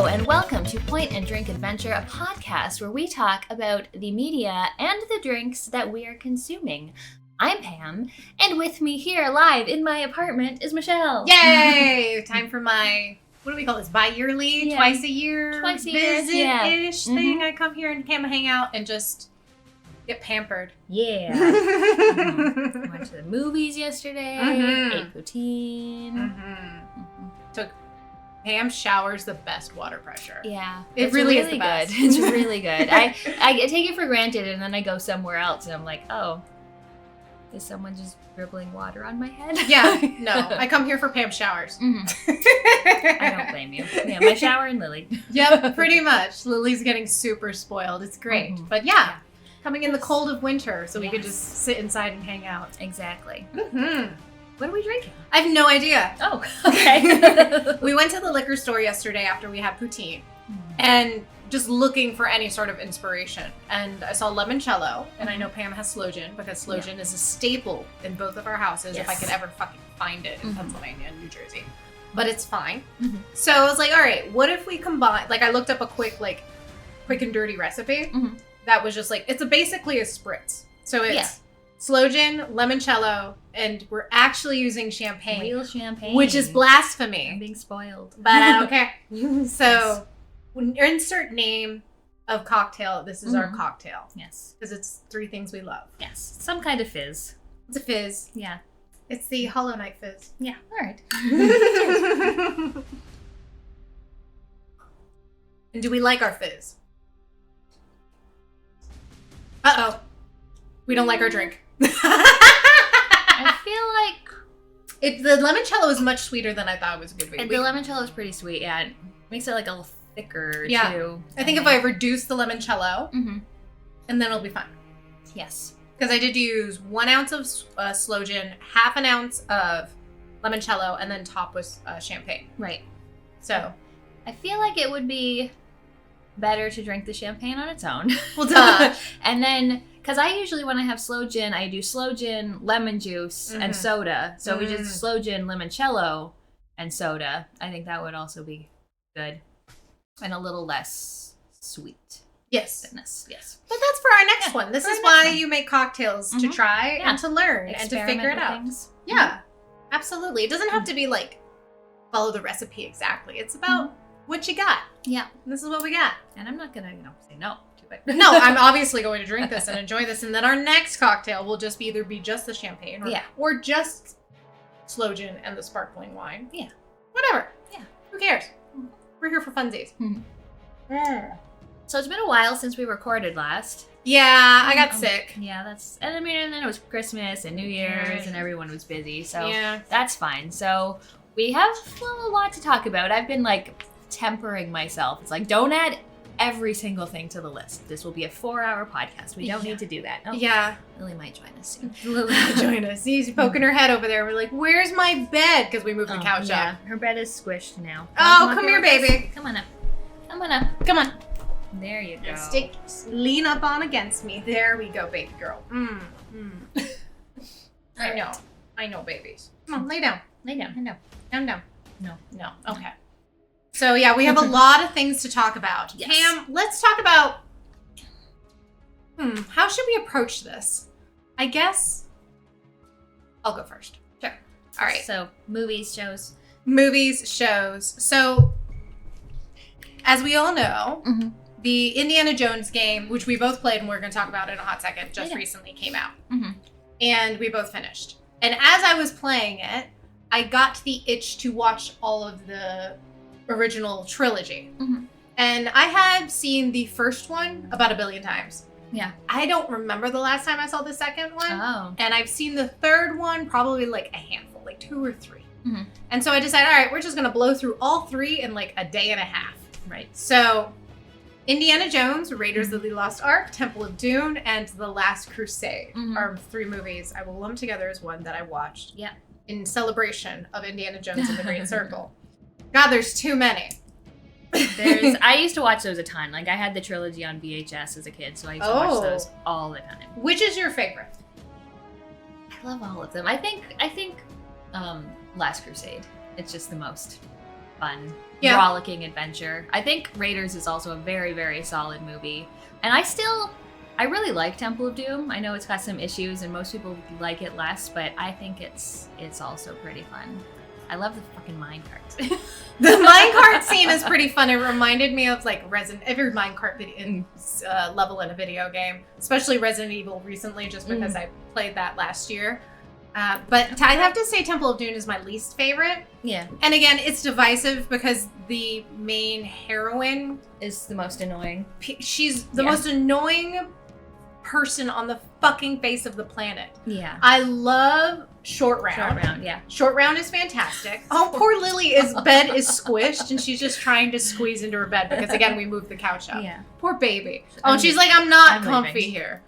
and welcome to Point and Drink Adventure, a podcast where we talk about the media and the drinks that we are consuming. I'm Pam, and with me here live in my apartment is Michelle. Yay! Time for my, what do we call this, bi-yearly, twice a year visit-ish thing. I come here and Pam hang out and just get pampered. Yeah. Went to the movies yesterday, ate poutine. Took Pam showers the best water pressure. Yeah. It really is the best. It's really good. I take it for granted and then I go somewhere else and I'm like, oh, is someone just dribbling water on my head? Yeah, no. I come here for Pam showers. I don't blame you. Yeah, my shower and Lily. Yep, pretty much. Lily's getting super spoiled. It's great. But yeah, coming in the cold of winter so we could just sit inside and hang out. Exactly. What are we drinking? I have no idea. Oh, okay. We went to the liquor store yesterday after we had poutine and just looking for any sort of inspiration. And I saw Limoncello, and I know Pam has Sloe Gin because Sloe Gin is a staple in both of our houses if I could ever fucking find it in Pennsylvania and New Jersey. But it's fine. So I was like, all right, what if we combine, like I looked up a quick and dirty recipe that was just like, it's basically a spritz. So it's Sloe Gin, Limoncello, and we're actually using champagne. Real champagne. Which is blasphemy. I'm being spoiled. But I don't care. So insert name of cocktail. This is our cocktail. Yes. Because it's three things we love. Yes. Some kind of fizz. It's a fizz. Yeah. It's the Hollow Knight fizz. Yeah. All right. And do we like our fizz? Uh-oh. We don't like our drink. I feel like the limoncello is much sweeter than I thought it was going to be. the limoncello is pretty sweet. Yeah. It makes it like a little thicker too. I think if I reduce the limoncello, and then it'll be fine. Yes. Because I did use 1 ounce of Sloe Gin, half an ounce of limoncello, and then top with champagne. Right. So I feel like it would be better to drink the champagne on its own. Well, duh. And then, because I usually when I have Sloe Gin, I do Sloe Gin, lemon juice, and soda. So we just Sloe Gin, limoncello, and soda. I think that would also be good. And a little less sweet. Yes. Goodness. Yes. But that's for our next one. This is why you make cocktails, to try and to learn and to figure it out. Things. Yeah, absolutely. It doesn't have to be like follow the recipe exactly. It's about what you got. Yeah. This is what we got. And I'm not going to, say no to it. No, I'm obviously going to drink this and enjoy this. And then our next cocktail will just either be just the champagne or just Sloe Gin and the sparkling wine. Yeah. Whatever. Yeah. Who cares? We're here for funsies. So it's been a while since we recorded last. Yeah, I got sick. Yeah, and then it was Christmas and New Year's and everyone was busy. So yeah, that's fine. So we have a lot to talk about. I've been tempering myself. It's like, don't add every single thing to the list. This will be a 4-hour podcast. We don't need to do that. Oh, yeah. Lily might join us soon. Lily might join us. She's poking her head over there. We're like, where's my bed? Because we moved the couch up. Her bed is squished now. Come here, baby. Come on up. Come on up. Come on. There you go. Lean up on against me. There we go, baby girl. I know, babies. Come on, lay down. Lay down. I know. Down. No. Okay. So yeah, we have a lot of things to talk about. Yes. Pam, let's talk about, how should we approach this? I guess I'll go first. Sure. All right. So movies, shows. So as we all know, the Indiana Jones game, which we both played and we're going to talk about in a hot second, just recently came out. And we both finished. And as I was playing it, I got the itch to watch all of the original trilogy. And I had seen the first one about 1 billion times. Yeah. I don't remember the last time I saw the second one. Oh. And I've seen the third one probably a handful, 2 or 3. And so I decided, all right, we're just going to blow through all 3 in a day and a half. Right. So Indiana Jones, Raiders of the Lost Ark, Temple of Doom, and The Last Crusade are 3 movies I will lump together as one that I watched in celebration of Indiana Jones and the Great Circle. God, there's too many. I used to watch those a ton. I had the trilogy on VHS as a kid, so I used to watch those all the time. Which is your favorite? I love all of them. I think Last Crusade. It's just the most fun, Yeah. rollicking adventure. I think Raiders is also a very, very solid movie. And I really like Temple of Doom. I know it's got some issues and most people like it less, but I think it's also pretty fun. I love the fucking minecart. The minecart scene is pretty fun. It reminded me of like every minecart level in a video game, especially Resident Evil recently, just because I played that last year. But I have to say Temple of Doom is my least favorite. Yeah. And again, it's divisive because the main heroine is the most annoying. She's the most annoying person on the fucking face of the planet. Yeah. I love Short Round. Short Round, yeah. Short Round is fantastic. Oh, poor Lily's bed is squished and she's just trying to squeeze into her bed because, again, we moved the couch up. Yeah. Poor baby. Oh, and she's like, I'm not comfy leaving. here.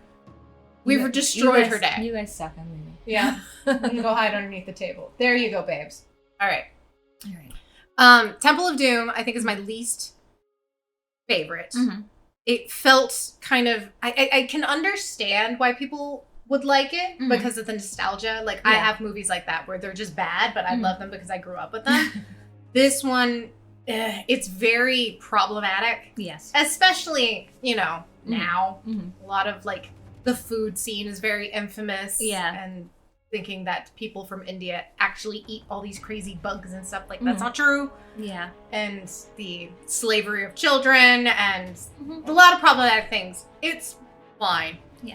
We've destroyed her day. You guys suck. I'm leaving. Yeah. I'm going to go hide underneath the table. There you go, babes. All right. All right. Temple of Doom, I think, is my least favorite. Mm-hmm. It felt kind of... I can understand why people would like it because of the nostalgia. Like, I have movies like that where they're just bad, but I love them because I grew up with them. This one, it's very problematic. Yes. Especially, now. Mm-hmm. A lot of, like, the food scene is very infamous. Yeah. And thinking that people from India actually eat all these crazy bugs and stuff. Like, that's not true. Yeah. And the slavery of children and a lot of problematic things. It's fine. Yeah.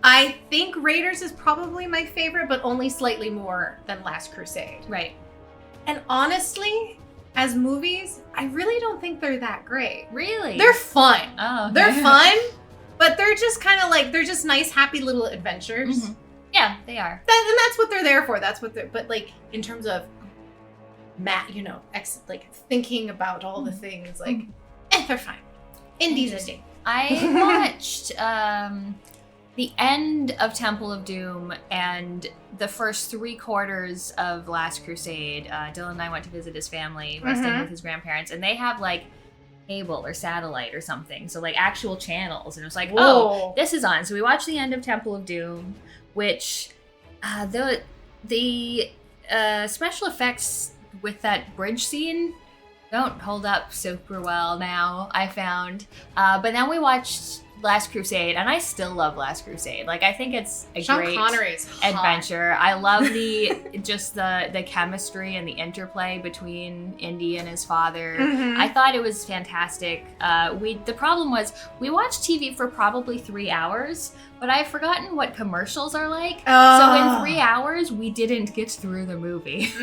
I think Raiders is probably my favorite, but only slightly more than Last Crusade. Right. And honestly, as movies, I really don't think they're that great. Really? They're fun. Oh, okay. They're fun, but they're just kind of like, they're just nice, happy little adventures. Mm-hmm. Yeah, they are. And that's what they're there for. That's what they're, but like, in terms of like thinking about all the things, like, they're fine. Indies a thing. I watched the end of Temple of Doom and the first 3/4 of Last Crusade. Dylan and I went to visit his family, resting with his grandparents, and they have like cable or satellite or something. So like actual channels. And it was like, oh, this is on. So we watched the end of Temple of Doom, which the special effects with that bridge scene don't hold up super well now, I found. But then we watched Last Crusade, and I still love Last Crusade. Like, I think it's a Sean great Connery's adventure. I love the chemistry and the interplay between Indy and his father. I thought it was fantastic. The problem was we watched TV for probably 3 hours, but I've forgotten what commercials are like. So in 3 hours, we didn't get through the movie.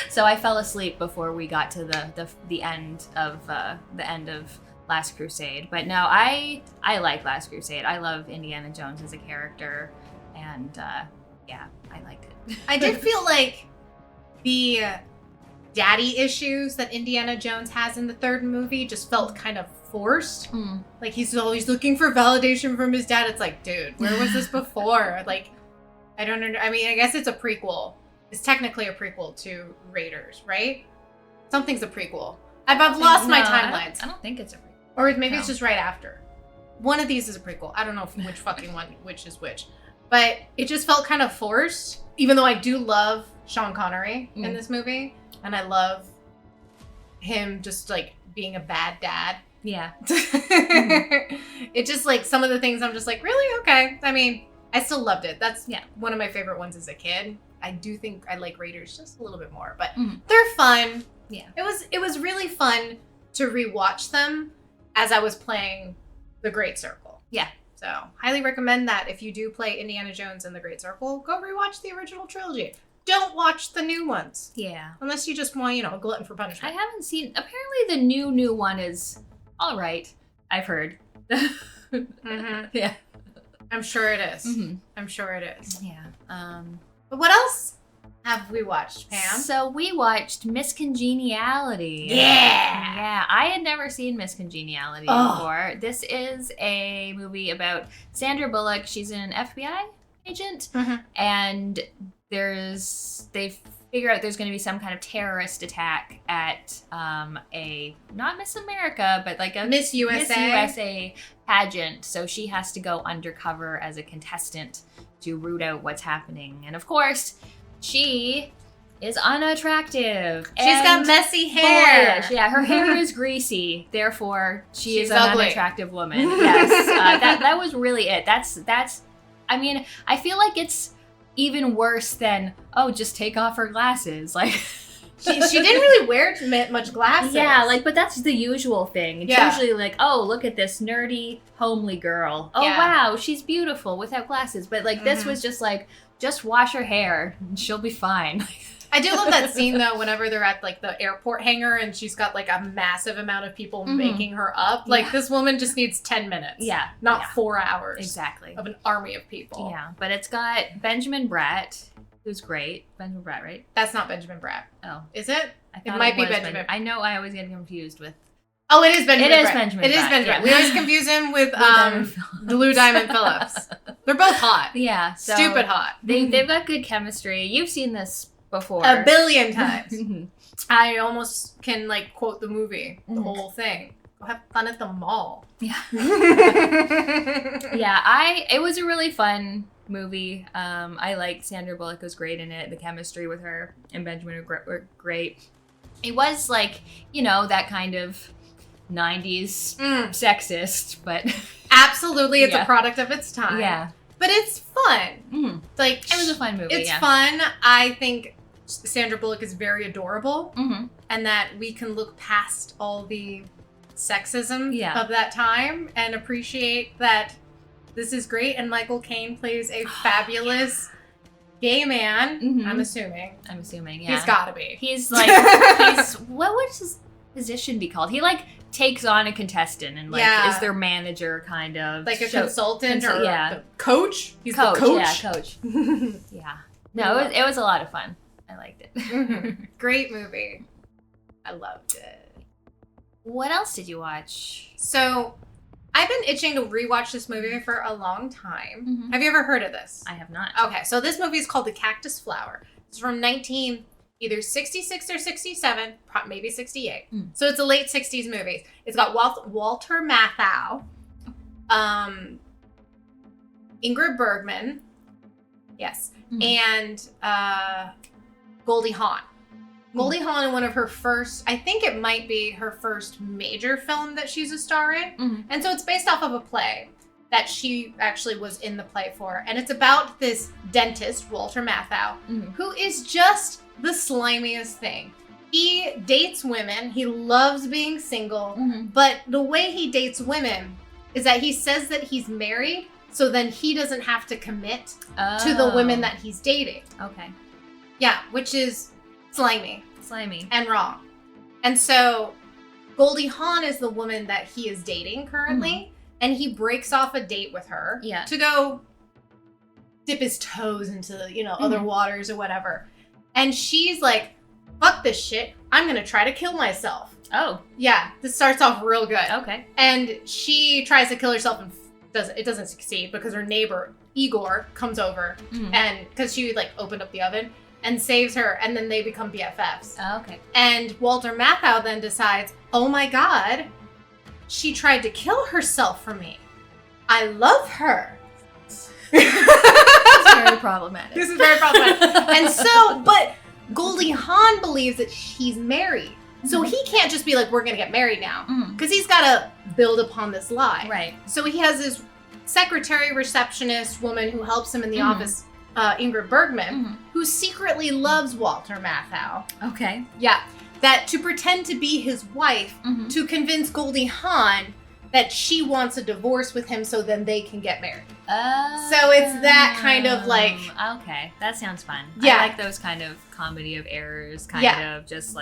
So I fell asleep before we got to the end of Last Crusade. But no, I like Last Crusade. I love Indiana Jones as a character, and yeah, I liked it. I did feel like the daddy issues that Indiana Jones has in the third movie just felt kind of forced. Like, he's always looking for validation from his dad. It's like, dude, where was this before? Like, I don't know. I mean, I guess it's a prequel. It's technically a prequel to Raiders, right? Something's a prequel. I've lost my timelines. I don't think it's a prequel. Or maybe it's just right after. One of these is a prequel. I don't know which fucking one, which is which. But it just felt kind of forced, even though I do love Sean Connery in this movie. And I love him just, like, being a bad dad. Yeah. It just, like, some of the things I'm just like, really? Okay. I mean, I still loved it. That's one of my favorite ones as a kid. I do think I like Raiders just a little bit more. But they're fun. Yeah. It was really fun to rewatch them as I was playing The Great Circle. Yeah. So, highly recommend that if you do play Indiana Jones and The Great Circle, go rewatch the original trilogy. Don't watch the new ones. Yeah. Unless you just want, a glutton for punishment. I haven't seen... Apparently the new one is all right, I've heard. Yeah. I'm sure it is. I'm sure it is. Yeah. But what else have we watched, Pam? So we watched Miss Congeniality. Yeah! Yeah, I had never seen Miss Congeniality before. This is a movie about Sandra Bullock. She's an FBI agent, and they figure out there's going to be some kind of terrorist attack at not Miss America, but like a Miss USA. Miss USA pageant. So she has to go undercover as a contestant to root out what's happening. And of course, she is unattractive. She's got messy hair. Boyish. Yeah, her hair is greasy. Therefore, she's an ugly. unattractive woman. Yes, that was really it. That's. I mean, I feel like it's even worse than just take off her glasses. Like she didn't really wear much glasses. Yeah, but that's the usual thing. It's usually like, oh, look at this nerdy, homely girl. Oh wow, she's beautiful without glasses. But this was just like, just wash her hair and she'll be fine. I do love that scene though, whenever they're at the airport hangar and she's got a massive amount of people making her up. This woman just needs 10 minutes. Yeah. Not 4 hours. Exactly. Of an army of people. Yeah. But it's got Benjamin Bratt, who's great. Benjamin Bratt, right? That's not Benjamin Bratt. Oh. Is it? It might be Benjamin. I know I always get confused with. Oh, it is Benjamin Bratt. It is Benjamin Bratt. It is Benjamin Bratt. Yeah. We always confuse him with Blue Diamond Phillips. They're both hot. Yeah. So stupid hot. They've got good chemistry. You've seen this before. A billion times. I almost can quote the movie, the whole thing. Go have fun at the mall. Yeah. It was a really fun movie. I liked Sandra Bullock was great in it. The chemistry with her and Benjamin were great. It was that kind of 90s sexist, but absolutely it's a product of its time. Yeah. But it's fun. Mm-hmm. It was a fun movie. It's fun. I think Sandra Bullock is very adorable, and that we can look past all the sexism of that time and appreciate that this is great. And Michael Caine plays a fabulous gay man. I'm assuming. Yeah. He's got to be. He's what would his position be called? He takes on a contestant and is their manager, kind of a consultant or the coach. He's the coach. Yeah, coach. Yeah. No, it was a lot of fun. I liked it. Great movie. I loved it. What else did you watch? So, I've been itching to rewatch this movie for a long time. Have you ever heard of this? I have not. Okay, so this movie is called The Cactus Flower. It's from either 66 or 67, maybe 68. So it's a late 60s movie. It's got Walter Matthau, Ingrid Bergman, yes, and Goldie Hawn. Goldie Hawn in one of her first, I think it might be her first major film that she's a star in. And so it's based off of a play that she actually was in the play for. And it's about this dentist, Walter Matthau, who is just the slimiest thing. He dates women. He loves being single. But the way he dates women is that he says that he's married, so then he doesn't have to commit to the women that he's dating. Okay. Yeah, which is slimy. And wrong. And so Goldie Hawn is the woman that he is dating currently, and he breaks off a date with her to go dip his toes into, other waters or whatever. And she's like, fuck this shit. I'm going to try to kill myself. Oh. Yeah, this starts off real good. Okay. And she tries to kill herself and it doesn't succeed because her neighbor, Igor, comes over and because she opened up the oven and saves her, and then they become BFFs. Oh, okay. And Walter Matthau then decides, oh my God, she tried to kill herself for me. I love her. This is very problematic. This is very problematic. And so, but Goldie Hawn believes that he's married. So he can't just be like, we're going to get married now. Because he's got to build upon this lie. Right. So he has this secretary receptionist woman who helps him in the office, Ingrid Bergman, who secretly loves Walter Matthau. Okay. Yeah. That to pretend to be his wife, to convince Goldie Hawn that she wants a divorce with him so then they can get married. So it's that kind of Okay, that sounds fun. Yeah. I like those kind of comedy of errors, kind of just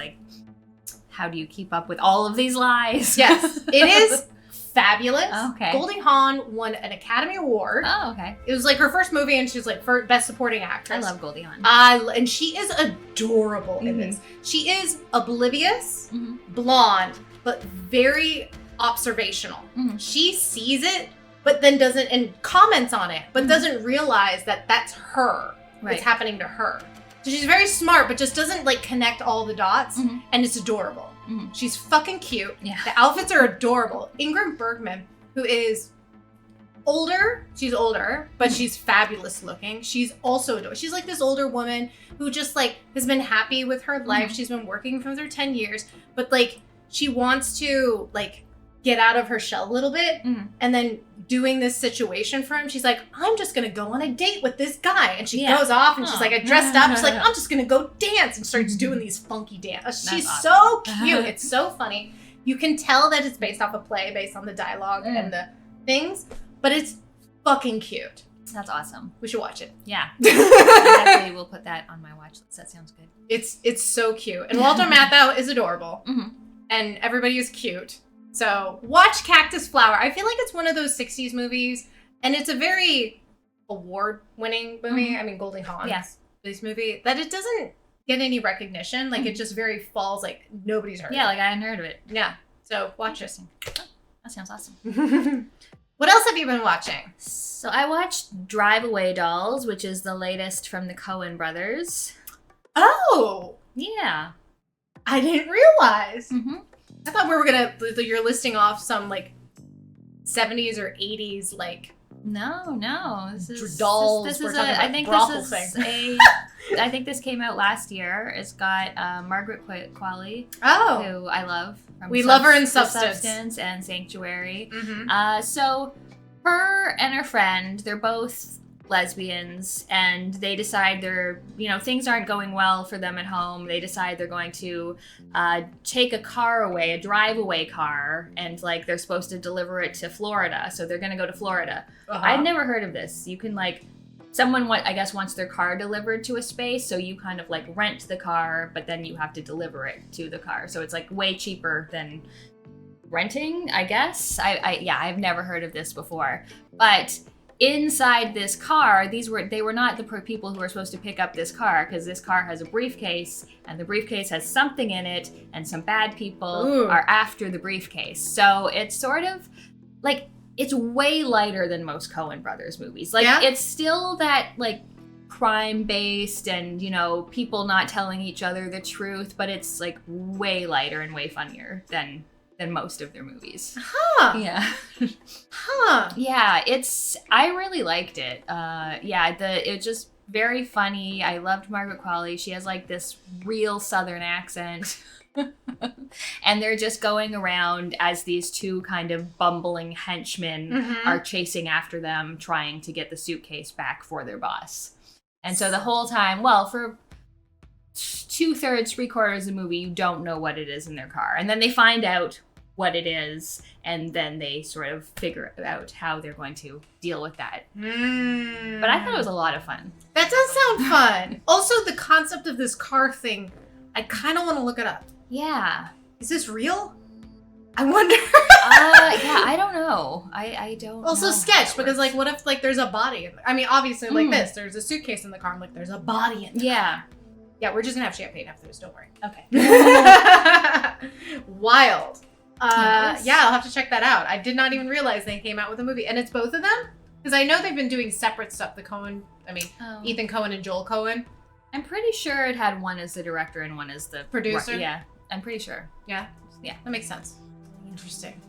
how do you keep up with all of these lies? Yes, it is fabulous. Okay. Goldie Hawn won an Academy Award. Oh, okay. It was her first movie, and she was for Best Supporting Actress. I love Goldie Hawn. And she is adorable in this. She is oblivious, blonde, but very observational. She sees it, but then doesn't, and comments on it, but doesn't realize that that's her. Right. It's happening to her. So she's very smart, but just doesn't connect all the dots, and it's adorable. She's fucking cute. Yeah. The outfits are adorable. Ingrid Bergman, who is older. She's older, but she's fabulous looking. She's also adorable. She's like this older woman who just like has been happy with her life. She's been working for 10 years, but like she wants to like get out of her shell a little bit. And then doing this situation for him, she's like, I'm just gonna go on a date with this guy. And she goes off and she's like, I dressed up. She's like, I'm just gonna go dance, and starts doing these funky dances. She's so cute. It's so funny. You can tell that it's based off a play, based on the dialogue and the things, but it's fucking cute. That's awesome. We should watch it. Yeah. I definitely will put that on my watch list. That sounds good. It's so cute. And Walter Matthau is adorable. And everybody is cute. So watch Cactus Flower. I feel like it's one of those 60s movies, and it's a very award-winning movie. I mean, Goldie Hawn's this movie, that it doesn't get any recognition. Like, it just very falls, like, nobody's heard of it. Like, I hadn't heard of it. Yeah. So watch it. Oh, that sounds awesome. What else have you been watching? So I watched Drive Away Dolls, which is the latest from the Coen brothers. Oh! Yeah. I didn't realize. I thought we were you're listing off some, like, 70s or 80s, like... No. This is dolls. This we're is talking a, about I think brothel this is thing. I think this came out last year. It's got Margaret Qualley, Oh. who I love. From We love her in The Substance. and Sanctuary. Mm-hmm. So her and her friend, they're both lesbians, and they decide things aren't going well for them at home. They decide they're going to take a car away, a drive-away car, and like they're supposed to deliver it to Florida. So they're going to go to Florida. I'd never heard of this. You can someone wants their car delivered to a space, so you kind of like rent the car, but then you have to deliver it to the car. So it's like way cheaper than renting, I guess. I've never heard of this before, but inside this car, they were not the people who were supposed to pick up this car, because this car has a briefcase, and the briefcase has something in it, and some bad people are after the briefcase. So it's sort of like, it's way lighter than most Coen brothers movies. It's still that like crime based and people not telling each other the truth, but it's like way lighter and way funnier than most of their movies. Yeah. Yeah, I really liked it. It's just very funny. I loved Margaret Qualley. She has like this real Southern accent. And they're just going around as these two kind of bumbling henchmen are chasing after them, trying to get the suitcase back for their boss. And so the whole time, for 2/3, 3/4 of the movie, you don't know what it is in their car. And then they find out what it is, and then they sort of figure out how they're going to deal with that. But I thought it was a lot of fun. That does sound fun. Also, the concept of this car thing, I kind of want to look it up. Yeah. Is this real? I wonder. I don't know. I don't also know sketch, because like, what if like there's a body in there? I mean, obviously like this, there's a suitcase in the car. I'm like, there's a body in there. Yeah, we're just gonna have champagne after this, don't worry. Okay. Wild. Nice. Yeah, I'll have to check that out. I did not even realize they came out with a movie. And it's both of them? Because I know they've been doing separate stuff. Ethan Coen and Joel Coen. I'm pretty sure it had one as the director and one as the producer. Yeah, I'm pretty sure. Yeah? Yeah. That makes sense. Interesting.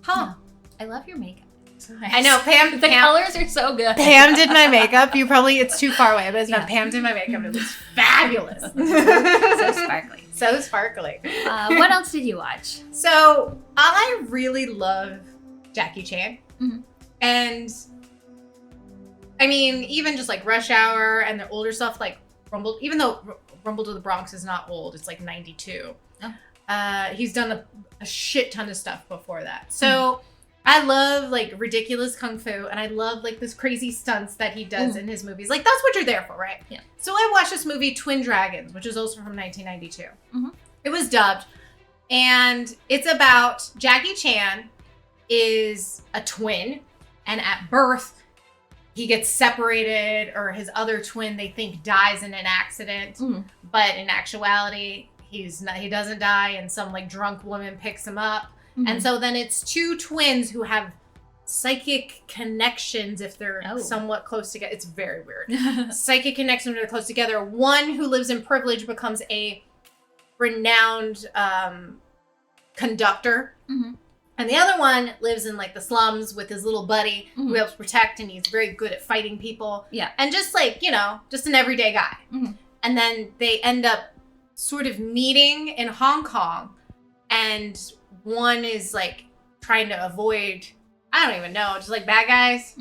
Huh. I love your makeup. So nice. I know, Pam. The colors are so good. Pam did my makeup. It's too far away, but it's not. Pam did my makeup. It was fabulous. So sparkly. So sparkly. What else did you watch? So I really love Jackie Chan. And I mean, even just like Rush Hour and the older stuff like Rumble, even though Rumble to the Bronx is not old, it's like 92. He's done a shit ton of stuff before that. So I love like ridiculous kung fu, and I love like this crazy stunts that he does in his movies. Like, that's what you're there for, right? Yeah. So I watched this movie Twin Dragons, which is also from 1992. It was dubbed, and it's about Jackie Chan is a twin, and at birth he gets separated, or his other twin they think dies in an accident, but in actuality he doesn't die, and some like drunk woman picks him up. And so then it's two twins who have psychic connections if they're somewhat close together. It's very weird. Psychic connections are close together. One who lives in privilege becomes a renowned conductor. And the other one lives in like the slums with his little buddy who helps protect, and he's very good at fighting people. Yeah. And just like, just an everyday guy. And then they end up sort of meeting in Hong Kong, and one is like trying to avoid, I don't even know, just like bad guys.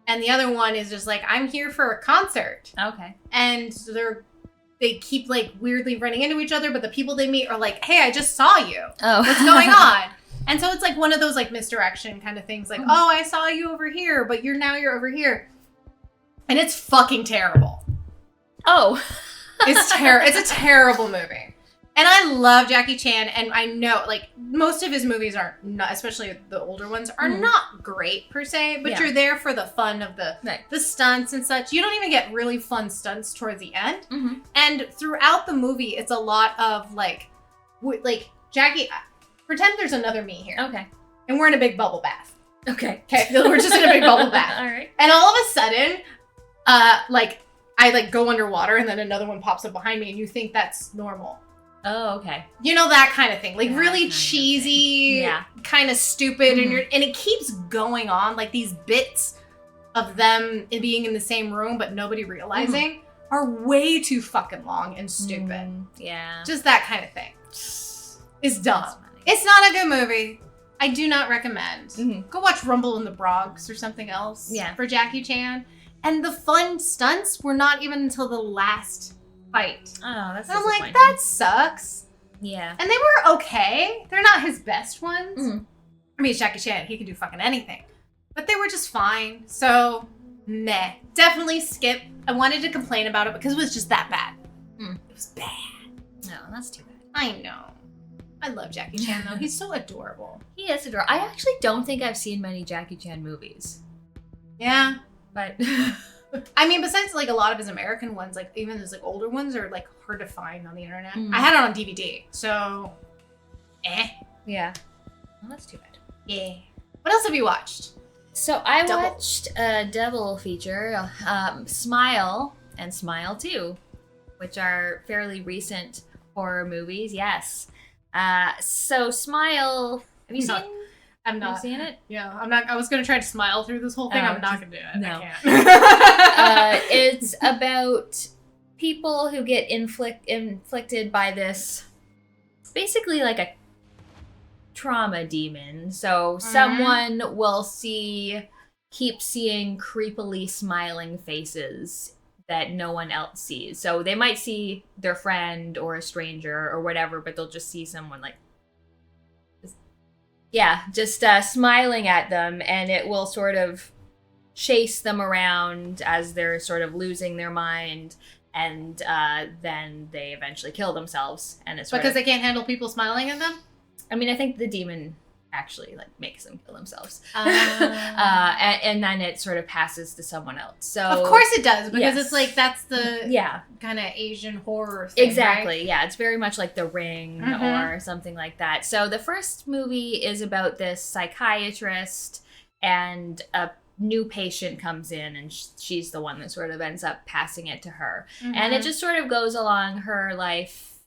And the other one is just like, I'm here for a concert. Okay. And they keep like weirdly running into each other, but the people they meet are like, hey, I just saw you. Oh. What's going on? And so it's like one of those like misdirection kind of things. Like, oh, I saw you over here, but you're over here. And it's fucking terrible. Oh. It's a terrible movie. And I love Jackie Chan, and I know, like, most of his movies are not, especially the older ones, are not great per se, but you're there for the fun of the stunts and such. You don't even get really fun stunts towards the end. And throughout the movie, it's a lot of, like Jackie, pretend there's another me here. Okay. And we're in a big bubble bath. Okay. Okay, we're just in a big bubble bath. All right. And all of a sudden, I, like, go underwater, and then another one pops up behind me, and you think that's normal. Oh, okay. You know, that kind of thing. Like, That really kind of cheesy, kind of stupid, and it keeps going on. Like, these bits of them being in the same room, but nobody realizing, are way too fucking long and stupid. Yeah. Just that kind of thing. It's dumb. It's not a good movie. I do not recommend. Go watch Rumble in the Bronx or something else for Jackie Chan. And the fun stunts were not even until the last fight. Oh, that's and I'm disappointing. like, that sucks. Yeah. And they were okay. They're not his best ones. I mean, it's Jackie Chan. He can do fucking anything. But they were just fine. So, meh. Definitely skip. I wanted to complain about it because it was just that bad. It was bad. No, that's too bad. I know. I love Jackie Chan, though. He's so adorable. He is adorable. I actually don't think I've seen many Jackie Chan movies. Yeah. But I mean, besides like a lot of his American ones, like even his like older ones are like hard to find on the internet. I had it on DVD, so yeah. Well, that's too bad. Yeah. What else have you watched? So I watched a double feature, Smile and Smile 2, which are fairly recent horror movies. Yes. So Smile, have you seen? I'm not. Have you seen it? Yeah, I'm not. I was gonna try to smile through this whole thing. I'm not gonna do it. No. I can't. It's about people who get inflicted by this, basically like a trauma demon. So someone will keep seeing creepily smiling faces that no one else sees. So they might see their friend or a stranger or whatever, but they'll just see someone like, just smiling at them, and it will sort of chase them around as they're sort of losing their mind, and then they eventually kill themselves. And it's because they can't handle people smiling at them? I mean, I think the demon actually like makes them kill themselves. And then it sort of passes to someone else. So of course it does, because it's like that's the kind of Asian horror thing. Exactly. Right? Yeah, it's very much like The Ring or something like that. So the first movie is about this psychiatrist, and a new patient comes in, and she's the one that sort of ends up passing it to her. And it just sort of goes along her life,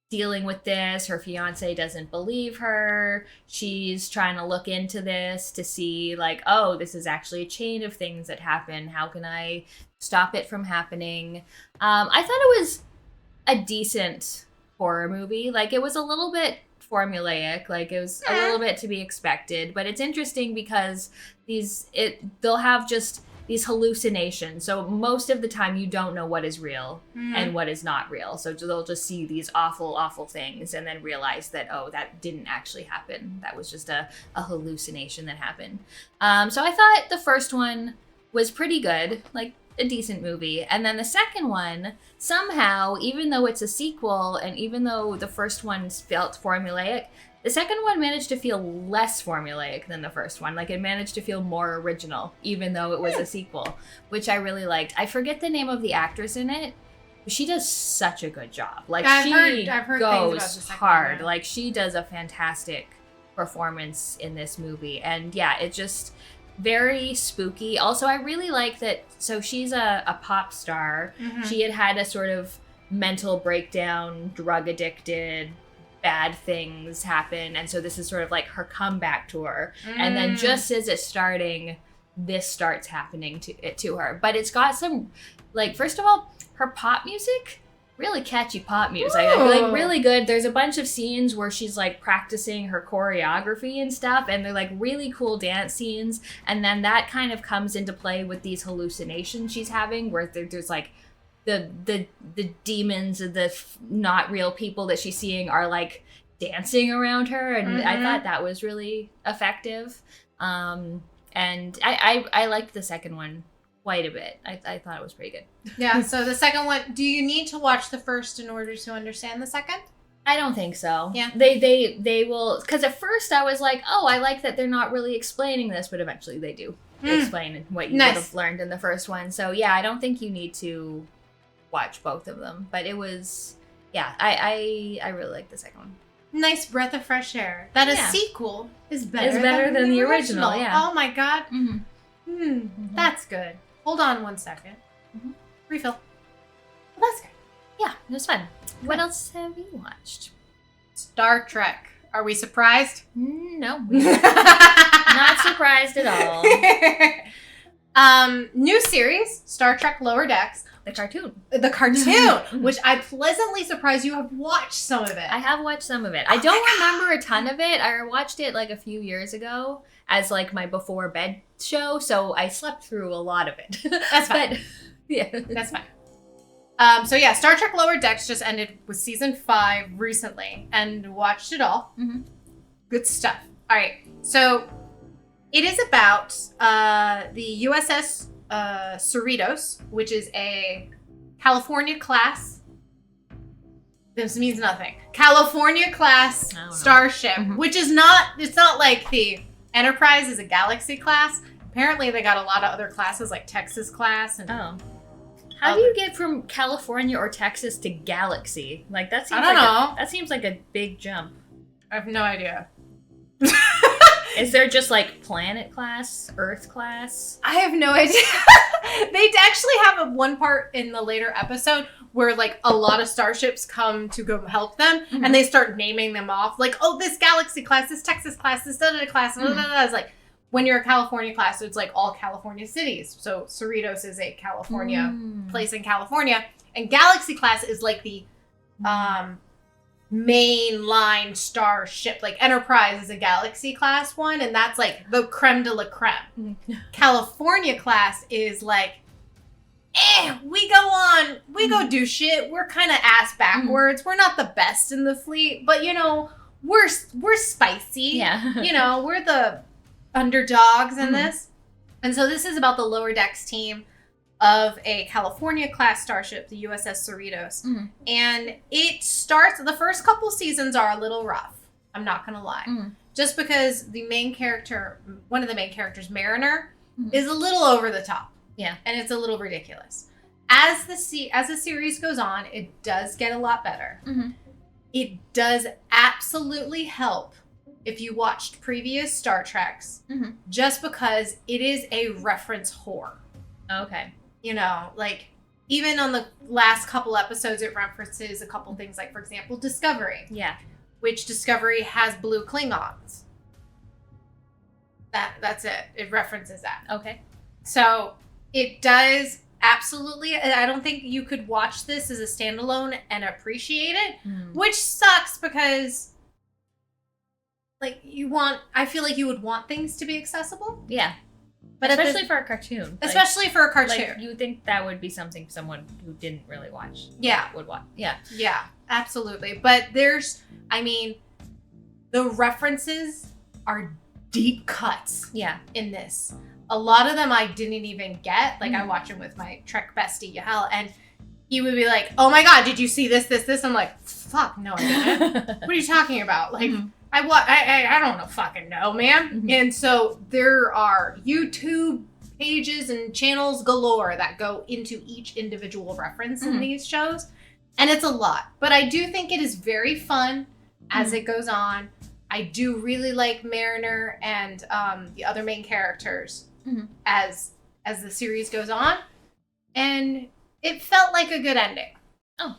dealing with this. Her fiance doesn't believe her. She's trying to look into this to see, like, oh, this is actually a chain of things that happen. How can I stop it from happening? I thought it was a decent horror movie. Like, it was a little bit formulaic. Like, it was a little bit to be expected. But it's interesting because they'll have just these hallucinations. So most of the time you don't know what is real and what is not real. So they'll just see these awful, awful things and then realize that, oh, that didn't actually happen. That was just a hallucination that happened. So I thought the first one was pretty good, like a decent movie. And then the second one, somehow, even though it's a sequel and even though the first one felt formulaic, the second one managed to feel less formulaic than the first one. Like, it managed to feel more original, even though it was a sequel, which I really liked. I forget the name of the actress in it, but she does such a good job. Like, I've heard goes hard. Like, she does a fantastic performance in this movie. And yeah, it just very spooky. Also, I really like that. So she's a pop star. She had a sort of mental breakdown, drug addicted, bad things happen, and so this is sort of like her comeback tour. And then just as it's starting, this starts happening to her. But it's got some, like, first of all, her pop music, really catchy pop music. Like really good. There's a bunch of scenes where she's like practicing her choreography and stuff, and they're like really cool dance scenes. And then that kind of comes into play with these hallucinations she's having, where there's like the demons of the not real people that she's seeing are like dancing around her, and I thought that was really effective. And I liked the second one quite a bit. I thought it was pretty good. Yeah, so the second one, do you need to watch the first in order to understand the second? I don't think so. Yeah. They will, because at first I was like, oh, I like that they're not really explaining this, but eventually they do explain what you would have learned in the first one. So yeah, I don't think you need to watch both of them, but it was, yeah, I really like the second one. Nice breath of fresh air. That a sequel is better than the original. Yeah. Oh my god. That's good. Hold on 1 second. Refill. Well, that's good. Yeah, it was fun. What else have you watched? Star Trek. Are we surprised? No. Not surprised at all. New series, Star Trek Lower Decks. The cartoon, which I pleasantly surprised you have watched some of it. I have watched some of it. I don't remember a ton of it. I watched it like a few years ago as like my before bed show, so I slept through a lot of it. That's fine. But, yeah, that's fine. So yeah, Star Trek Lower Decks just ended with season 5 recently, and watched it all. Good stuff. All right, so it is about the USS Cerritos, which is a California class. This means nothing. California class starship, which is not. It's not like the Enterprise is a Galaxy class. Apparently, they got a lot of other classes like Texas class. And how do you get from California or Texas to Galaxy? Like that seems that seems like a big jump. I have no idea. Is there just like planet class, Earth class? I have no idea. They actually have one part in the later episode where like a lot of starships come to go help them, and they start naming them off. Like, oh, this Galaxy class, this Texas class, this da-da-da class, da-da-da. It's like, when you're a California class, it's like all California cities. So Cerritos is a California place in California, and Galaxy class is like the mainline starship. Like Enterprise is a Galaxy class one, and that's like the creme de la creme. California class is like, we go do shit. We're kind of ass backwards. We're not the best in the fleet, but you know, we're spicy. Yeah. You know, we're the underdogs in this. And so this is about the lower decks team of a California class starship, the USS Cerritos. And it starts, the first couple seasons are a little rough. I'm not going to lie. Just because the main character, one of the main characters, Mariner, is a little over the top. Yeah. And it's a little ridiculous. As the series goes on, it does get a lot better. It does absolutely help if you watched previous Star Treks, just because it is a reference whore. Okay. You know, like, even on the last couple episodes, it references a couple things, like, for example, Discovery. Yeah. Which Discovery has blue Klingons. That's it. It references that. Okay. So it does absolutely. I don't think you could watch this as a standalone and appreciate it, which sucks because, like, I feel like you would want things to be accessible. Yeah. But especially for a cartoon. Especially for a cartoon. Like, you would think that would be something someone who didn't really watch would watch. Yeah. Yeah, absolutely. But the references are deep cuts in this. A lot of them I didn't even get. Like, I watch them with my Trek bestie, Yahel, and he would be like, oh my god, did you see this, this, this? I'm like, fuck, no, I didn't. What are you talking about? Like, I don't know, fucking know, man. And so there are YouTube pages and channels galore that go into each individual reference in these shows. And it's a lot. But I do think it is very fun as it goes on. I do really like Mariner and the other main characters as the series goes on. And it felt like a good ending. Oh.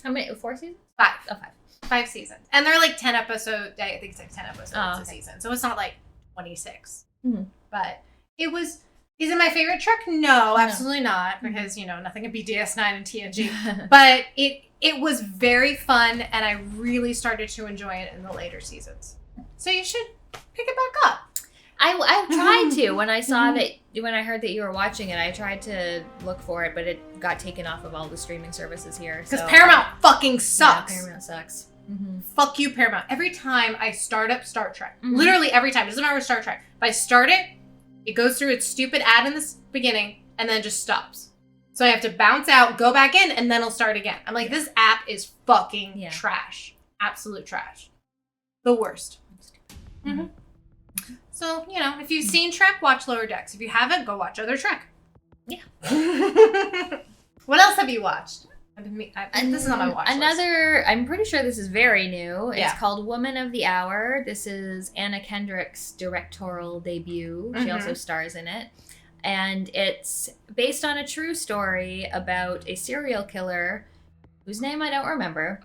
How many? 4 seasons? 5. Oh, 5. 5 seasons. And they're like 10 episodes. I think it's like 10 episodes a season. So it's not like 26. Mm-hmm. But it was... Is it my favorite Trek? No, absolutely not. Because, nothing can beat DS9 and TNG. But it was very fun. And I really started to enjoy it in the later seasons. So you should pick it back up. I tried to when I saw that, when I heard that you were watching it, I tried to look for it, but it got taken off of all the streaming services here. Because Paramount fucking sucks. Yeah, Paramount sucks. Fuck you, Paramount. Every time I start up Star Trek, literally every time, it doesn't matter with Star Trek, if I start it, it goes through its stupid ad in the beginning, and then just stops. So I have to bounce out, go back in, and then it'll start again. I'm like, this app is fucking trash. Absolute trash. The worst. So, if you've seen Trek, watch Lower Decks. If you haven't, go watch other Trek. Yeah. What else have you watched? This is on my watch list. I'm pretty sure this is very new. It's called Woman of the Hour. This is Anna Kendrick's directorial debut. She also stars in it. And it's based on a true story about a serial killer, whose name I don't remember,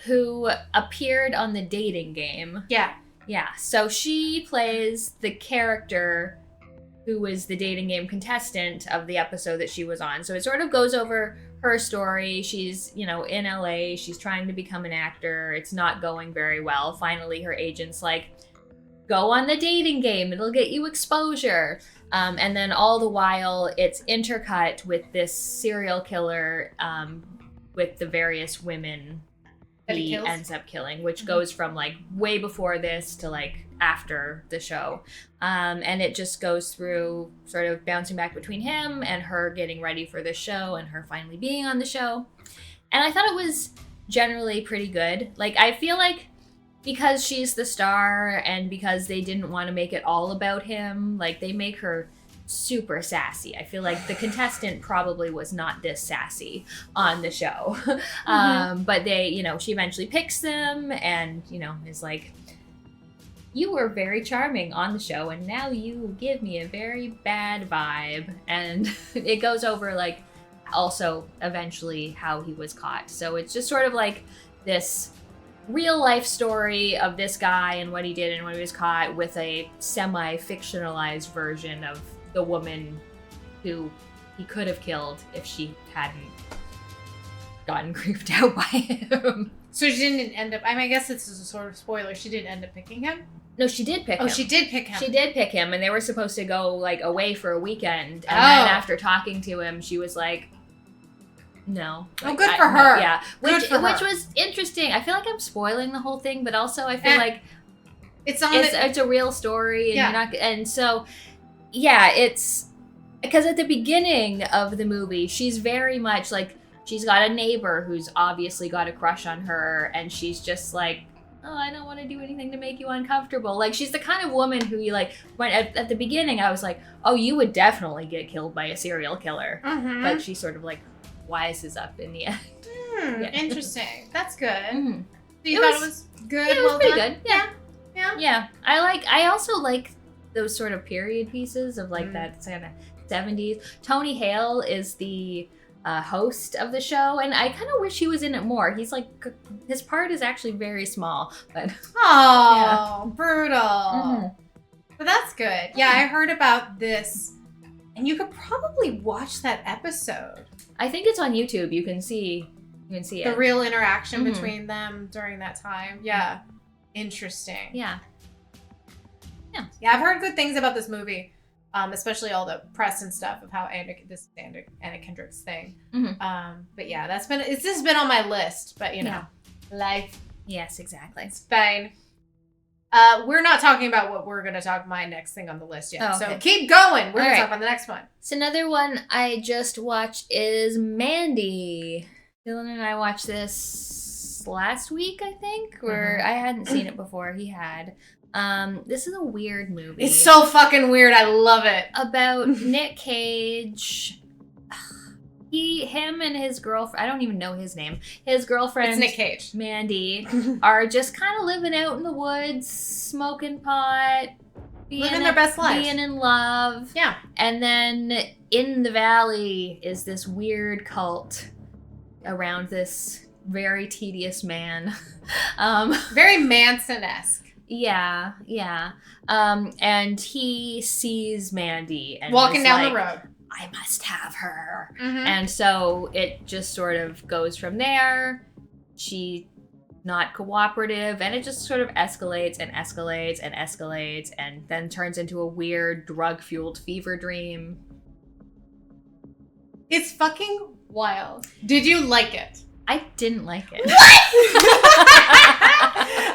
who appeared on The Dating Game. Yeah. Yeah, so she plays the character who was the Dating Game contestant of the episode that she was on. So it sort of goes over her story. She's, in LA. She's trying to become an actor. It's not going very well. Finally, her agent's like, go on The Dating Game. It'll get you exposure. And then all the while, it's intercut with this serial killer with the various women he ends up killing, which goes from like way before this to like after the show. And it just goes through sort of bouncing back between him and her getting ready for the show and her finally being on the show. And I thought it was generally pretty good. Like, I feel like because she's the star and because they didn't want to make it all about him, like they make her super sassy. I feel like the contestant probably was not this sassy on the show. But they, she eventually picks them and, is like, you were very charming on the show and now you give me a very bad vibe. And it goes over like also eventually how he was caught. So it's just sort of like this real life story of this guy and what he did and when he was caught with a semi-fictionalized version of the woman who he could have killed if she hadn't gotten creeped out by him. So she didn't end up... I guess this is a sort of spoiler. She didn't end up picking him? No, she did pick him. Oh, she did pick him. She did pick him, and they were supposed to go, like, away for a weekend. And then after talking to him, she was like, no. Like, good for her. Yeah. Which was interesting. I feel like I'm spoiling the whole thing, but also I feel like it's a real story. And and so... Yeah, it's because at the beginning of the movie, she's very much like, she's got a neighbor who's obviously got a crush on her, and she's just like, oh, I don't want to do anything to make you uncomfortable. Like, she's the kind of woman who you like, when at the beginning, I was like, oh, you would definitely get killed by a serial killer. But she sort of like wises up in the end. Interesting. That's good. So you thought it was good? Yeah, it was pretty good. Yeah. I also like those sort of period pieces of like that kind of 70s. Tony Hale is the host of the show, and I kind of wish he was in it more. He's like, his part is actually very small, but brutal. But that's good. Yeah, I heard about this, and you could probably watch that episode. I think it's on YouTube. You can see it. The real interaction between them during that time. Yeah. Interesting. Yeah, I've heard good things about this movie, especially all the press and stuff of how Anna Kendrick's thing. But yeah, this has been on my list. But life. Yes, exactly. It's fine. We're not talking about what we're going to talk my next thing on the list yet. So keep going. We're going to talk about the next one. So another one I just watched is Mandy. Dylan and I watched this last week, I think, where I hadn't seen it before. He had. This is a weird movie. It's so fucking weird. I love it. About Nick Cage. Him and his girlfriend, I don't even know his name. His girlfriend, it's Nick Cage. Mandy, are just kind of living out in the woods, smoking pot, living their best lives, being in love. Yeah. And then in the valley is this weird cult around this very tedious man. Very Manson-esque. Yeah. And he sees Mandy and walking down like, the road. I must have her. Mm-hmm. And so it just sort of goes from there. She not cooperative, and it just sort of escalates and then turns into a weird drug-fueled fever dream. It's fucking wild. Did you like it? I didn't like it. What?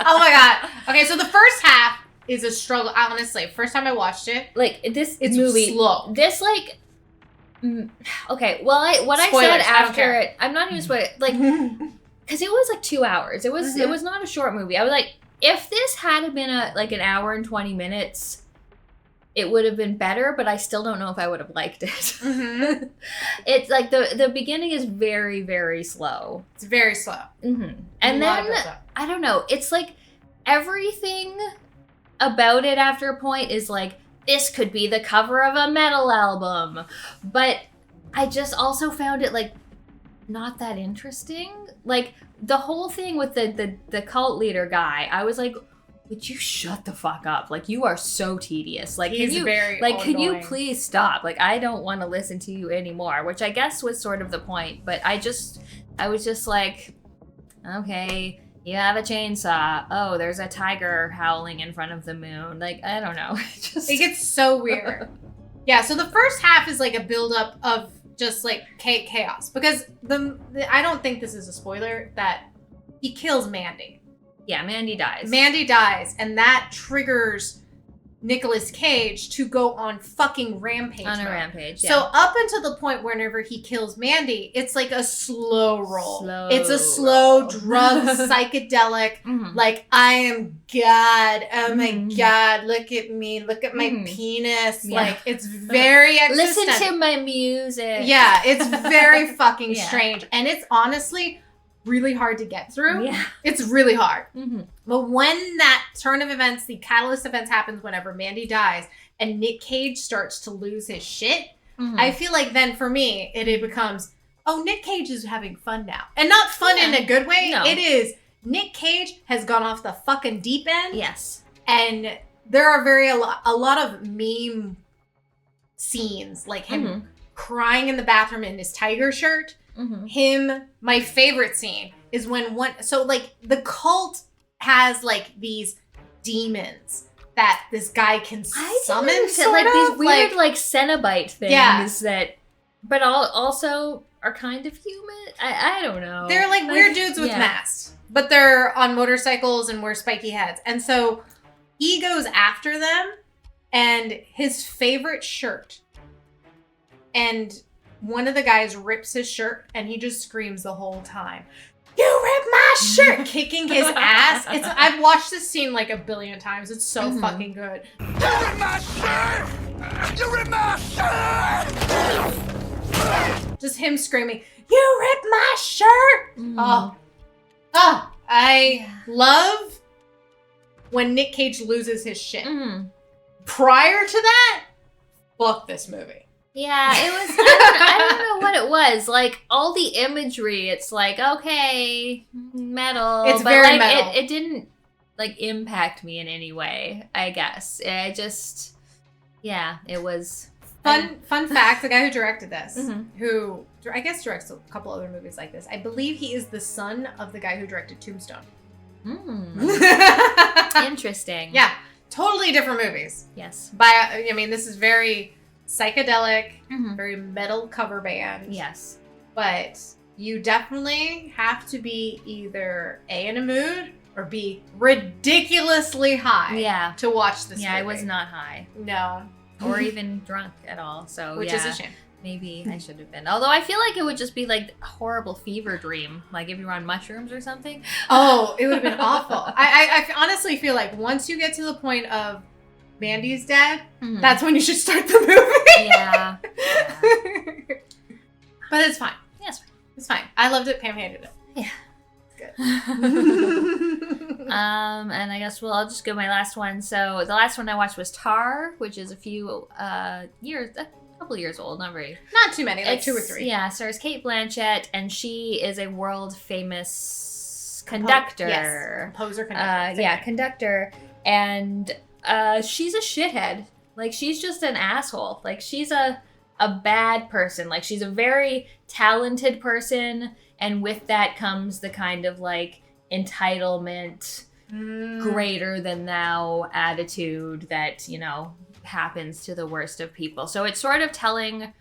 Oh my god. Okay, so the first half is a struggle. Honestly, first time I watched it, like it's movie slow. This like okay, well Spoilers, I said after I it, I'm not even spoiling like because it was like 2 hours. It was not a short movie. I was like, if this had been an hour and 20 minutes, it would have been better, but I still don't know if I would have liked it. Mm-hmm. It's like the beginning is very, very slow. It's very slow. Mm-hmm. And then, I don't know, it's like everything about it after a point is like, this could be the cover of a metal album. But I just also found it like not that interesting. Like the whole thing with the cult leader guy, I was like, would you shut the fuck up? Like, you are so tedious. Like, He's very annoying. Can you please stop? Like, I don't want to listen to you anymore, which I guess was sort of the point. But I was just like, okay, you have a chainsaw. Oh, there's a tiger howling in front of the moon. Like, I don't know. It gets so weird. Yeah, so the first half is like a buildup of just like chaos. Because I don't think this is a spoiler that he kills Mandy. Yeah, Mandy dies. And that triggers Nicolas Cage to go on fucking rampage. On a rampage, yeah. So up until the point whenever he kills Mandy, it's like a slow roll. It's a slow drug, psychedelic, like, I am God. Oh my God, look at me. Look at my penis. Yeah. Like, it's very existential. Listen to my music. Yeah, it's very fucking strange. And it's honestly really hard to get through. Yeah. It's really hard. Mm-hmm. But when that turn of events, the catalyst events happens whenever Mandy dies and Nick Cage starts to lose his shit, I feel like then for me, it becomes, oh, Nick Cage is having fun now. And not fun in a good way. No. It is, Nick Cage has gone off the fucking deep end. Yes. And there are a lot of meme scenes, like him crying in the bathroom in his tiger shirt. My favorite scene is when the cult has like these demons that this guy can summon, these weird like Cenobite things that, but also are kind of human. I don't know. They're like weird dudes with masks, but they're on motorcycles and wear spiky heads, and so he goes after them, and his favorite shirt, and one of the guys rips his shirt and he just screams the whole time, "You ripped my shirt!" kicking his ass. I've watched this scene like a billion times. It's so fucking good. You ripped my shirt! You ripped my shirt! Just him screaming, "You ripped my shirt!" I love when Nick Cage loses his shit. Prior to that, fuck this movie. Yeah, it was, I don't know what it was. Like, all the imagery, it's like, okay, metal. It's very metal. It didn't, like, impact me in any way, I guess. It just, it was... Fun fact, the guy who directed this, who, I guess directs a couple other movies like this, I believe he is the son of the guy who directed Tombstone. Interesting. Yeah, totally different movies. Yes. This is very... psychedelic, very metal cover band. Yes. But you definitely have to be either A, in a mood, or B, ridiculously high to watch this movie. I was not high. No. Or even drunk at all. So Which is a shame. Maybe I should have been. Although I feel like it would just be like a horrible fever dream. Like if you were on mushrooms or something. Oh, it would have been awful. I honestly feel like once you get to the point of Mandy's dead, that's when you should start the movie. Yeah. But it's fine. Yeah, it's fine. It's fine. I loved it. Pam hated it. Yeah. It's good. And I guess I'll just go my last one. So the last one I watched was Tar, which is a few years, couple years old, not very. Not too many, like 2 or 3. Yeah, stars Kate Blanchett, and she is a world famous conductor. Yes, composer, conductor. Conductor, and she's a shithead. Like, she's just an asshole. Like, she's a bad person. Like, she's a very talented person, and with that comes the kind of, like, entitlement, greater than thou attitude that, you know, happens to the worst of people. So it's sort of telling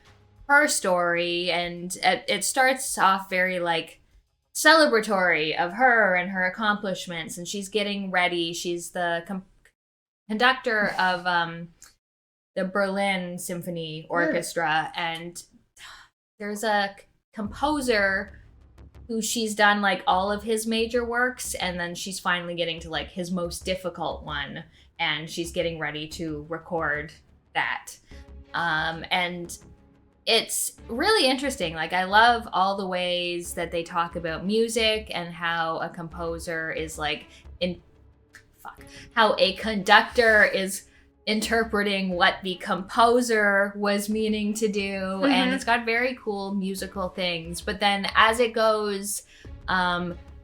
her story, and it starts off very, like, celebratory of her and her accomplishments, and she's getting ready. She's the conductor of the Berlin Symphony Orchestra, and there's a composer who she's done, like, all of his major works, and then she's finally getting to, like, his most difficult one, and she's getting ready to record that. And it's really interesting. Like, I love all the ways that they talk about music and how a composer is, like, how a conductor is interpreting what the composer was meaning to do, and it's got very cool musical things. But then as it goes,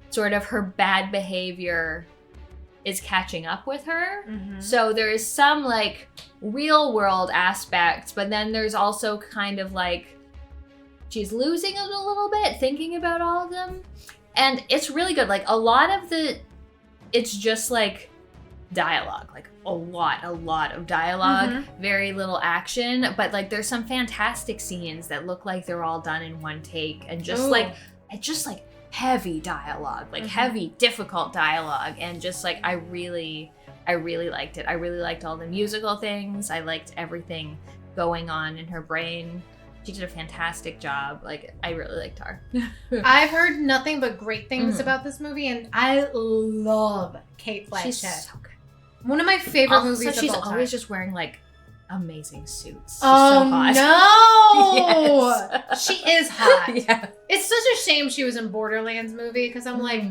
sort of her bad behavior is catching up with her. So there is some, like, real world aspects, but then there's also kind of, like, she's losing it a little bit thinking about all of them, and it's really good. Like, a lot of it's just, like, dialogue, like a lot of dialogue, very little action, but, like, there's some fantastic scenes that look like they're all done in one take, and just like heavy dialogue, like heavy, difficult dialogue, and just, like, I really liked it. I really liked all the musical things. I liked everything going on in her brain. She did a fantastic job. Like, I really liked her. I've heard nothing but great things about this movie, and I love Kate Blanchett. She's so good. One of my favorite movies of all time. She's always just wearing, like, amazing suits. She's so hot. No! She is hot. Yeah. It's such a shame she was in Borderlands movie, because I'm like,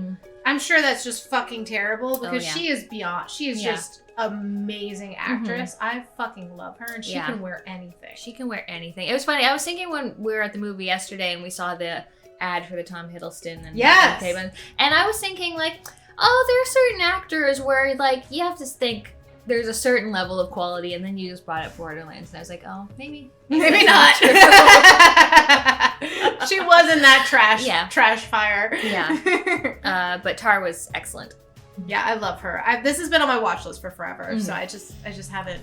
I'm sure that's just fucking terrible, because she is beyond. She is just amazing actress. I fucking love her, and she can wear anything. She can wear anything. It was funny. I was thinking when we were at the movie yesterday and we saw the ad for the Tom Hiddleston and and I was thinking, like, oh, there are certain actors where, like, you have to think there's a certain level of quality, and then you just brought up Borderlands, and I was like, oh, maybe not. She was in that trash fire. Yeah. But Tar was excellent. Yeah, I love her. This has been on my watch list for forever, so I just haven't.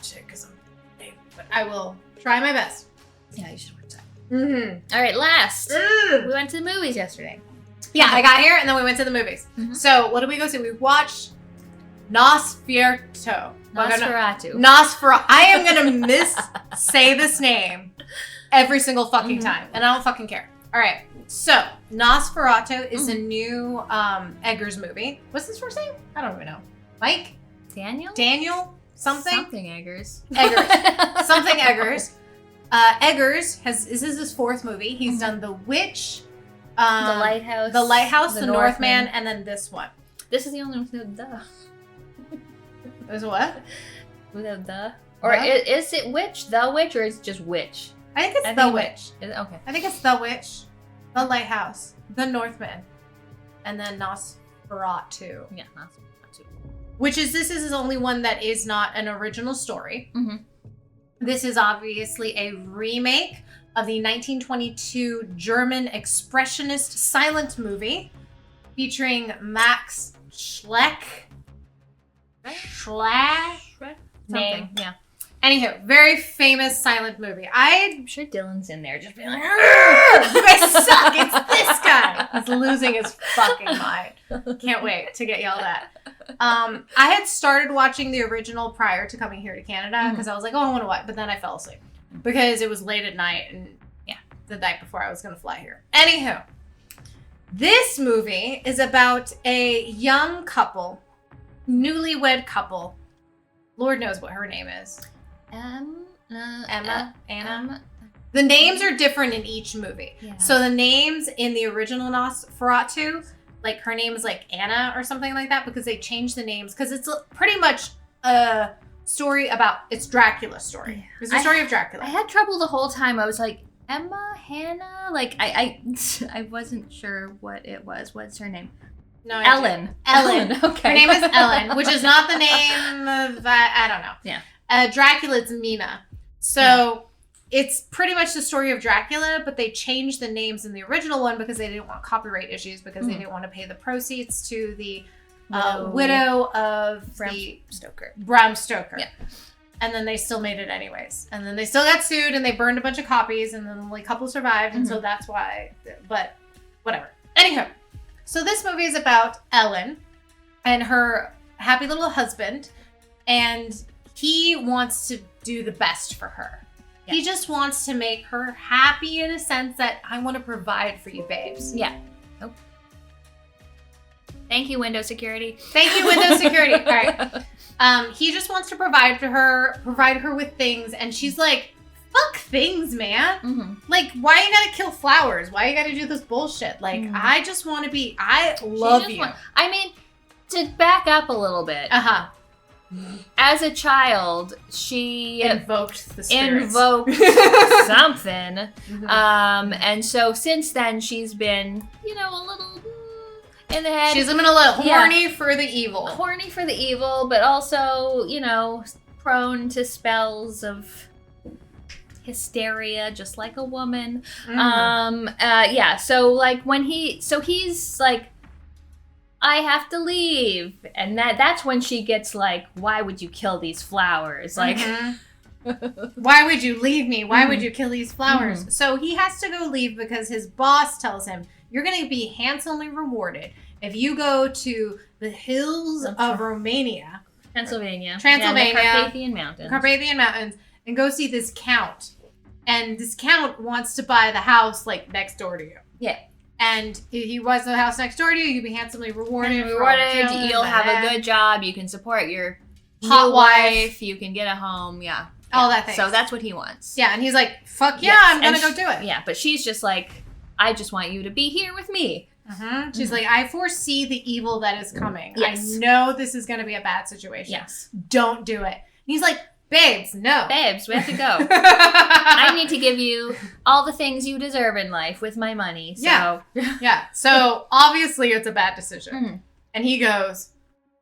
Shit, because I'm lame, but I will try my best. Yeah, you should watch that. All right, last. We went to the movies yesterday. Yeah, I got here and then we went to the movies. So what did we go see? We watched Nosferatu. I am gonna say this name every single fucking time, and I don't fucking care. All right, so Nosferatu is a new Eggers movie. What's his first name? I don't even know. Mike? Daniel? Something Eggers. Something Eggers. Eggers is his 4th movie. He's done The Witch, The Lighthouse, The Northman, and then this one. This is the only one with the. There's what? Without the? Or is it Witch? The Witch, or is it just Witch? I think it's The Witch. Is it? Okay. I think it's The Witch, The Lighthouse, The Northman, and then Nosferatu. Yeah, Nosferatu. This is his only one that is not an original story. This is obviously a remake of the 1922 German expressionist silent movie featuring Max Schreck. Name. Yeah. Anywho, very famous silent movie. I'm sure Dylan's in there just being like, you guys suck. It's this guy. He's losing his fucking mind. Can't wait to get yelled at. I had started watching the original prior to coming here to Canada because I was like, oh, I want to watch, but then I fell asleep because it was late at night and the night before I was going to fly here. Anywho, this movie is about a young couple, newlywed couple. Lord knows what her name is. Emma. Anna. The names are different in each movie. Yeah. So the names in the original Nosferatu, like her name is like Anna or something like that because they changed the names because it's pretty much a story about, it's Dracula's story. It's the story of Dracula. I had trouble the whole time. I was like, Emma, Hannah? Like, I wasn't sure what it was. What's her name? No, Ellen. Ellen. Okay. Her name is Ellen, which is not the name of that. I don't know. Yeah. Dracula's Mina. So it's pretty much the story of Dracula, but they changed the names in the original one because they didn't want copyright issues, because they didn't want to pay the proceeds to the widow of Bram Stoker. Yeah. And then they still made it anyways. And then they still got sued and they burned a bunch of copies, and then only a couple survived. And so that's why, but whatever. Anyhow, so this movie is about Ellen and her happy little husband, and he wants to do the best for her. Yeah. He just wants to make her happy in a sense that I want to provide for you, babes. Yeah. Nope. Thank you, Windows Security. Thank you, Windows Security. All right. He just wants to provide her with things, and she's like, fuck things, man. Mm-hmm. Like, why you gotta kill flowers? Why you gotta do this bullshit? Like, I just want to be, I love you. I mean, to back up a little bit. As a child, she invoked the spirits. Invoked something. And so since then, she's been, a little in the head. She's been a little horny for the evil. Horny for the evil, but also, prone to spells of hysteria, just like a woman. So like he's like, I have to leave. And that's when she gets like, why would you kill these flowers? Like, why would you leave me? Why would you kill these flowers? So he has to go leave because his boss tells him, you're going to be handsomely rewarded if you go to the hills of Romania. Transylvania. The Carpathian Mountains. And go see this count. And this count wants to buy the house like next door to you. Yeah. And if he buys the house next door to you, you'll be handsomely rewarded. You'll have a good job. You can support your hot wife. You can get a home. Yeah. All that thing. So that's what he wants. Yeah. And he's like, fuck yeah, I'm going to go do it. Yeah. But she's just like, I just want you to be here with me. She's like, I foresee the evil that is coming. Yes. I know this is going to be a bad situation. Yes. Don't do it. And he's like, babes, no. Babes, we have to go. I need to give you all the things you deserve in life with my money. So. Yeah. So obviously it's a bad decision. And he goes,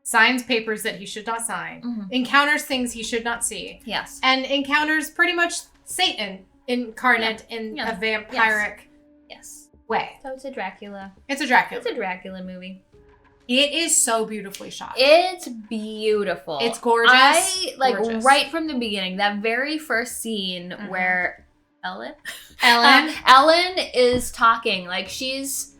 signs papers that he should not sign, encounters things he should not see. Yes. And encounters pretty much Satan incarnate in a vampiric way. So it's a Dracula. It's a Dracula movie. It is so beautifully shot. It's beautiful. It's gorgeous. Gorgeous. Right from the beginning, that very first scene where Ellen is talking, like she's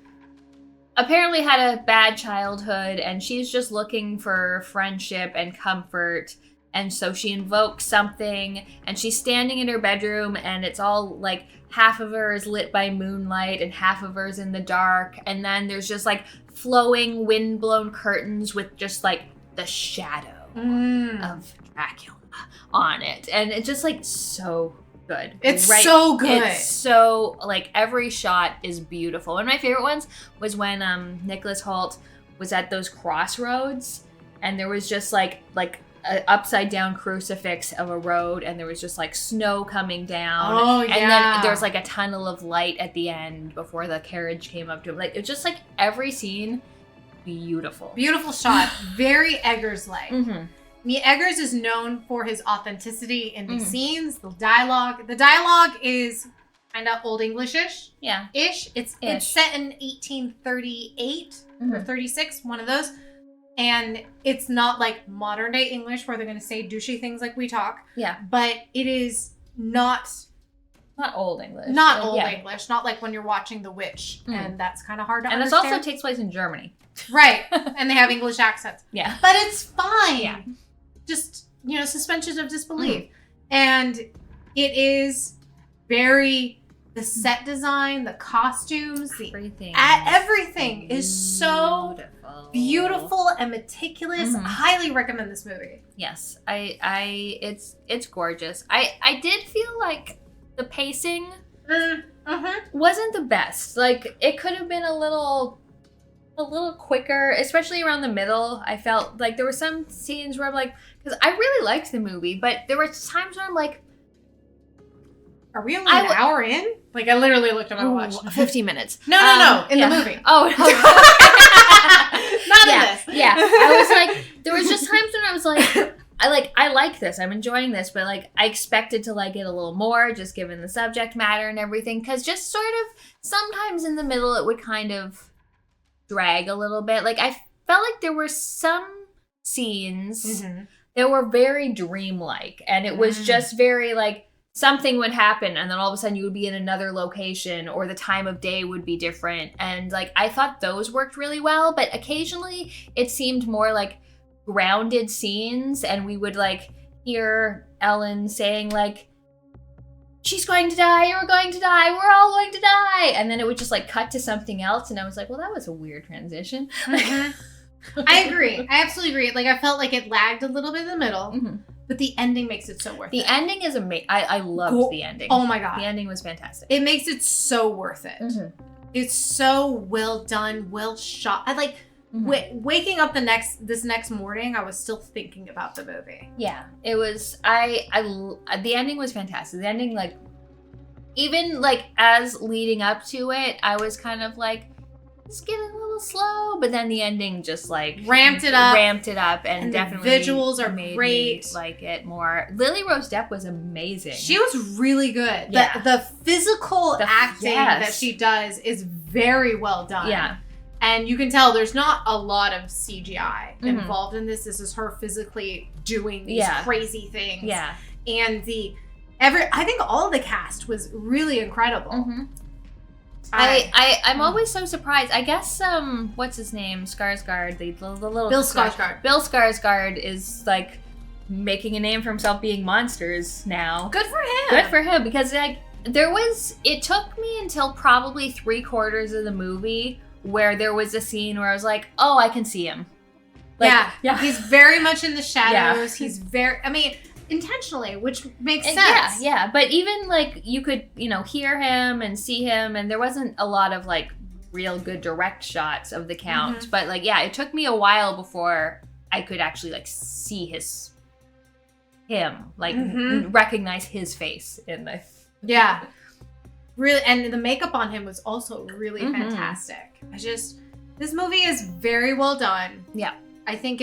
apparently had a bad childhood and she's just looking for friendship and comfort. And so she invokes something and she's standing in her bedroom and it's all like half of her is lit by moonlight and half of her is in the dark. And then there's just like flowing wind-blown curtains with just like the shadow of Dracula on it. And it's just like so good. It's so good. It's so like every shot is beautiful. One of my favorite ones was when Nicholas Hoult was at those crossroads and there was just like an upside down crucifix of a road and there was just like snow coming down and then there's like a tunnel of light at the end before the carriage came up to him. Like it's just like every scene beautiful shot. Very Eggers-like. I mean, Eggers is known for his authenticity in these scenes. The dialogue is kind of Old English-ish. It's set in 1838 or 36, one of those. And it's not like modern day English where they're going to say douchey things like we talk. Yeah. But it is not Old English. English. Not like when you're watching The Witch. And that's kind of hard to understand. And this also takes place in Germany. Right. And they have English accents. Yeah. But it's fine. Yeah. Just, suspension of disbelief. And it is very... The set design, the costumes, everything is so beautiful and meticulous. Highly recommend this movie. Yes, it's gorgeous. I did feel like the pacing wasn't the best. Like it could have been a little a little quicker, especially around the middle. I felt like there were some scenes where I'm like, because I really liked the movie, but there were times where I'm like, are we only an hour in? Like, I literally looked at my watch. 15 minutes. No, in the movie. Oh, no. Not in this. Yeah. I was like, there was just times when I was like, I like this. I'm enjoying this, but like I expected to like it a little more, just given the subject matter and everything. Because just sort of sometimes in the middle, it would kind of drag a little bit. Like I felt like there were some scenes that were very dreamlike, and it was just very like something would happen, and then all of a sudden you would be in another location, or the time of day would be different. And like I thought those worked really well, but occasionally it seemed more like grounded scenes, and we would like hear Ellen saying like, she's going to die, you're going to die, we're all going to die, and then it would just like cut to something else, and I was like, well, that was a weird transition. I agree. I absolutely agree. Like I felt like it lagged a little bit in the middle, but the ending makes it so worth it. The ending is amazing. I loved the ending. Oh my god, the ending was fantastic. It makes it so worth it. It's so well done, well shot. I like waking up this next morning, I was still thinking about the movie. Yeah, it was. The ending was fantastic. The ending, like, even like as leading up to it, I was kind of like, it's getting a little slow, but then the ending just like ramped it up, and definitely the visuals are made great. Me like it more. Lily Rose Depp was amazing. She was really good. Yeah. The physical acting that she does is very well done. Yeah. And you can tell there's not a lot of CGI involved in this. This is her physically doing these crazy things. Yeah. And I think all of the cast was really incredible. I'm always so surprised. I guess what's his name? Skarsgård, the little Bill Skarsgård. Bill Skarsgård is like making a name for himself being monsters now. Good for him. Good for him, because like it took me until probably 3/4 of the movie where there was a scene where I was like, oh, I can see him. Like, yeah. He's very much in the shadows. Yeah. He's intentionally, which makes sense. Yeah. But even like you could, hear him and see him, and there wasn't a lot of like real good direct shots of the Count. But like, yeah, it took me a while before I could actually like see him, like recognize his face in the. Yeah. Really, and the makeup on him was also really fantastic. This movie is very well done. Yeah. I think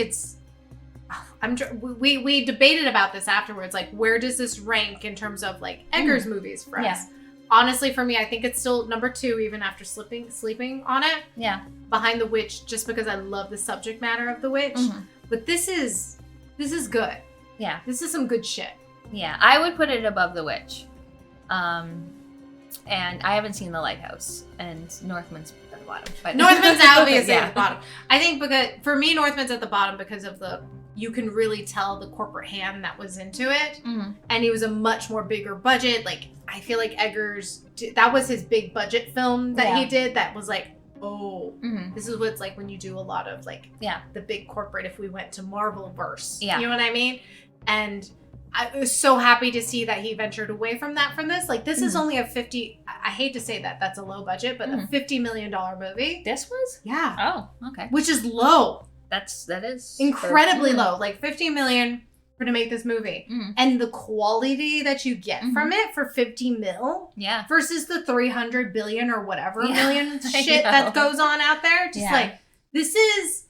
we debated about this afterwards, like where does this rank in terms of like Eggers movies for us? Yeah. Honestly, for me, I think it's still number 2 even after sleeping on it. Yeah. Behind The Witch, just because I love the subject matter of The Witch. But this is good. Yeah. This is some good shit. Yeah, I would put it above The Witch. And I haven't seen The Lighthouse, and Northman's at the bottom. But Northman's obviously at the bottom. I think because for me, Northman's at the bottom because of you can really tell the corporate hand that was into it, and it was a much more bigger budget. Like I feel like Eggers, that was his big budget film that he did. That was like, this is what it's like when you do a lot of like the big corporate. If we went to Marvelverse, you know what I mean, and. I was so happy to see that he ventured away from this. Like, this is only I hate to say that that's a low budget, but a $50 million movie. This was? Yeah. Oh, okay. Which is low. That is. Incredibly low. Like, $50 million to make this movie. And the quality that you get from it for $50 mil. Yeah. Versus the 300 billion or whatever million shit that goes on out there. Just like, this is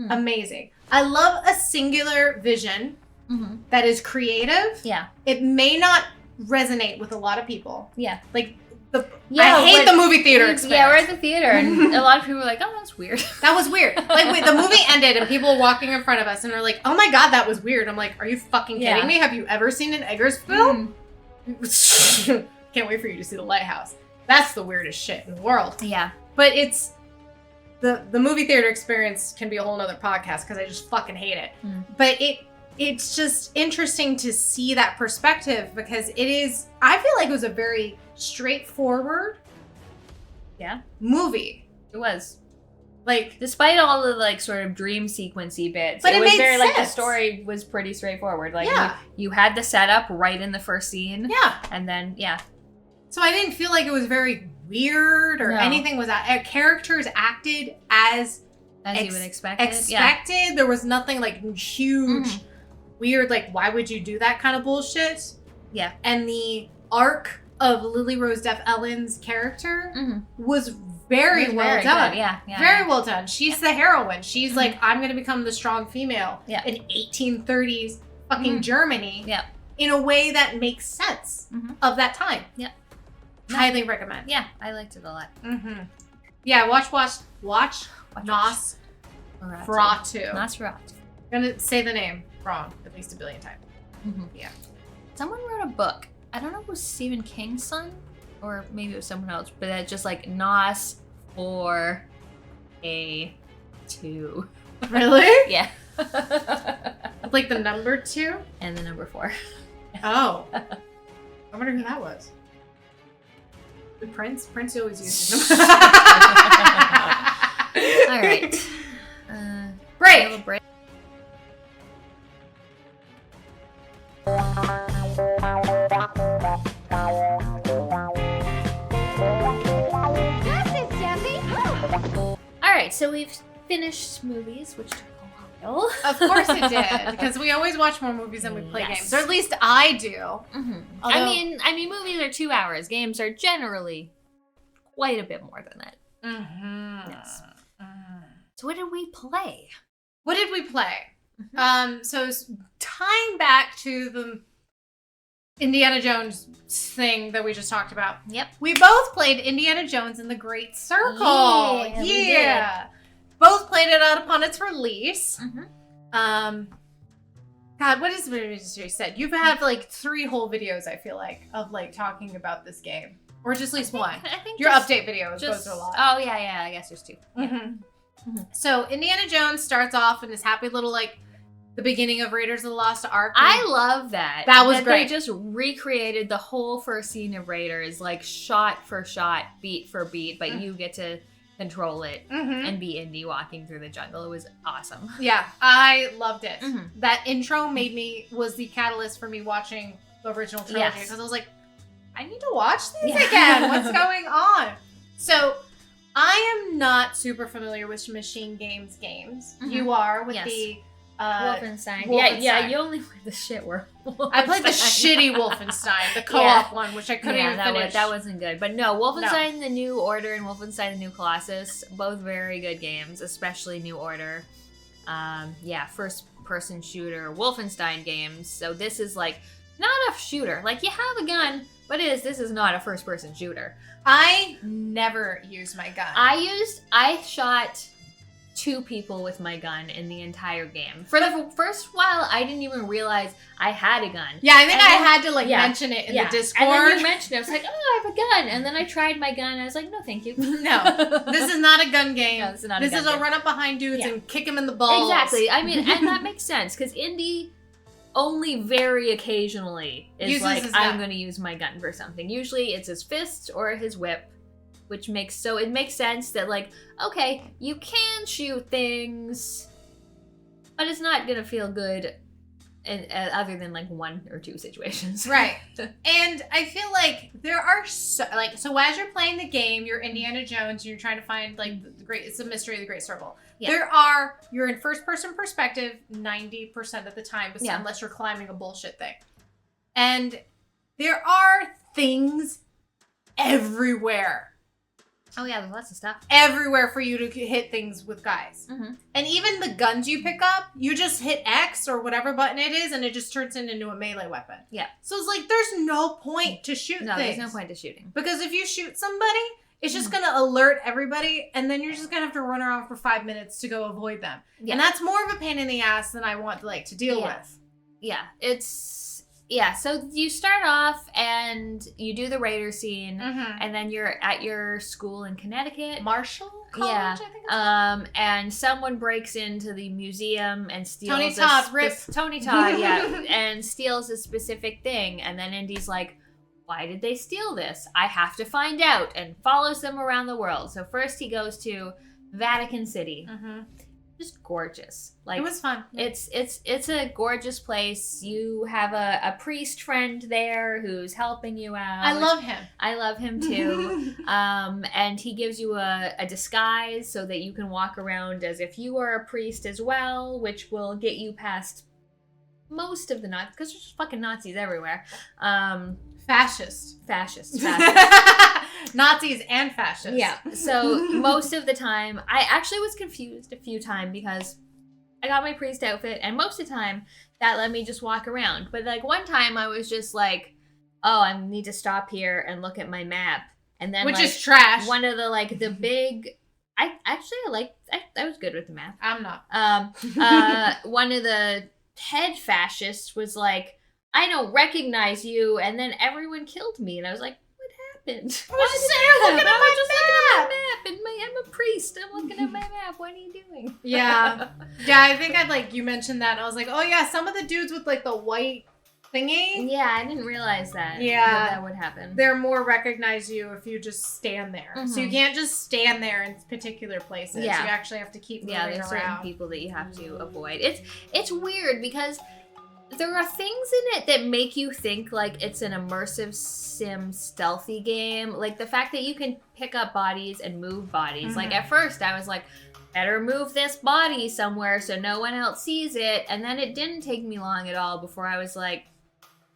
amazing. I love a singular vision. That is creative. Yeah. It may not resonate with a lot of people. Yeah. Like, I hate the movie theater experience. Yeah, we're at the theater, and a lot of people were like, oh, that's weird. That was weird. Like, the movie ended, and people were walking in front of us, and are like, oh my god, that was weird. I'm like, are you fucking kidding me? Have you ever seen an Eggers film? Can't wait for you to see The Lighthouse. That's the weirdest shit in the world. Yeah. But it's... The movie theater experience can be a whole nother podcast, because I just fucking hate it. But it's just interesting to see that perspective, because I feel like it was a very straightforward movie. It was. Like, despite all the like sort of dream sequency bits, but it was made very sense. Like the story was pretty straightforward. Like you had the setup right in the first scene. Yeah. And then So I didn't feel like it was very weird or anything was characters acted as you would expect. There was nothing like huge, weird, like why would you do that kind of bullshit? Yeah. And the arc of Lily Rose Death Ellen's character was very well done. Good. Yeah. Very well done. She's the heroine. She's like, I'm going to become the strong female in 1830s fucking Germany. Yeah. In a way that makes sense of that time. Yeah. Highly recommend. Yeah, I liked it a lot. Yeah, watch Nosferatu. Nosferatu. I'm gonna say the name wrong at least a billion times. Yeah. Someone wrote a book. I don't know if it was Stephen King's son or maybe it was someone else, but it's just like Nos for a 2. Really? Yeah. Like the number 2 and the number 4. Oh. I wonder who that was. Prince always uses them. All right. Break. Break. All right, so we've finished movies, which took a while. Of course it did, because we always watch more movies than we play games, or at least I do. Although, I mean, movies are 2 hours. Games are generally quite a bit more than that. Yes. So what did we play? So tying back to the Indiana Jones thing that we just talked about. Yep. We both played Indiana Jones and the Great Circle. Yeah. Both played it out upon its release. God, what is it you said? You've had like 3 whole videos, I feel like, of like talking about this game. Or just at least one. I think your update videos goes a lot. Oh, yeah, I guess there's 2. So Indiana Jones starts off in this happy little like the beginning of Raiders of the Lost Ark. I love that. That was great. They just recreated the whole first scene of Raiders, like shot for shot, beat for beat, but you get to control it and be Indy walking through the jungle. It was awesome. Yeah, I loved it. That intro was the catalyst for me watching the original trilogy because I was like, I need to watch these again. What's going on? So I am not super familiar with Machine Games games. You are with the Wolfenstein. Wolfenstein. Yeah, you only played the shit one. I played the shitty Wolfenstein, the co-op one, which I couldn't even finish. That wasn't good. But no, Wolfenstein the New Order and Wolfenstein the New Colossus, both very good games, especially New Order. First person shooter Wolfenstein games. So this is like not a shooter. Like you have a gun, but this is not a first person shooter. I never used my gun. I shot 2 people with my gun in the entire game. For the first while, I didn't even realize I had a gun. Yeah, I think I had to mention it in the Discord. And then you mentioned it. I was like, oh, I have a gun. And then I tried my gun and I was like, no, thank you. No, this is not a gun game. No, this is not a gun game. This is a run up behind dudes and kick them in the balls. Exactly. I mean, and that makes sense because Indy only very occasionally is like, I'm going to use my gun for something. Usually it's his fist or his whip, which makes sense that like, okay, you can shoot things, but it's not going to feel good other than like 1 or 2 situations. Right. And I feel like there are so as you're playing the game, you're Indiana Jones, you're trying to find like it's a mystery of the Great Circle. Yeah. You're in first person perspective 90% of the time, unless you're climbing a bullshit thing. And there are things everywhere. Oh yeah, there's lots of stuff. Everywhere for you to hit things with guys. And even the guns you pick up, you just hit X or whatever button it is and it just turns into a melee weapon. Yeah. So it's like, there's no point to shoot things. No, there's no point to shooting. Because if you shoot somebody, it's just going to alert everybody and then you're just going to have to run around for 5 minutes to go avoid them. Yeah. And that's more of a pain in the ass than I want to deal with. Yeah, so you start off and you do the Raider scene, and then you're at your school in Connecticut. Marshall College, I think it's and someone breaks into the museum and steals Tony Todd, and steals a specific thing, and then Indy's like, why did they steal this? I have to find out, and follows them around the world. So first he goes to Vatican City. just gorgeous. Like it was fun. It's a gorgeous place. You have a priest friend there who's helping you out. I love him. I love him too. And he gives you a disguise so that you can walk around as if you are a priest as well, which will get you past most of the Nazis, because there's just fucking Nazis everywhere. Fascists. Nazis and fascists. Yeah. So most of the time, I actually was confused a few times because I got my priest outfit, and most of the time that let me just walk around. But like one time, I was just like, "Oh, I need to stop here and look at my map," and then which is trash. One of the big. I was good with the map. I'm not. One of the head fascists was like, "I don't recognize you," and then everyone killed me, and I was like, "What happened?" I was just there looking at my map. And I'm a priest. I'm looking at my map. What are you doing? Yeah. Yeah, I think you mentioned that. And I was like, oh yeah, some of the dudes with like the white thingy. Yeah, I didn't realize that. Yeah. That would happen. They're more recognize you if you just stand there. Mm-hmm. So you can't just stand there in particular places. Yeah. You actually have to keep moving around. Yeah, there's certain people that you have to avoid. It's weird because there are things in it that make you think like it's an immersive sim stealthy game. Like the fact that you can pick up bodies and move bodies. Mm-hmm. Like at first I was like, better move this body somewhere so no one else sees it. And then it didn't take me long at all before I was like,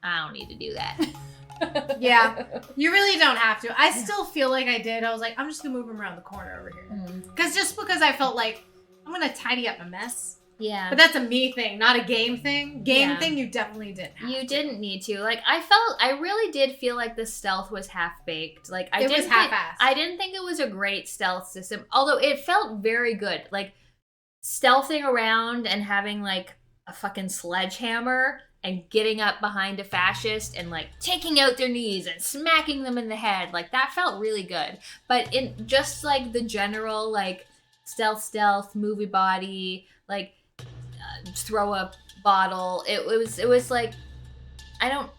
I don't need to do that. Yeah, you really don't have to. I still feel like I did. I was like, I'm just gonna move him around the corner over here. Because I felt like I'm gonna tidy up a mess. Yeah. But that's a me thing, not a game thing. Thing, you definitely didn't have You didn't need to. Like, I really did feel like the stealth was half-baked. Like, it was half-assed. I didn't think it was a great stealth system, although it felt very good. Like, stealthing around and having, like, a fucking sledgehammer and getting up behind a fascist and, like, taking out their knees and smacking them in the head. Like, that felt really good. But in just, like, the general, like, stealth, movie body, like, throw a bottle. It was like, I don't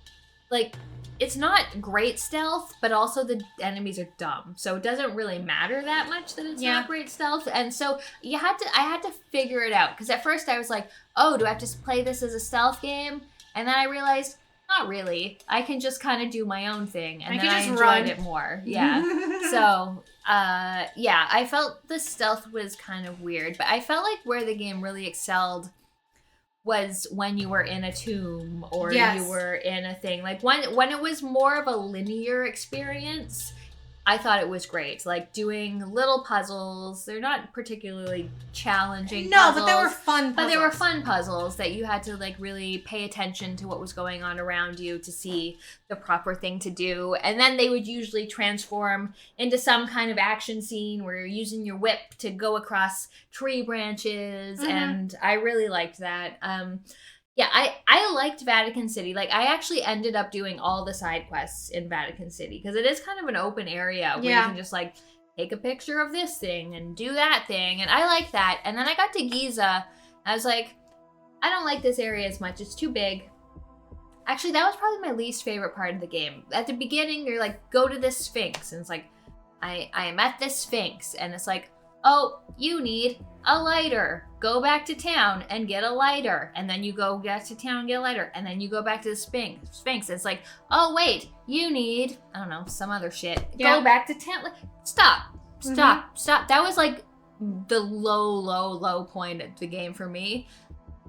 like. It's not great stealth, but also the enemies are dumb, so it doesn't really matter that much that it's not great stealth. And so I had to figure it out because at first I was like, oh, do I have to play this as a stealth game? And then I realized, not really. I can just kind of do my own thing, and then I enjoyed it more. Yeah. So, I felt the stealth was kind of weird, but I felt like where the game really excelled was when you were in a tomb or you were in a thing. Like when it was more of a linear experience, I thought it was great. Like doing little puzzles. They're not particularly challenging puzzles. But they were fun puzzles. But they were fun puzzles that you had to like really pay attention to what was going on around you to see the proper thing to do. And then they would usually transform into some kind of action scene where you're using your whip to go across tree branches. Mm-hmm. And I really liked that. Yeah, I liked Vatican City. Like, I actually ended up doing all the side quests in Vatican City because it is kind of an open area where you can just, like, take a picture of this thing and do that thing. And I like that. And then I got to Giza. I was like, I don't like this area as much. It's too big. Actually, that was probably my least favorite part of the game. At the beginning, you're like, go to this Sphinx. And it's like, I am at this Sphinx. And it's like, oh, you need a lighter. Go back to town and get a lighter. And then you go back to town and get a lighter. And then you go back to the Sphinx. It's like, oh, wait, you need, I don't know, some other shit. Yeah. Go back to town. Stop. That was like the low point of the game for me.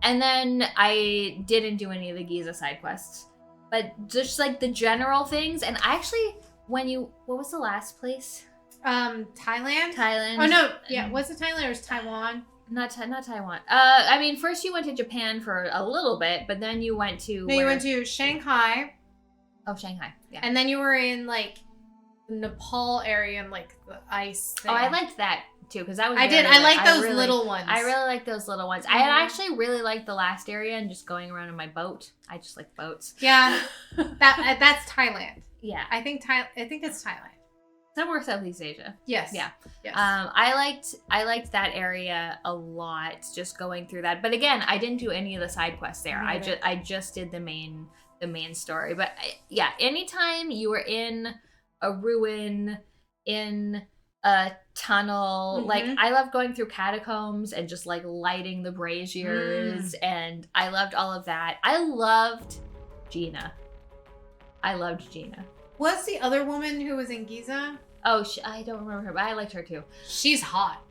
And then I didn't do any of the Giza side quests. But just like the general things. And actually, what was the last place? Thailand? Thailand. Oh, no. Yeah, was it Thailand or was it Taiwan? Not Taiwan. I mean, first you went to Japan for a little bit, but then you went to... No, you went to Shanghai. Oh, Shanghai, yeah. And then you were in, like, the Nepal area and, like, the ice thing. Oh, I liked that, too, because that was I did. I like those little ones. I really like those little ones. Mm-hmm. I actually really liked the last area and just going around in my boat. I just like boats. Yeah. That's Thailand. Yeah. I think it's Thailand. Somewhere Southeast Asia. Yes. Yeah. Yes. I liked that area a lot, just going through that. But again, I didn't do any of the side quests there. I just did the main story. But anytime you were in a ruin, in a tunnel. Mhm. Like, I loved going through catacombs and just, like, lighting the braziers. And I loved all of that. I loved Gina. Was the other woman who was in Giza? Oh, I don't remember her, but I liked her too. She's hot.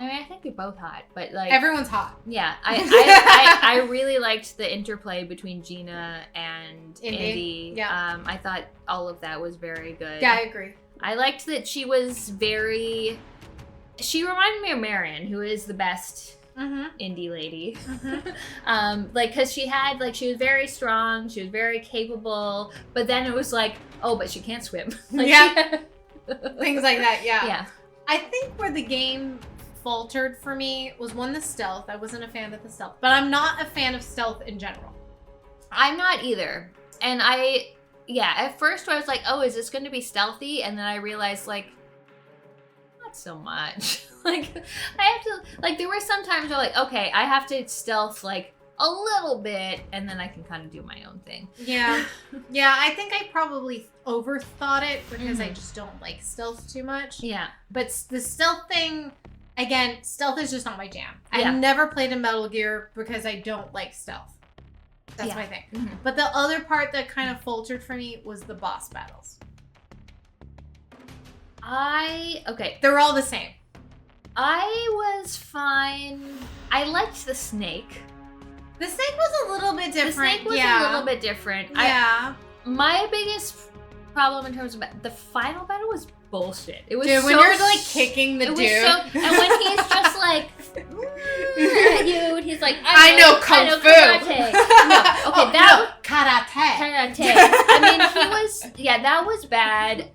I mean, I think they're both hot, but like Everyone's hot. Yeah, I really liked the interplay between Gina and Indy. Yeah. I thought all of that was very good. Yeah, I agree. I liked that she was very. She reminded me of Marion, who is the best indie lady. Like, because she was very strong, she was very capable, but then it was like, oh, but she can't swim. Like, yeah. Things like that, yeah. Yeah. I think where the game faltered for me was the stealth. I wasn't a fan of the stealth, but I'm not a fan of stealth in general. I'm not either. And at first I was like, oh, is this going to be stealthy? And then I realized, like, not so much. Like, I have to, like, there were some times where, like, okay, I have to stealth, like, a little bit, and then I can kind of do my own thing. Yeah. Yeah, I think I probably overthought it because I just don't like stealth too much. Yeah. But the stealth thing, again, stealth is just not my jam. Yeah. I've never played in Metal Gear because I don't like stealth. That's my thing. But the other part that kind of faltered for me was the boss battles. They're all the same. I was fine. I liked the snake. The snake was a little bit different. The snake was a little bit different. Yeah. My biggest problem in terms of the final battle was bullshit. It was dude, so when you're like kicking the dude, and when he's just like at you, and he's like, I know kung fu. Karate. Karate. I mean, that was bad.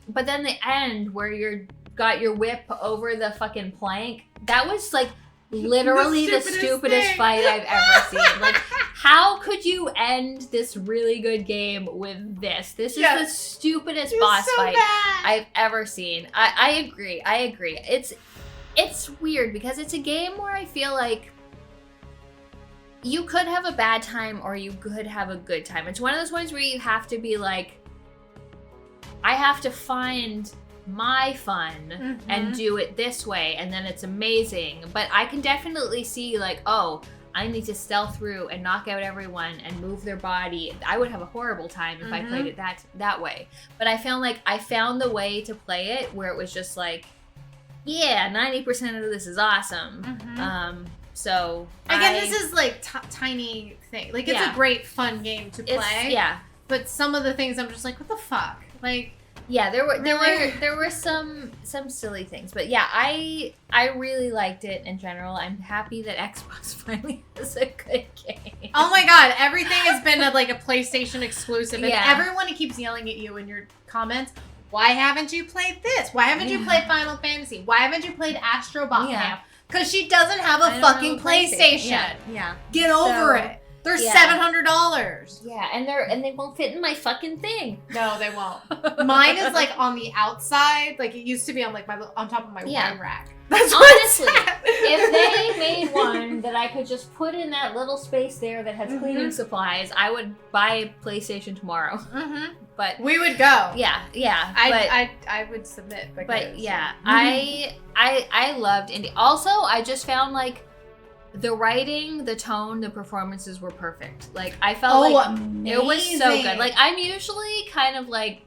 But then the end where you got your whip over the fucking plank, that was like literally the stupidest fight I've ever seen. Like, how could you end this really good game with this? This is the stupidest boss fight I've ever seen. I agree. It's weird because it's a game where I feel like you could have a bad time or you could have a good time. It's one of those ones where you have to be like, I have to find my fun and do it this way, and then it's amazing. But I can definitely see, like, oh, I need to stealth through and knock out everyone and move their body. I would have a horrible time if I played it that way. But I found like I found the way to play it where it was just like, yeah, 90% of this is awesome. So again, this is like tiny thing. Like, it's a great fun game to play. But some of the things I'm just like, what the fuck? Like, yeah, there were some silly things, but yeah, I really liked it in general. I'm happy that Xbox finally has a good game. Oh my god, everything has been a PlayStation exclusive, and everyone keeps yelling at you in your comments. Why haven't you played this? Why haven't you played Final Fantasy? Why haven't you played Astro Bot Camp? Because she doesn't have a fucking PlayStation. Yeah. Get over it. They're $700. Yeah, and they won't fit in my fucking thing. No, they won't. Mine is like on the outside. Like, it used to be on like on top of my wine rack. That's honestly, if they made one that I could just put in that little space there that has cleaning supplies, I would buy a PlayStation tomorrow. But we would go. Yeah. I would submit. But yeah, I loved indie. Also, I just found like the writing, the tone, the performances were perfect. Like, I felt like amazing. It was so good. Like, I'm usually kind of like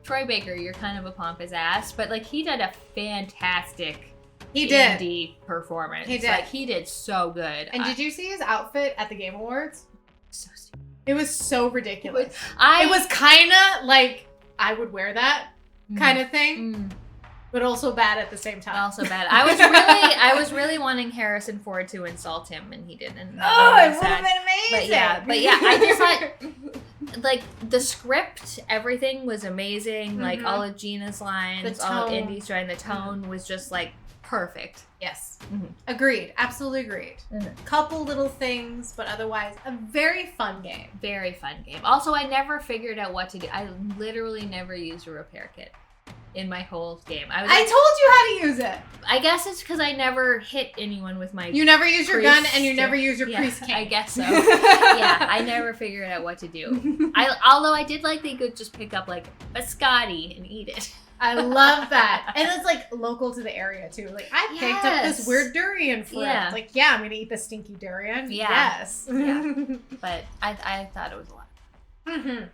Troy Baker, you're kind of a pompous ass, but like he did a fantastic indie performance. He did. Like, he did so good. And did you see his outfit at the Game Awards? So stupid. It was so ridiculous. It was kind of like, I would wear that kind of thing. But also bad at the same time. Also bad. I was really wanting Harrison Ford to insult him, and he didn't. It would have been amazing. But yeah, I just thought, like, the script, everything was amazing. Like, all of Gina's lines, all of Indy's drawing, the tone was just like perfect. Yes. Agreed. Absolutely agreed. Couple little things, but otherwise a very fun game. Very fun game. Also, I never figured out what to do. I literally never used a repair kit in my whole game. I told you how to use it. I guess it's because I never hit anyone with my You never use your gun and you never use your priest cane. I guess so. Yeah, I never figured out what to do. Although I did like they could just pick up like biscotti and eat it. I love that. And it's like local to the area too. Like I picked up this weird durian fruit. Yeah. Like, yeah, I'm gonna eat the stinky durian. Yeah. Yes. Yeah. But I thought it was a lot. Mm-hmm.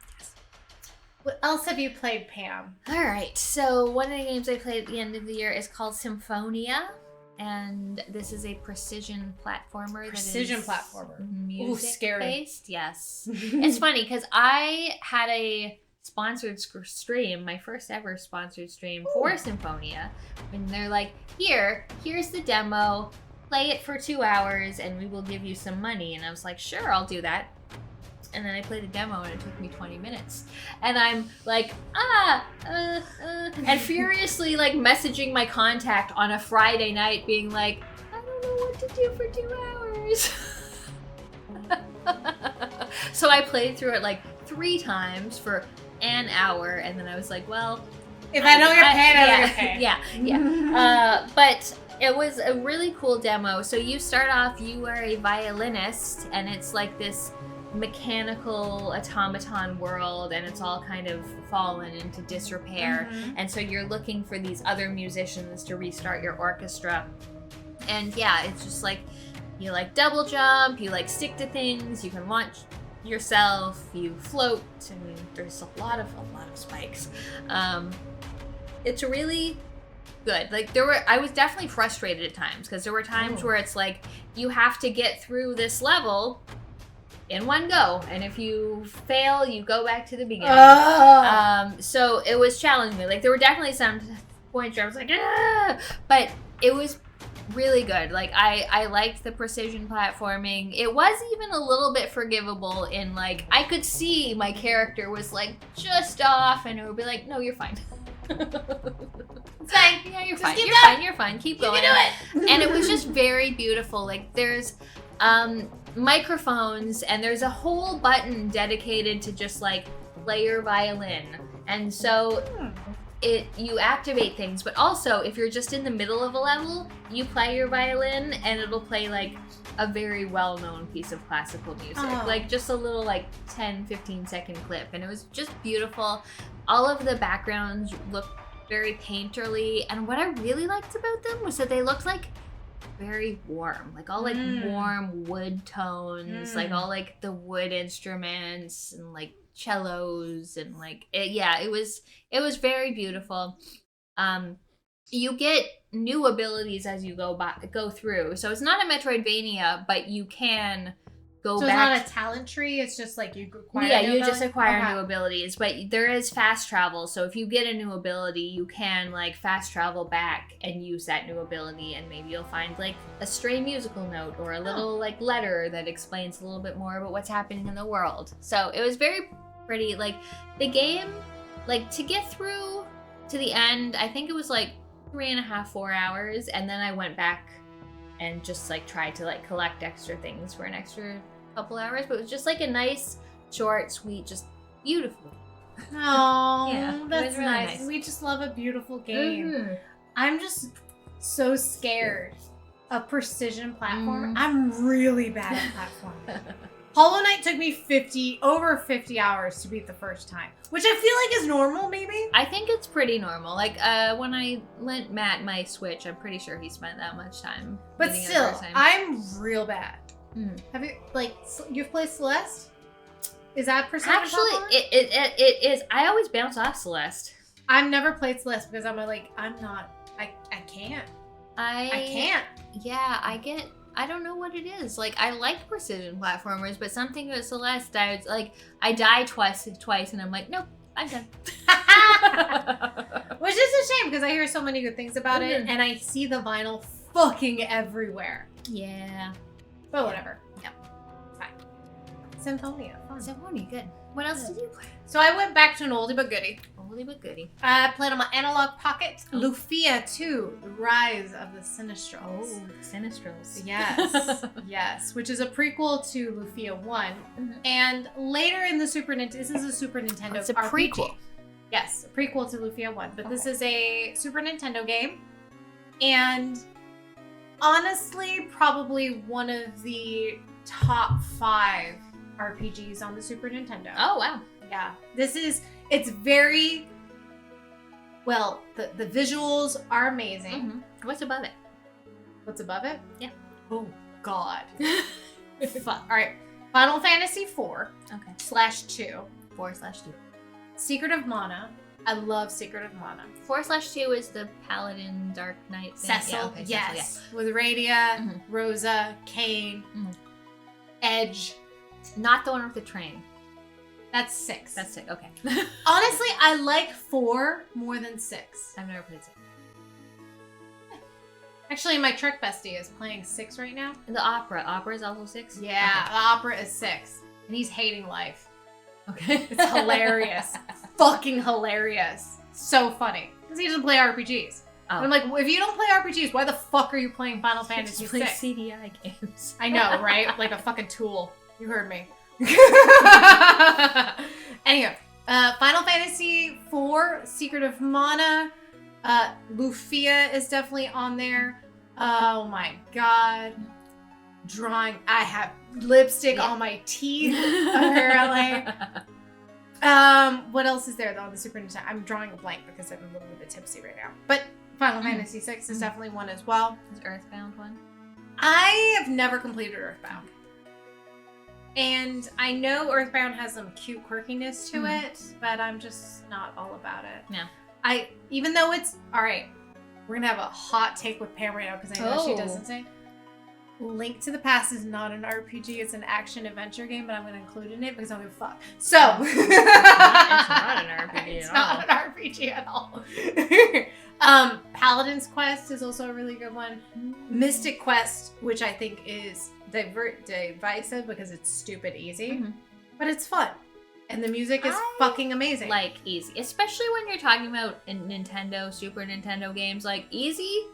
What else have you played, Pam? All right. So one of the games I played at the end of the year is called Symphonia. And this is a precision platformer. Precision platformer. Music Ooh, scary. based. Yes. It's funny because I had a sponsored stream, my first ever sponsored stream for Symphonia. And they're like, here's the demo. Play it for 2 hours and we will give you some money. And I was like, sure, I'll do that. And then I played the demo and it took me 20 minutes. And I'm like, and furiously like messaging my contact on a Friday night being like, I don't know what to do for 2 hours. So I played through it like 3 times for an hour. And then I was like, well, if I know you're paid, I'm paid. Yeah. But it was a really cool demo. So you start off, you are a violinist and it's like this mechanical automaton world and it's all kind of fallen into disrepair, and so you're looking for these other musicians to restart your orchestra. And yeah, it's just like you like double jump, you like stick to things, you can launch yourself, you float, and there's a lot of spikes. It's really good. Like I was definitely frustrated at times because there were times where it's like you have to get through this level in one go, and if you fail, you go back to the beginning. So it was challenging. Like there were definitely some points where I was like, but it was really good. Like I liked the precision platforming. It was even a little bit forgivable in like I could see my character was like just off, and it would be like, no, you're fine. It's fine. Yeah, you're fine. You're fine. Keep going. You can do it. And it was just very beautiful. Like there's microphones and there's a whole button dedicated to just like play your violin, and so you activate things, but also if you're just in the middle of a level, you play your violin and it'll play like a very well-known piece of classical music, like just a little like 10-15 second clip, and it was just beautiful. All of the backgrounds looked very painterly, and what I really liked about them was that they looked like very warm, like all like warm wood tones, like all like the wood instruments and like cellos and like it was very beautiful. You get new abilities as you go through, so it's not a Metroidvania, but you can go so back. It's not a talent tree, it's just like you acquire just acquire new abilities, but there is fast travel, so if you get a new ability you can like fast travel back and use that new ability, and maybe you'll find like a stray musical note or a little like letter that explains a little bit more about what's happening in the world. So it was very pretty. Like the game, like to get through to the end, I think it was like 3.5-4 hours, and then I went back and just like tried to like collect extra things for an extra couple hours, but it was just like a nice, short, sweet, just beautiful. Oh, yeah, that's really nice. We just love a beautiful game. I'm just so scared of precision platform. I'm really bad at platforming. Hollow Knight took me over 50 hours to beat the first time, which I feel like is normal, maybe. I think it's pretty normal. Like when I lent Matt my Switch, I'm pretty sure he spent that much time. But still, I'm real bad. Have you you've played Celeste? Is that precision? Actually, it is. I always bounce off Celeste. I've never played Celeste because I can't. I can't. Yeah, I don't know what it is. Like, I like precision platformers, but something with Celeste, I die twice, and I'm like, nope, I'm done. Which is a shame, because I hear so many good things about it, and I see the vinyl fucking everywhere. Yeah. But whatever. Yeah. It's fine. Symphonia. Fun. Symphonia, good. What else did you play? So I went back to an oldie but goodie. Oldie but goodie. I played on my analog pocket, Lufia 2, The Rise of the Sinistrals. Oh, the Sinistrals. Yes. Yes. Which is a prequel to Lufia 1. And later in the Super Nintendo, this is a Super Nintendo It's a RPG. prequel. Yes, a prequel to Lufia 1. But this is a Super Nintendo game. And honestly, probably one of the top 5 RPGs on the Super Nintendo. Oh, wow. Yeah. It's very Well, the visuals are amazing. What's above it? What's above it? Yeah. Oh, God. Fuck. All right. Final Fantasy 4 Okay. /2. 4/2. Secret of Mana. I love Secret of Mana. 4/2 is the Paladin Dark Knight thing. Cecil, Yeah, okay, yes. Cecil, With Radia, Mhm. Rosa, Kane, Edge. yeah. Not the one with the train. That's 6. That's it. Okay. Honestly, I like 4 more than 6. I've never played 6. Actually, my Trek bestie is playing 6 right now. The opera. Opera is also 6? Yeah, the opera is 6. And he's hating life. Okay. It's hilarious. Fucking hilarious. So funny. Because he doesn't play RPGs. Oh. And I'm like, well, if you don't play RPGs, why the fuck are you playing Final Fantasy Play 6? CDI games. I know, right? Like a fucking tool. You heard me. Anyway, Final Fantasy 4, Secret of Mana. Lufia is definitely on there. Oh my god. Drawing. I have lipstick on my teeth, apparently. What else is there though on the Super Nintendo? I'm drawing a blank because I'm a little bit tipsy right now. But Final Fantasy 6 is definitely one as well. Is Earthbound one? I have never completed Earthbound. And I know Earthbound has some cute quirkiness to it, but I'm just not all about it. Yeah. Even though it's, all right, we're going to have a hot take with Pam right now because I know she doesn't say. Link to the Past is not an RPG, it's an action adventure game, but I'm going to include in it because I don't give a fuck. So. It's not an RPG It's at not all. an RPG at all. Paladin's Quest is also a really good one. Mystic Quest, which I think is divisive because it's stupid easy, but it's fun. And the music is fucking amazing. Like easy. Especially when you're talking about Nintendo, Super Nintendo games, like easy.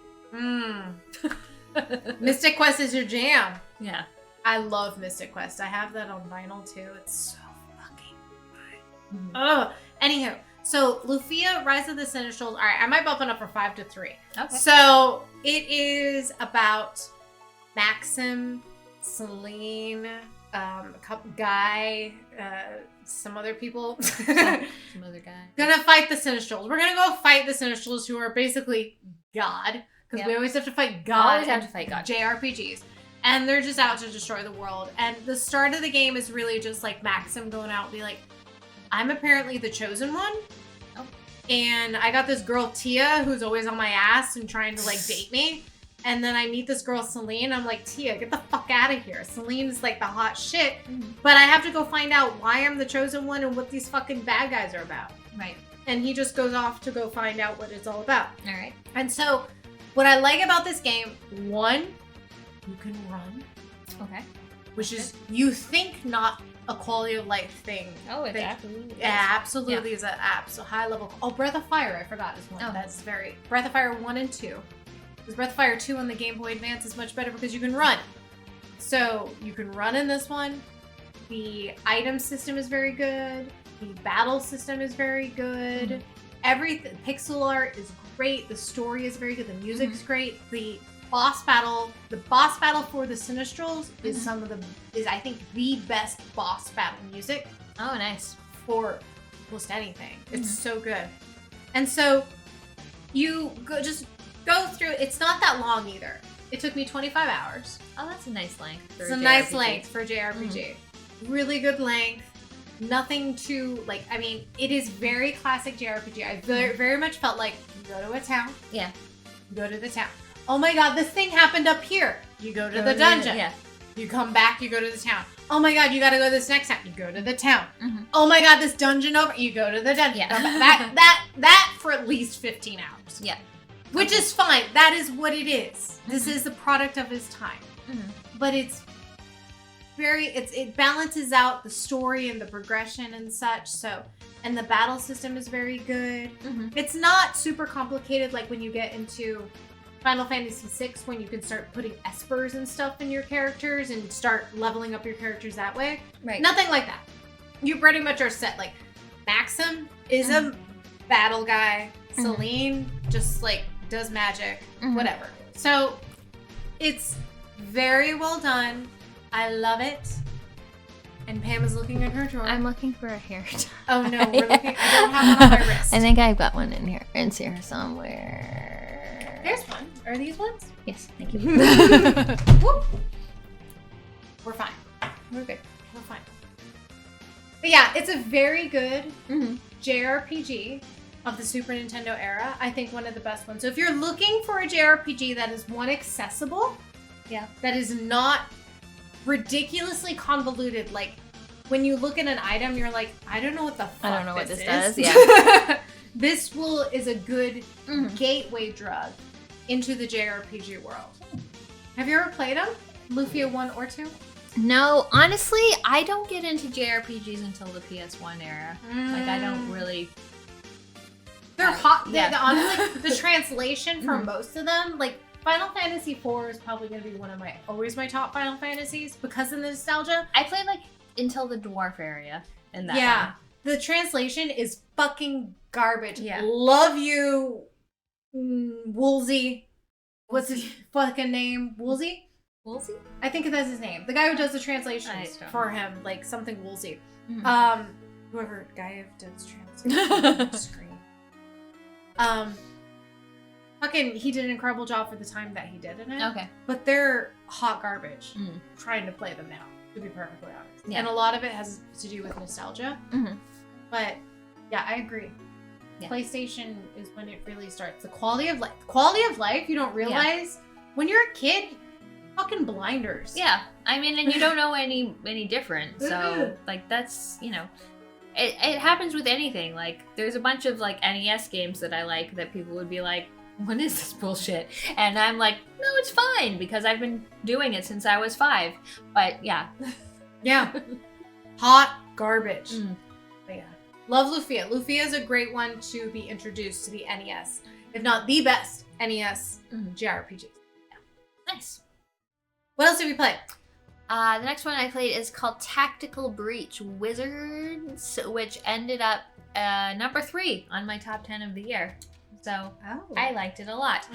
Mystic Quest is your jam. Yeah. I love Mystic Quest. I have that on vinyl too. It's so fucking good. Oh, anywho. So Lufia, Rise of the Sinistrals. All right, I might bump it up from 5 to 3. Okay. So it is about Maxim, Celine, Guy, some other people. Some other guy. Gonna fight the Sinistrals. We're gonna go fight the Sinistrals, who are basically God. Because we always have to fight God. Always have to fight God. JRPGs. And they're just out to destroy the world. And the start of the game is really just like Maxim going out and be like, I'm apparently the chosen one. Oh. And I got this girl, Tia, who's always on my ass and trying to like date me. And then I meet this girl, Celine. I'm like, Tia, get the fuck out of here. Celine's like the hot shit. But I have to go find out why I'm the chosen one and what these fucking bad guys are about. Right. And he just goes off to go find out what it's all about. All right. And so what I like about this game, one, you can run. Okay. Which is, you think, not a quality of life thing. Oh, it absolutely is. Absolutely is a high level. Oh, Breath of Fire, I forgot, is one. Oh. That's very... Breath of Fire 1 and 2. Because Breath of Fire 2 on the Game Boy Advance is much better because you can run. So, you can run in this one. The item system is very good. The battle system is very good. Everything, pixel art is great. The story is very good. The music is great. The boss battle for the Sinistrals is I think the best boss battle music. Oh, nice. For almost anything. It's so good. And so you just go through. It's not that long either. It took me 25 hours. Oh, that's a nice length. It's a nice length for JRPG. Really good length. Nothing too, like, I mean, it is very classic JRPG. I very much felt like you go to a town. Yeah. You go to the town. Oh my god, this thing happened up here. You go to the dungeon. Yeah. You come back, you go to the town. Oh my god, you gotta go to this next town. You go to the town. Oh my god, this dungeon over. You go to the dungeon. Yeah. That for at least 15 hours. Yeah. Which is fine. That is what it is. This is the product of his time. But it balances out the story and the progression and such. So, and the battle system is very good. It's not super complicated like when you get into Final Fantasy VI, when you can start putting espers and stuff in your characters and start leveling up your characters that way. Right. Nothing like that. You pretty much are set. Like, Maxim is a battle guy. Celine just like does magic, whatever. So it's very well done. I love it. And Pam is looking in her drawer. I'm looking for a hair tie. Oh no, we're looking. I don't have one on my wrist. I think I've got one in here. It's here somewhere. There's one. Are these ones? Yes, thank you. Whoop. We're fine. We're good. We're fine. But yeah, it's a very good JRPG of the Super Nintendo era. I think one of the best ones. So if you're looking for a JRPG that is one accessible, that is not ridiculously convoluted, like when you look at an item, you're like, I don't know what the fuck I don't know what this is. does. Yeah. This is a good gateway drug into the JRPG world. Have you ever played them? Lufia 1 or 2? No, honestly, I don't get into JRPGs until the PS1 era. Like, I don't really... They're hot. Yeah. Honestly, the translation for most of them, like, Final Fantasy IV is probably going to be always my top Final Fantasies because of the nostalgia. I played, like, until the Dwarf area in that one. The translation is fucking garbage. Yeah. Love you, Woolsey. What's his fucking name? Woolsey? Woolsey? I think that's his name. The guy who does the translations for him, like something Woolsey. Whoever guy who does translations. Screen. Fucking, he did an incredible job for the time that he did in it. Okay. But they're hot garbage. Trying to play them now, to be perfectly honest. Yeah. And a lot of it has to do with nostalgia. But yeah, I agree. Yeah. PlayStation is when it really starts. The quality of life. You don't realize when you're a kid. Fucking blinders. Yeah, I mean, and you don't know any different. So like that's it happens with anything. Like there's a bunch of like NES games that I like that people would be like, what is this bullshit? And I'm like, no, it's fine because I've been doing it since I was 5. But yeah. Hot garbage. But yeah. Love Lufia. Lufia is a great one to be introduced to the NES, if not the best NES JRPGs. Yeah. Nice. What else did we play? The next one I played is called Tactical Breach Wizards, which ended up number 3 on my top 10 of the year. So I liked it a lot.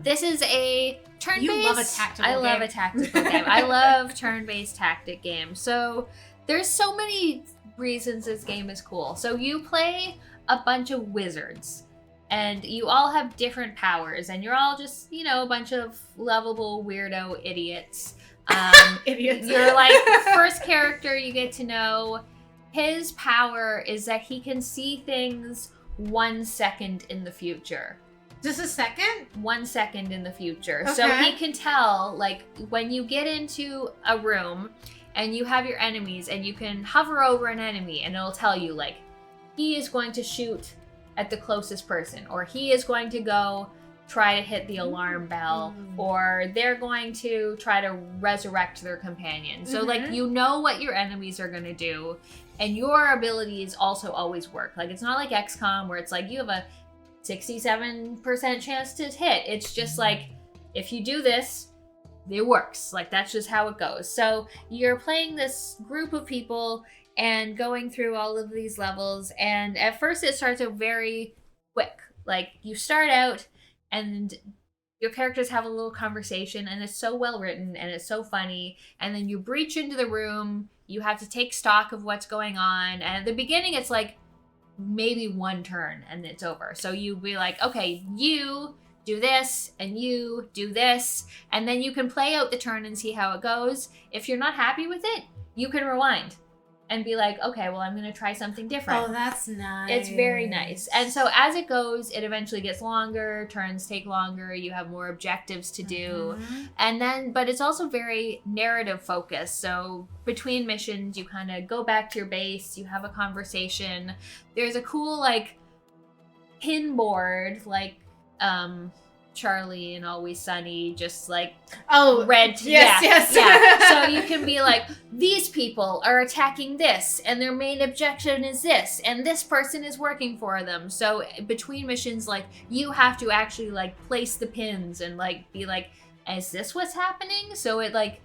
This is a turn-based... You love a tactical game. I love a tactical game. I love turn-based tactic games. So there's so many reasons this game is cool. So you play a bunch of wizards. And you all have different powers, and you're all just, a bunch of lovable weirdo idiots. Idiots. You're like, first character you get to know, his power is that he can see things 1 second in the future. Just a second? 1 second in the future. Okay. So he can tell, like, when you get into a room and you have your enemies, and you can hover over an enemy, and it'll tell you, like, he is going to shoot at the closest person, or he is going to go try to hit the alarm bell, or they're going to try to resurrect their companion. So like, you know what your enemies are going to do, and your abilities also always work. Like, it's not like XCOM where it's like you have a 67% chance to hit. It's just like, if you do this, it works. Like, that's just how it goes. So you're playing this group of people and going through all of these levels, and at first it starts out very quick. Like, you start out and your characters have a little conversation, and it's so well written and it's so funny, and then you breach into the room, you have to take stock of what's going on, and at the beginning it's like maybe 1 turn and it's over. So you be like, okay, you do this and you do this, and then you can play out the turn and see how it goes. If you're not happy with it, you can rewind and be like, okay, well, I'm going to try something different. Oh, that's nice. It's very nice. And so as it goes, it eventually gets longer, turns take longer, you have more objectives to do. And then, but it's also very narrative focused. So between missions, you kind of go back to your base, you have a conversation. There's a cool, like, pin board, like, Charlie and Always Sunny, just like red. Yes. So you can be like, these people are attacking this, and their main objection is this, and this person is working for them. So between missions, like, you have to actually like place the pins and like be like, is this what's happening? So it like,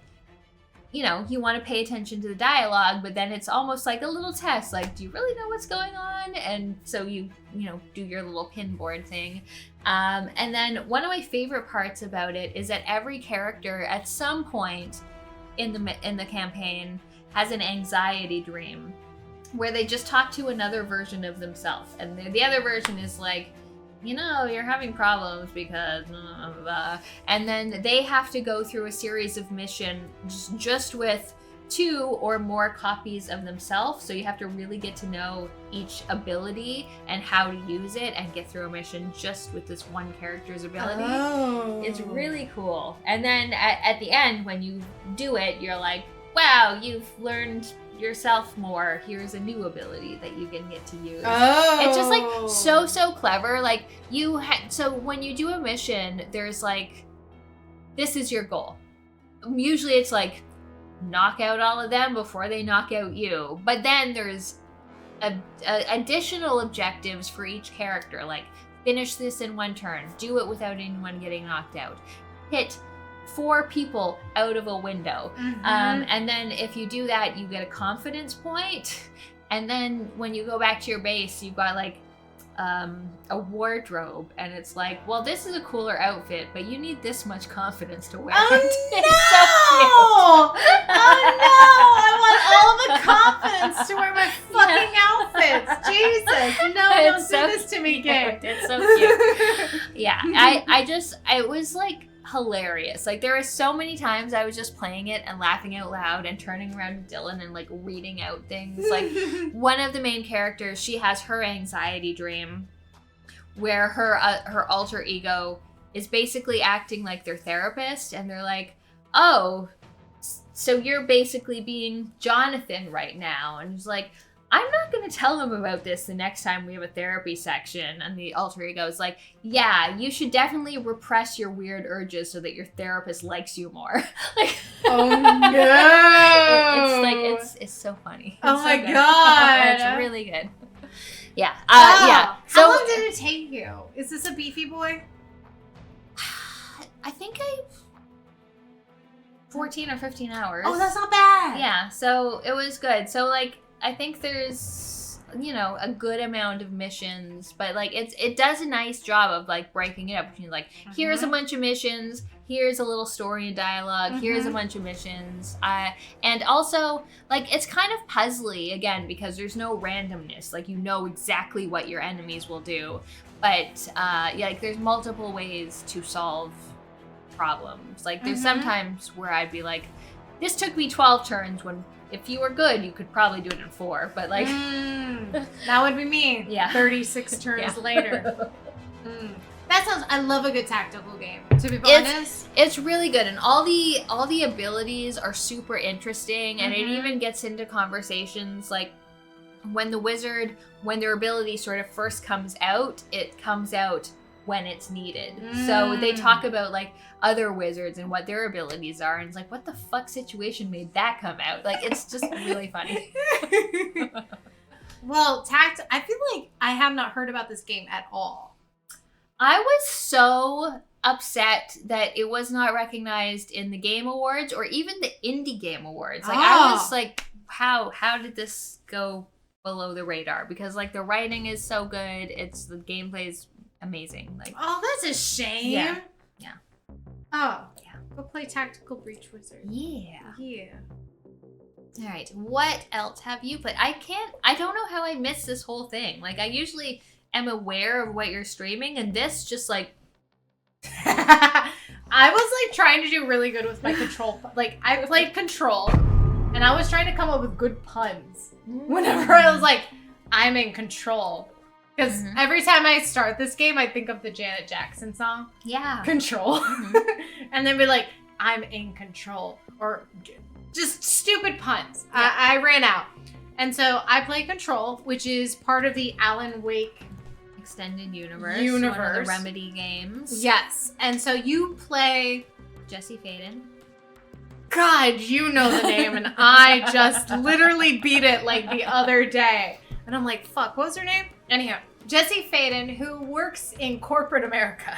you want to pay attention to the dialogue, but then it's almost like a little test. Like, do you really know what's going on? And so you do your little pinboard thing. And then one of my favorite parts about it is that every character at some point in the campaign has an anxiety dream where they just talk to another version of themselves. And the other version is like, you know, you're having problems because blah, blah, blah. And then they have to go through a series of missions just with 2 or more copies of themselves. So you have to really get to know each ability and how to use it and get through a mission just with this one character's ability. Oh. It's really cool. And then at the end, when you do it, you're like, wow, you've learned yourself more. Here's a new ability that you can get to use. Oh. It's just like so clever. Like so when you do a mission, there's like, this is your goal. Usually it's like, knock out all of them before they knock out you. But then there's additional objectives for each character, like finish this in 1 turn, do it without anyone getting knocked out, hit 4 people out of a window. And then if you do that, you get a confidence point. And then when you go back to your base, you've got like a wardrobe, and it's like, well, this is a cooler outfit, but you need this much confidence to wear it. It's so cute. Oh no! I want all the confidence to wear my fucking outfits. Jesus, no, don't do this to me, game. It's so cute. Yeah, it was like hilarious. Like there were so many times I was just playing it and laughing out loud and turning around to Dylan and like reading out things. Like one of the main characters, she has her anxiety dream where her alter ego is basically acting like their therapist, and they're like, oh, so you're basically being Jonathan right now. And he's like, I'm not going to tell him about this the next time we have a therapy section. And the alter ego is like, yeah, you should definitely repress your weird urges so that your therapist likes you more. Like, oh no! It's like, it's so funny. Oh my so god. It's really good. Yeah. Yeah. So, how long did it take you? Is this a beefy boy? I think 14 or 15 hours. Oh, that's not bad. Yeah. So it was good. So like, I think there's, you know, a good amount of missions, but like it does a nice job of like breaking it up between like, here's a bunch of missions, here's a little story and dialogue, here's a bunch of missions. And also like it's kind of puzzly again because there's no randomness. Like you know exactly what your enemies will do, but yeah, like there's multiple ways to solve problems. Like there's sometimes where I'd be like, this took me 12 turns when if you were good, you could probably do it in 4, but like... that would be me. Yeah. 36 turns later. That sounds... I love a good tactical game, to be honest. It's really good, and all the abilities are super interesting, and it even gets into conversations, like, when their ability sort of first comes out, it comes out when it's needed. So they talk about like other wizards and what their abilities are, and it's like, what the fuck situation made that come out? Like it's just really funny. Well, I feel like I have not heard about this game at all. I was so upset that it was not recognized in the Game Awards or even the Indie Game Awards. Like I was like, how did this go below the radar? Because like the writing is so good, the gameplay is amazing. Like, oh, that's a shame. Yeah. Oh, yeah. Go play Tactical Breach Wizard. Yeah. All right. What else have you played? I don't know how I missed this whole thing. Like, I usually am aware of what you're streaming, and this just like... I was like trying to do really good with my Control. Like, I played Control, and I was trying to come up with good puns. Whenever I was like, I'm in control. Because every time I start this game, I think of the Janet Jackson song. Yeah. Control. And then be like, I'm in control. Or just stupid puns. Yeah. I ran out. And so I play Control, which is part of the Alan Wake Extended Universe. One of the Remedy games. Yes. And so you play... Jesse Faden. God, you know the name, and I just literally beat it like the other day. And I'm like, fuck, what was her name? Anyhow, Jesse Faden, who works in corporate America.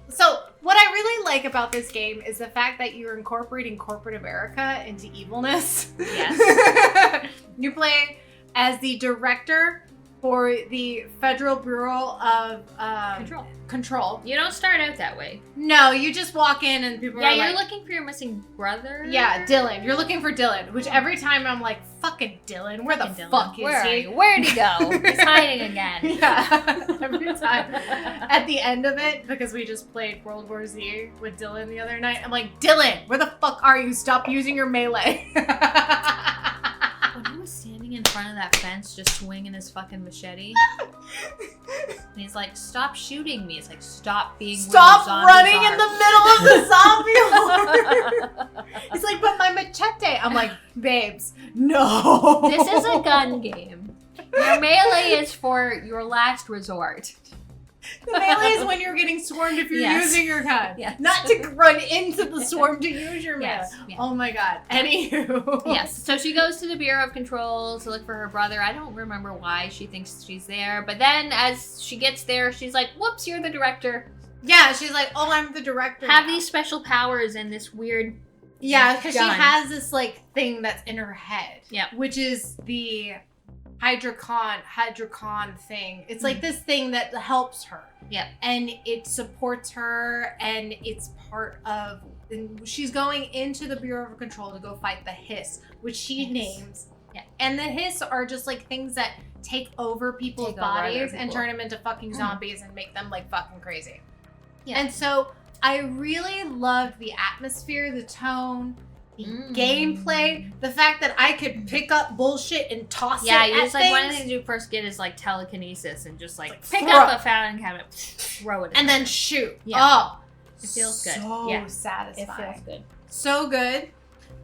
So what I really like about this game is the fact that you're incorporating corporate America into evilness. Yes. You play as the director for the Federal Bureau of Control. You don't start out that way. No, you just walk in and people are you're like... looking for your missing brother? Yeah, Dylan. You're looking for Dylan, which every time I'm like, fucking Dylan, where the fuck is he? Where'd he go? He's hiding again. Yeah, every time. At the end of it, because we just played World War Z with Dylan the other night, I'm like, Dylan, where the fuck are you? Stop using your melee. When he was standing in front of that fence just swinging his fucking machete, and he's like, stop shooting me. It's like, stop being Stop running in the middle of the zombie horde. He's like, but my machete. I'm like, babes, no. This is a gun game. Your melee is for your last resort. The melee is when you're getting swarmed if you're using your gun. Yes. Not to run into the swarm to use your melee. Yes. Yeah. Oh my god. Anywho. Yes. So she goes to the Bureau of Control to look for her brother. I don't remember why she thinks she's there. But then as she gets there, she's like, whoops, you're the director. Yeah, she's like, oh, I'm the director. Have these special powers and this weird... Yeah, because she has this like thing that's in her head. Yeah. Which is the... Hydrocon thing. It's like this thing that helps her. Yep. And it supports her, and it's part of... And she's going into the Bureau of Control to go fight the Hiss, which she names. Yeah. And the Hiss are just like things that take over people's bodies and turn them into fucking zombies and make them like fucking crazy. Yeah. And so I really loved the atmosphere, the tone, the gameplay, the fact that I could pick up bullshit and toss it at just like things. one of the things you first get is like telekinesis and just like pick up a fountain cabinet, throw it, and then shoot. Yeah. Oh, it feels good. So satisfying. It feels good. So good.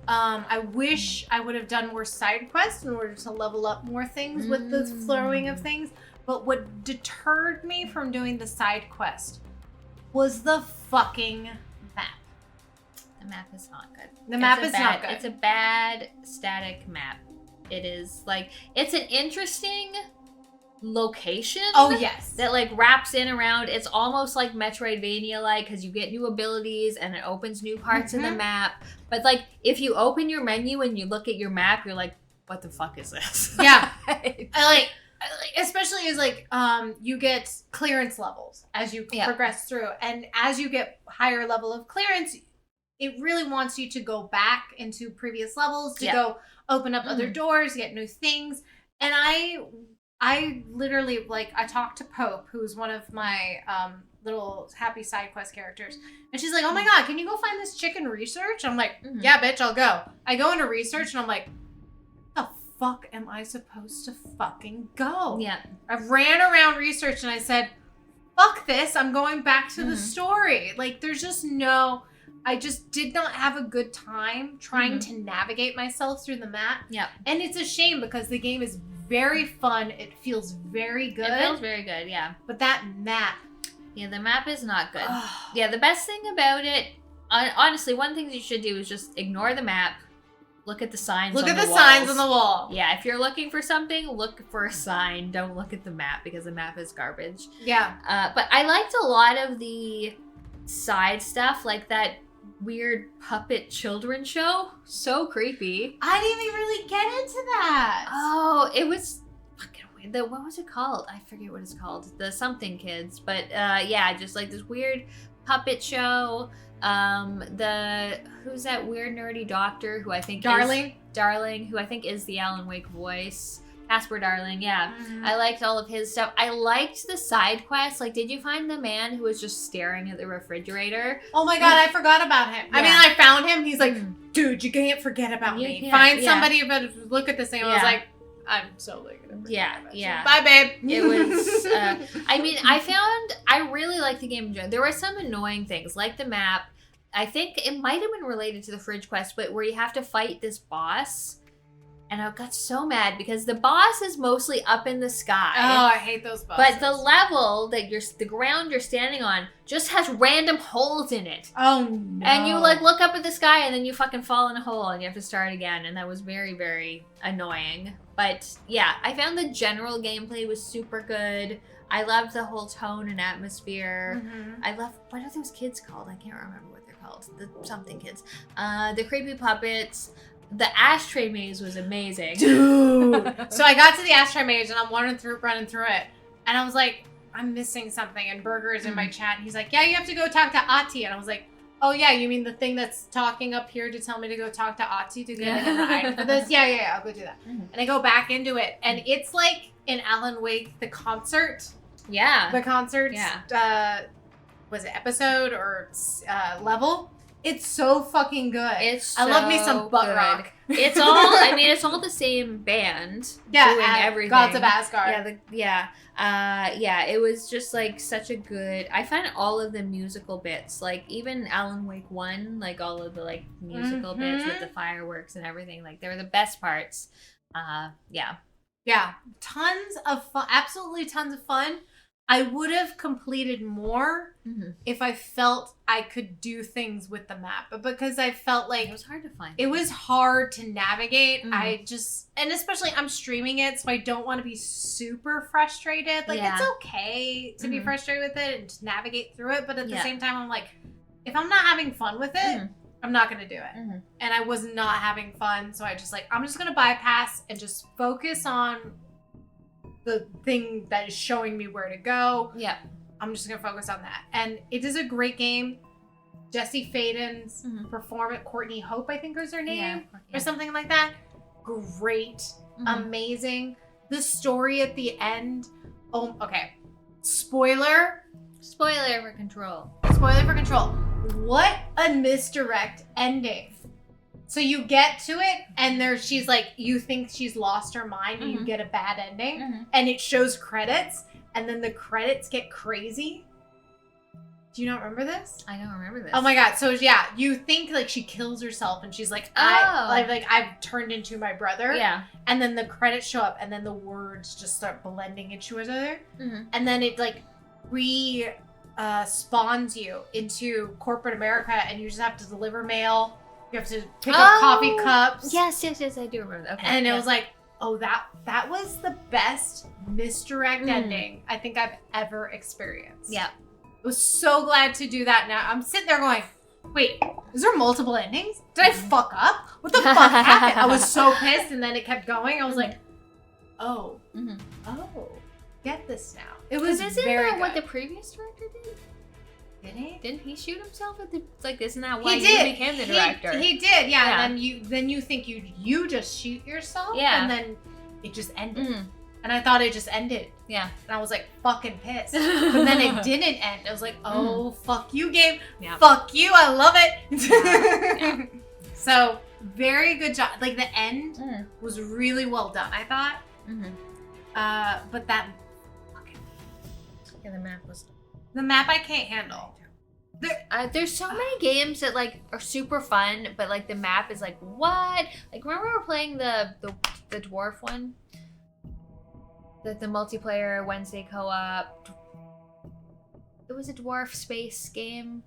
I wish I would have done more side quests in order to level up more things with the throwing of things. But what deterred me from doing the side quest was the fucking map. The map is not good. The map is not good. It's a bad static map. It is like, it's an interesting location. Oh, yes. That like wraps in around, it's almost like Metroidvania-like because you get new abilities and it opens new parts of the map. But like, if you open your menu and you look at your map, you're like, what the fuck is this? Yeah. I like, especially as like, you get clearance levels as you progress through. And as you get higher level of clearance, it really wants you to go back into previous levels to go open up other doors, get new things. And I literally, like, I talked to Pope, who's one of my little happy side quest characters. And she's like, oh my God, can you go find this chick in research? I'm like, yeah, bitch, I'll go. I go into research and I'm like, the fuck am I supposed to fucking go? Yeah. I ran around research and I said, fuck this, I'm going back to the story. Like, there's just no... I just did not have a good time trying to navigate myself through the map. Yeah. And it's a shame because the game is very fun. It feels very good. It feels very good, yeah. But that map. Yeah, the map is not good. Yeah, the best thing about it, honestly, one thing you should do is just ignore the map. Look at the signs on the walls. Look at the signs on the wall. Yeah, if you're looking for something, look for a sign. Don't look at the map because the map is garbage. Yeah. But I liked a lot of the side stuff, like that weird puppet children show. So creepy. I didn't even really get into that. Oh, it was fucking weird. What was it called? I forget what it's called. The something kids. But yeah, just like this weird puppet show. Who's that weird nerdy doctor who I think Darling, who I think is the Alan Wake voice. Casper Darling, yeah. I liked all of his stuff. I liked the side quests. Like, did you find the man who was just staring at the refrigerator? Oh my God, I forgot about him. Yeah. I mean, I found him. He's like, dude, you can't forget about me. Find somebody, but look at this thing. I was like, I'm so like, yeah. Bye, babe. It was, I mean, I really liked the game in general. There were some annoying things, like the map. I think it might have been related to the fridge quest, but where you have to fight this boss. And I got so mad because the boss is mostly up in the sky. Oh, I hate those bosses. But the level that the ground you're standing on just has random holes in it. Oh no. And you like look up at the sky and then you fucking fall in a hole and you have to start again. And that was very, very annoying. But yeah, I found the general gameplay was super good. I loved the whole tone and atmosphere. I love, what are those kids called? I can't remember what they're called. The something kids. The creepy puppets. the ashtray maze was amazing. Dude. So I got to the ashtray maze and I'm running through it. And I was like, I'm missing something. And Burger is in my chat. And he's like, yeah, you have to go talk to Ati. And I was like, oh, yeah, you mean the thing that's talking up here to tell me to go talk to Ati to get an item for this? Yeah, I'll go do that. And I go back into it. And it's like in Alan Wake, the concert. Yeah. The concert, was it episode or level? It's so fucking good. I love me some butt rock. It's all the same band doing everything. Gods of Asgard. It was just like such a good. I find all of the musical bits, like even Alan Wake 1, like all of the like musical bits with the fireworks and everything, like they were the best parts. Yeah, tons of fun. Absolutely tons of fun. I would have completed more if I felt I could do things with the map. But because I felt like it was hard to find. It was hard to navigate. And especially I'm streaming it, so I don't want to be super frustrated. Like it's okay to be frustrated with it and to navigate through it. But at the same time, I'm like, if I'm not having fun with it, I'm not going to do it. And I was not having fun. So I'm just going to bypass and just focus on the thing that is showing me where to go. Yeah. I'm just going to focus on that. And it is a great game. Jesse Faden's performance, Courtney Hope, I think was her name, or something like that. Great. Amazing. The story at the end. Oh, okay. Spoiler for Control. What a misdirect ending. So you get to it, and she's like, you think she's lost her mind, and you get a bad ending, and it shows credits, and then the credits get crazy. Do you not remember this? I don't remember this. Oh my god! So yeah, you think like she kills herself, and she's like, I've turned into my brother. Yeah. And then the credits show up, and then the words just start blending into each other, and then it like spawns you into corporate America, and you just have to deliver mail. You have to pick up coffee cups. Yes, I do remember that. Okay. And it was like, oh, that was the best misdirect ending I think I've ever experienced. Yeah. I was so glad to do that. Now I'm sitting there going, wait, is there multiple endings? Did I fuck up? What the fuck happened? I was so pissed, and then it kept going. I was like, oh, get this now. It was very good. What the previous director did? Did he? Didn't he shoot himself at the isn't that why you became the director? He did, yeah. And then you think you just shoot yourself, and then it just ended. And I thought it just ended. Yeah. And I was like fucking pissed. But then it didn't end. I was like, oh fuck you, game. Yeah. Fuck you, I love it. So very good job. Like the end was really well done, I thought. But that fucking the map was the map I can't handle. There's so many games that like are super fun, but like the map is like what? Like remember we were playing the dwarf one, the multiplayer Wednesday co-op. It was a dwarf space game,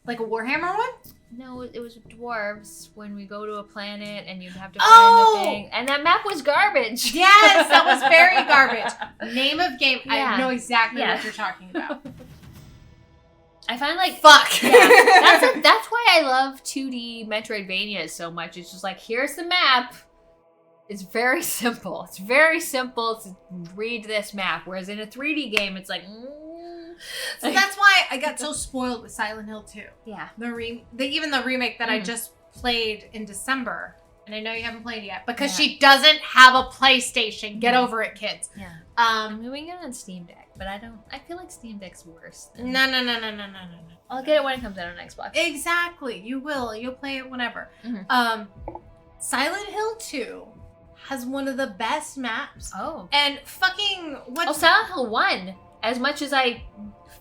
like a Warhammer one. No, it was dwarves when we go to a planet and you'd have to find the thing. And that map was garbage. Yes, that was very garbage. Name of game. I know exactly what you're talking about. I find like fuck. Yeah, that's why I love 2D Metroidvanias so much. It's just like here's the map. It's very simple. It's very simple to read this map. Whereas in a 3D game, it's like. So that's why I got so spoiled with Silent Hill 2. Yeah. Even the remake that I just played in December, and I know you haven't played it yet because she doesn't have a PlayStation. Get over it, kids. Yeah. I'm doing it on Steam Deck, but I feel like Steam Deck's worse. No. I'll get it when it comes out on Xbox. Exactly. You will. You'll play it whenever. Silent Hill 2 has one of the best maps. Oh. And fucking what? Oh, Silent Hill 1. As much as I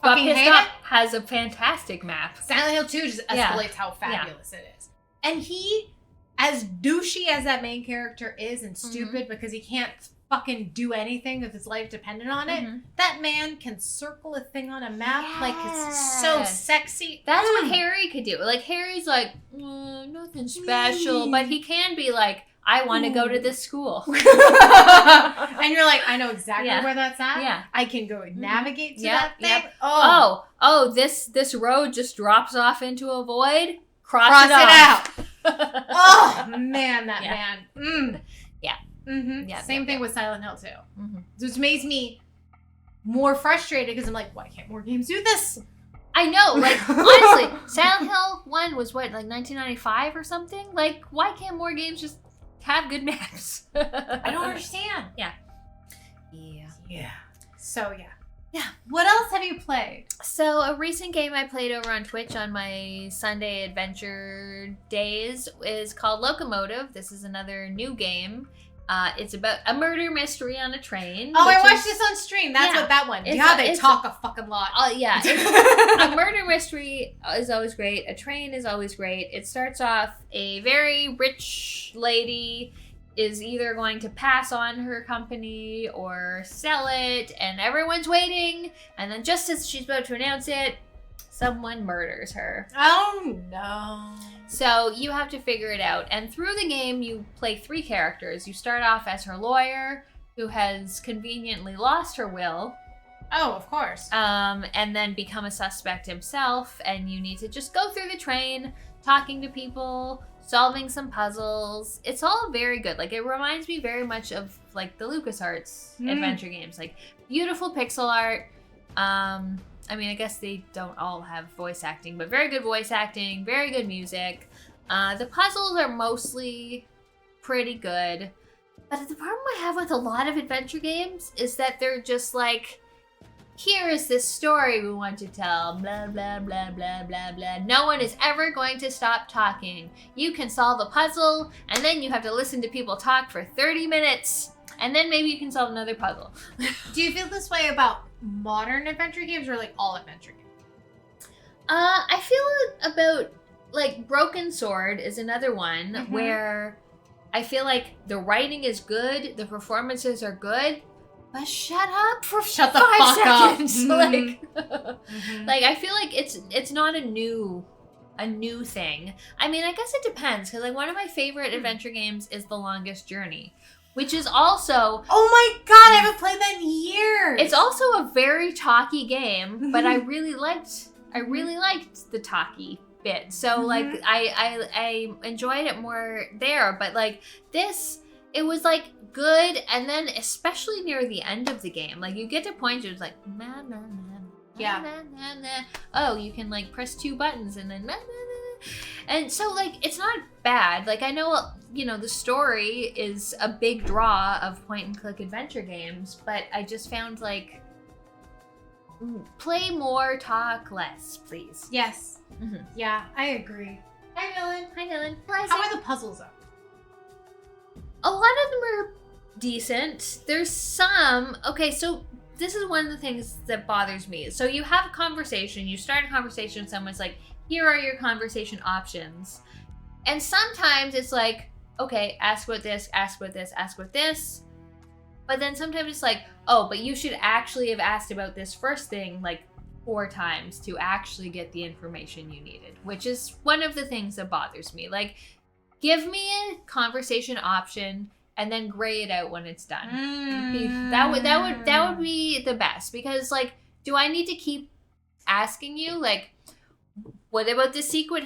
got pissed off, has a fantastic map. Silent Hill 2 just escalates how fabulous it is. And he, as douchey as that main character is and stupid because he can't fucking do anything if his life depended on it, that man can circle a thing on a map like it's so sexy. That's what Harry could do. Like Harry's like, nothing special, but he can be like, I want to go to this school. And you're like, I know exactly where that's at. Yeah. I can go navigate to that thing. Yep. Oh, this road just drops off into a void. Cross it out. Oh man, that man. Yeah. Same thing with Silent Hill 2. Which makes me more frustrated because I'm like, why can't more games do this? I know, like, honestly, Silent Hill 1 was what, like 1995 or something? Like, why can't more games just have good maps? I don't understand. Yeah. So, what else have you played? So, a recent game I played over on Twitch on my Sunday adventure days is called Loco Motive. This is another new game. It's about a murder mystery on a train. Oh, I watched this on stream. That's what that one. They talk a fucking lot. Yeah. A murder mystery is always great. A train is always great. It starts off a very rich lady is either going to pass on her company or sell it, and everyone's waiting. And then just as she's about to announce it, someone murders her. Oh, no. So you have to figure it out. And through the game, you play 3 characters. You start off as her lawyer, who has conveniently lost her will. Oh, of course. And then become a suspect himself. And you need to just go through the train, talking to people, solving some puzzles. It's all very good. Like, it reminds me very much of, like, the LucasArts adventure games. Like, beautiful pixel art. I mean, I guess they don't all have voice acting, but very good voice acting, very good music. The puzzles are mostly pretty good. But the problem I have with a lot of adventure games is that they're just like, here is this story we want to tell, blah, blah, blah, blah, blah, blah. No one is ever going to stop talking. You can solve a puzzle, and then you have to listen to people talk for 30 minutes, and then maybe you can solve another puzzle. Do you feel this way about modern adventure games or like all adventure games? I feel about like Broken Sword is another one where I feel like the writing is good, the performances are good, but shut up for 5 seconds. Like, like I feel like it's not a new thing. I mean, I guess it depends because like one of my favorite adventure games is The Longest Journey. Which is also... Oh my god, I haven't played that in years! It's also a very talky game, but I really liked the talky bit. So, like, I enjoyed it more there. But, like, this, it was, like, good. And then, especially near the end of the game, like, you get to points where it's like, na, na, na, na, na, na, na. Oh, you can, like, press 2 buttons and then na, na, na. And so, like, it's not bad. Like, I know, you know, the story is a big draw of point-and-click adventure games, but I just found, like, play more, talk less, please. Yes. Yeah, I agree. Hi, Dylan. Hi, Dylan. How are the puzzles, though? A lot of them are decent. There's some... Okay, so this is one of the things that bothers me. So you have a conversation. You start a conversation, someone's like, here are your conversation options. And sometimes it's like, okay, ask about this, ask about this, ask about this. But then sometimes it's like, oh, but you should actually have asked about this first thing like 4 times to actually get the information you needed, which is one of the things that bothers me. Like, give me a conversation option and then gray it out when it's done. That would be the best, because like, do I need to keep asking you like, what about the secret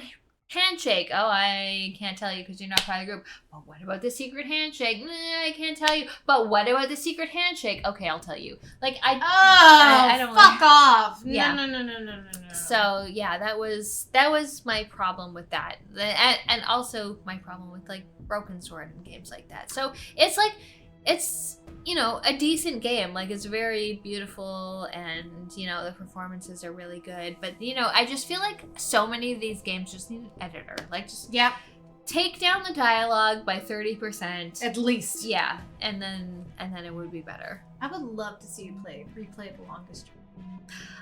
handshake? Oh, I can't tell you because you're not part of the group. But what about the secret handshake? I can't tell you. But what about the secret handshake? Okay, I'll tell you. Like I don't fuck off. Yeah. No. So yeah, that was my problem with that, and also my problem with like Broken Sword and games like that. So it's you know, a decent game. Like, it's very beautiful, and you know, the performances are really good. But you know, I just feel like so many of these games just need an editor. Like, just take down the dialogue by 30% at least. Yeah, and then it would be better. I would love to see you replay The Longest Journey.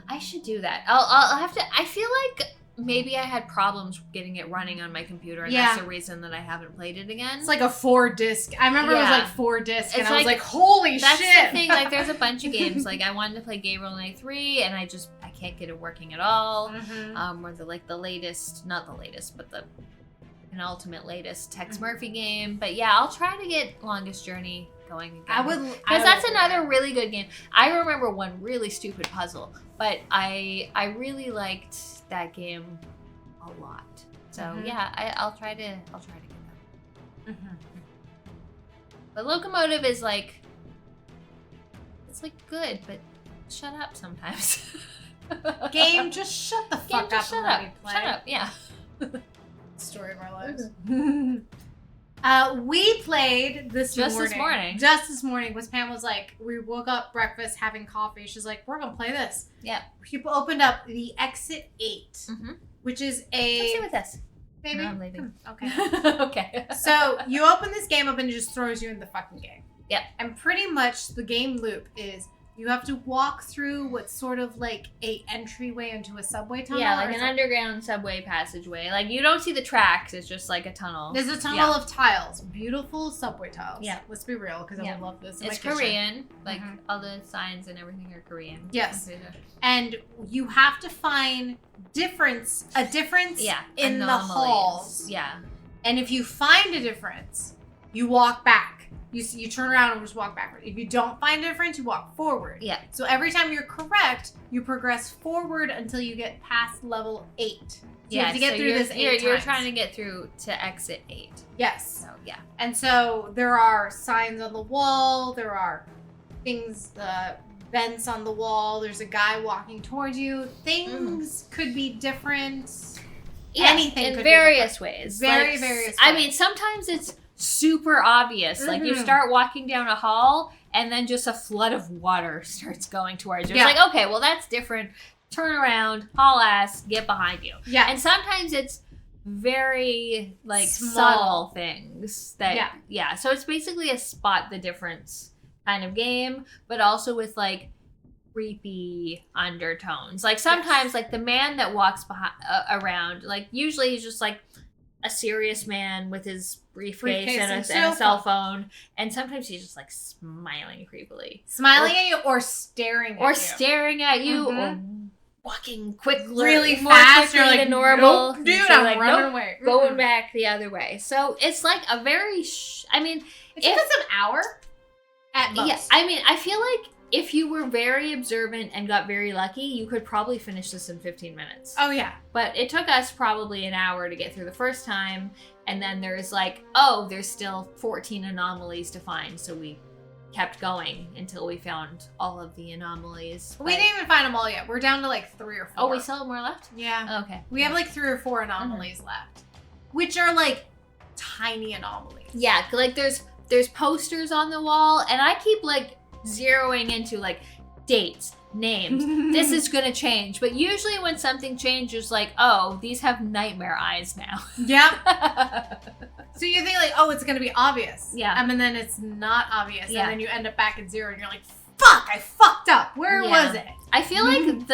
I should do that. I'll have to. I feel like maybe I had problems getting it running on my computer, and that's the reason that I haven't played it again. It's like a 4-disc. I remember it was like 4 discs, and I was like, holy that's shit! That's the thing. Like, there's a bunch of games. Like, I wanted to play Gabriel Knight 3, and I can't get it working at all. Or the latest, not the latest, but the penultimate latest Tex Murphy game. But yeah, I'll try to get Longest Journey going again. Because that's another really good game. I remember one really stupid puzzle, but I really liked that game a lot. So yeah, I'll try to get that. Mm-hmm. But Loco Motive is like, it's like good, but shut up sometimes. Game, just shut the fuck up and let me play. Shut up, yeah. Story of our lives. We played this morning. Just this morning. Was Pam was like, we woke up, breakfast, having coffee. She's like, we're gonna play this. Yeah. People opened up the Exit 8, which is a. Come sit with us. Baby. No, I'm leaving. Okay. Okay. So you open this game up and it just throws you in the fucking game. Yep. And pretty much the game loop is you have to walk through what's sort of like a entryway into a subway tunnel. Yeah, like an underground subway passageway. Like you don't see the tracks, it's just like a tunnel. There's a tunnel of tiles. Beautiful subway tiles. Yeah. Let's be real, because I would love this in It's my kitchen. Korean. Like all the signs and everything are Korean. Yes. And you have to find a difference in the halls. Yeah. And if you find a difference, you walk back. You turn around and just walk backward. If you don't find a difference, you walk forward. Yeah. So every time you're correct, you progress forward until you get past level 8. So you have to get through this 8 times. You're trying to get through to exit 8. Yes. So, yeah. And so there are signs on the wall. There are things, vents on the wall. There's a guy walking towards you. Things could be different. Yeah, anything in could various be ways. Various ways. I mean, sometimes it's super obvious. Like you start walking down a hall and then just a flood of water starts going towards you. It's like, okay, well that's different. Turn around, haul ass, get behind you. Yeah. And sometimes it's very like Small. subtle things that so it's basically a spot the difference kind of game, but also with like creepy undertones. Like sometimes like the man that walks behind around, like usually he's just like a serious man with his briefcase and a cell phone, and sometimes he's just like smiling creepily, at you or staring at you, or walking quickly, really more fast. quickly You're like, than normal. Nope, dude, so I'm like, running away, going back the other way. So it's like a very. I mean, it took us an hour at most. Yeah, I mean, I feel like if you were very observant and got very lucky, you could probably finish this in 15 minutes. Oh, yeah. But it took us probably an hour to get through the first time. And then there's like, there's still 14 anomalies to find. So we kept going until we found all of the anomalies. We didn't even find them all yet. We're down to like 3 or 4. Oh, we still have more left? Yeah. Okay. We have like 3 or 4 anomalies left, which are like tiny anomalies. Yeah, like there's posters on the wall, and I keep like zeroing into like dates, names. This is gonna change, but usually when something changes, like, oh, these have nightmare eyes now. Yeah. So you think like, oh, it's gonna be obvious. Yeah. And then it's not obvious, Yeah. and then you end up back at 0, and you're like, fuck, I fucked up. Where was it? I feel like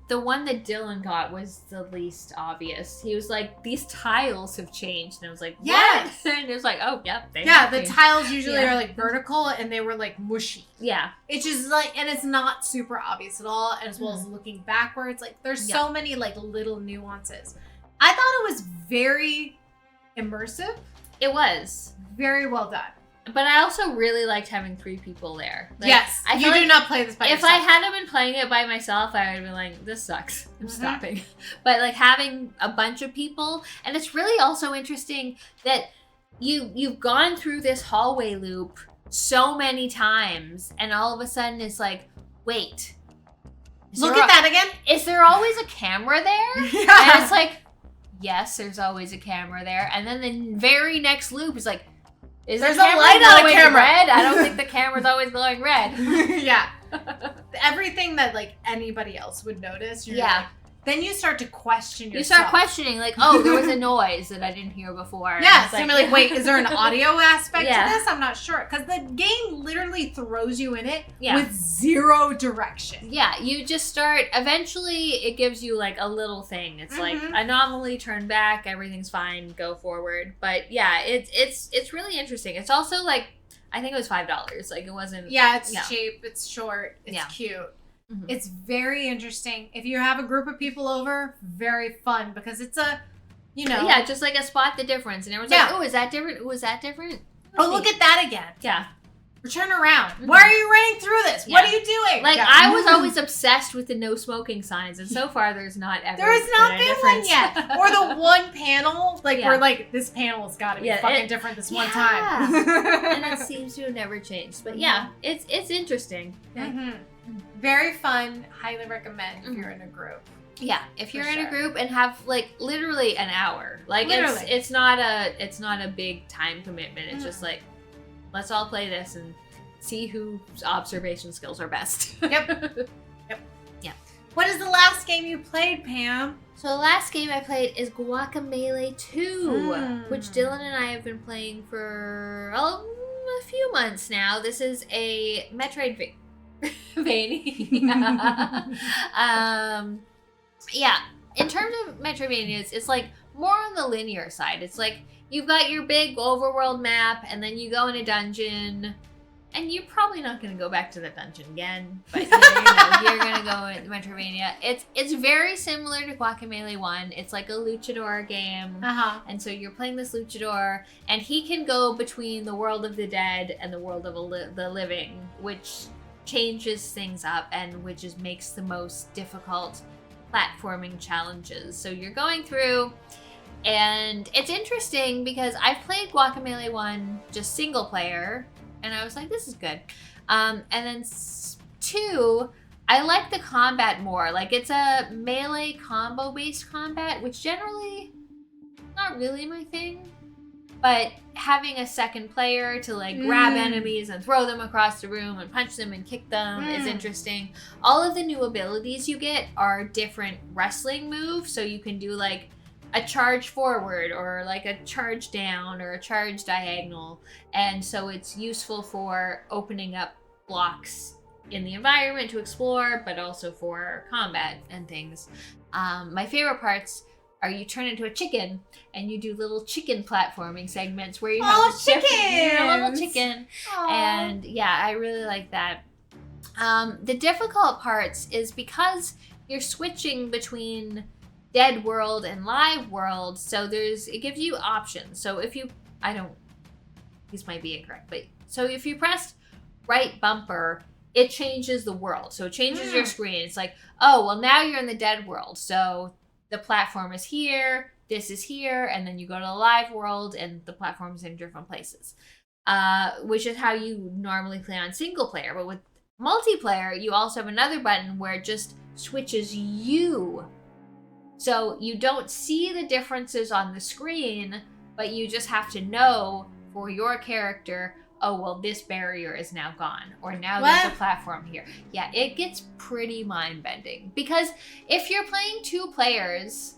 the one that Dylan got was the least obvious. He was like, these tiles have changed, and I was like, what? Yes. And it was like, oh, yep. The tiles usually are like vertical, and they were like mushy. Yeah. It's just like, and it's not super obvious at all, and as well as looking backwards, like there's so many like little nuances. I thought it was very immersive. It was. Very well done. But I also really liked having 3 people there. Like, yes, you do not play this by yourself. If I hadn't been playing it by myself, I would have been like, this sucks. I'm stopping. But like having a bunch of people, and it's really also interesting that you've gone through this hallway loop so many times, and all of a sudden it's like, wait. Look at that again. Is there always a camera there? Yeah. And it's like, yes, there's always a camera there. And then the very next loop is like, there's a light on the camera. Red? I don't think the camera's always glowing red. Yeah. Everything that like anybody else would notice. You're like, then you start to question yourself. You start questioning, like, oh, there was a noise that I didn't hear before. Yeah, so you're like, wait, is there an audio aspect to this? I'm not sure. Because the game literally throws you in it with 0 direction. Yeah, you just start, eventually it gives you like a little thing. It's like, anomaly, turn back, everything's fine, go forward. But yeah, it's really interesting. It's also like, I think it was $5. Like, it wasn't. Yeah, it's cheap, it's short, it's cute. Mm-hmm. It's very interesting. If you have a group of people over, very fun because it's a, Yeah, just like a spot the difference. And everyone's like, oh, is that different? Oh, is that different? Oh, look at that again. Yeah. Turn around. Why are you running through this? Yeah. What are you doing? Like, I was always obsessed with the no smoking signs, and so far there's not ever There's not been one difference. yet. Or the one panel, like, Yeah. where, like, this panel has got to be fucking different this one time. And it seems to have never changed. But yeah, it's interesting. Very fun. Highly recommend if you're in a group. Yeah, if you're in a group and have like literally an hour, like it's not a big time commitment. It's just like, let's all play this and see whose observation skills are best. Yep. Yeah. What is the last game you played, Pam? So the last game I played is Guacamelee 2, which Dylan and I have been playing for a few months now. This is a Metroidvania. Yeah, in terms of Metroidvanias, it's like more on the linear side. It's like you've got your big overworld map, and then you go in a dungeon, and you're probably not going to go back to the dungeon again, but you're going to go in Metroidvania. It's very similar to Guacamelee 1. It's like a luchador game, and so you're playing this luchador, and he can go between the world of the dead and the world of the living, which changes things up and which makes the most difficult platforming challenges. So you're going through, and it's interesting because I've played Guacamelee 1 just single player, and I was like, this is good. And then 2, I like the combat more. Like, it's a melee combo based combat, which generally not really my thing. But having a second player to like grab enemies and throw them across the room and punch them and kick them is interesting. All of the new abilities you get are different wrestling moves. So you can do like a charge forward or like a charge down or a charge diagonal. And so it's useful for opening up blocks in the environment to explore, but also for combat and things. My favorite parts are you turn into a chicken and you do little chicken platforming segments where you have a little chicken. Aww. And yeah, I really like that. The difficult parts is because you're switching between dead world and live world, so it gives you options. So if you, these might be incorrect, but so if you press right bumper, it changes the world. So it changes your screen. It's like, oh, well now you're in the dead world. So the platform is here, this is here, and then you go to the live world and the platform is in different places, which is how you normally play on single player. But with multiplayer, you also have another button where it just switches you. So you don't see the differences on the screen, but you just have to know for your character, oh, well, this barrier is now gone, or now there's a platform here. Yeah, it gets pretty mind-bending. Because if you're playing 2 players,